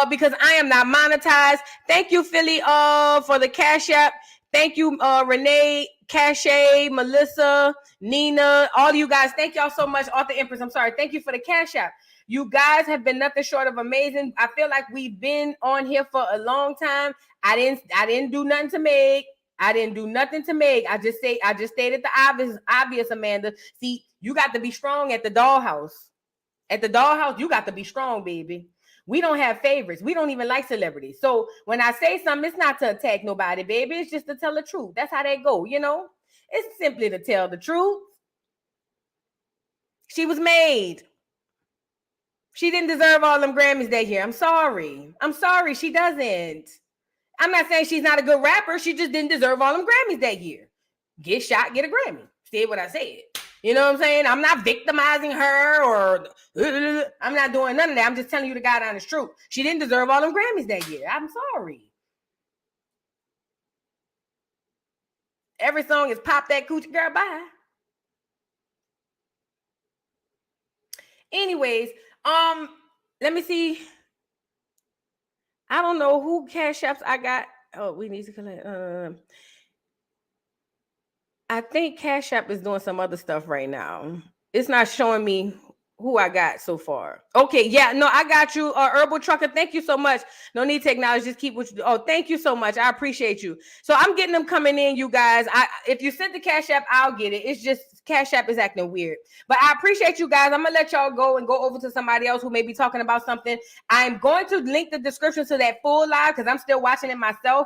Because I am not monetized. Thank you, Philly, for the cash app. Thank you, Renee, Cache, Melissa, Nina, all you guys. Thank y'all so much. Author Empress, I'm sorry. Thank you for the cash app. You guys have been nothing short of amazing. I feel like we've been on here for a long time. I didn't do nothing to Meg. I didn't do nothing to Meg. I just stated the obvious, Amanda. See, you got to be strong at the dollhouse. At the dollhouse, you got to be strong, baby. We don't have favorites. We don't even like celebrities. So when I say something, it's not to attack nobody, baby. It's just to tell the truth. That's how they go, you know? It's simply to tell the truth. She was made. She didn't deserve all them Grammys that year. I'm sorry. She doesn't. I'm not saying she's not a good rapper. She just didn't deserve all them Grammys that year. Get shot, get a Grammy. Say what I said. You know what I'm saying? I'm not victimizing her or I'm not doing none of that. I'm just telling you the God honest truth. She didn't deserve all them Grammys that year. I'm sorry. Every song is Pop That Coochie Girl, bye. Anyways, let me see. I don't know who cash apps I got. Oh, we need to collect. I think Cash App is doing some other stuff right now. It's not showing me who I got so far. Okay, yeah, no, I got you. Herbal Trucker, thank you so much. No need to acknowledge, just keep what you do. Oh, thank you so much. I appreciate you. So I'm getting them coming in, you guys. If you sent the Cash App, I'll get it. It's just Cash App is acting weird. But I appreciate you guys. I'm going to let y'all go and go over to somebody else who may be talking about something. I'm going to link the description to that full live because I'm still watching it myself.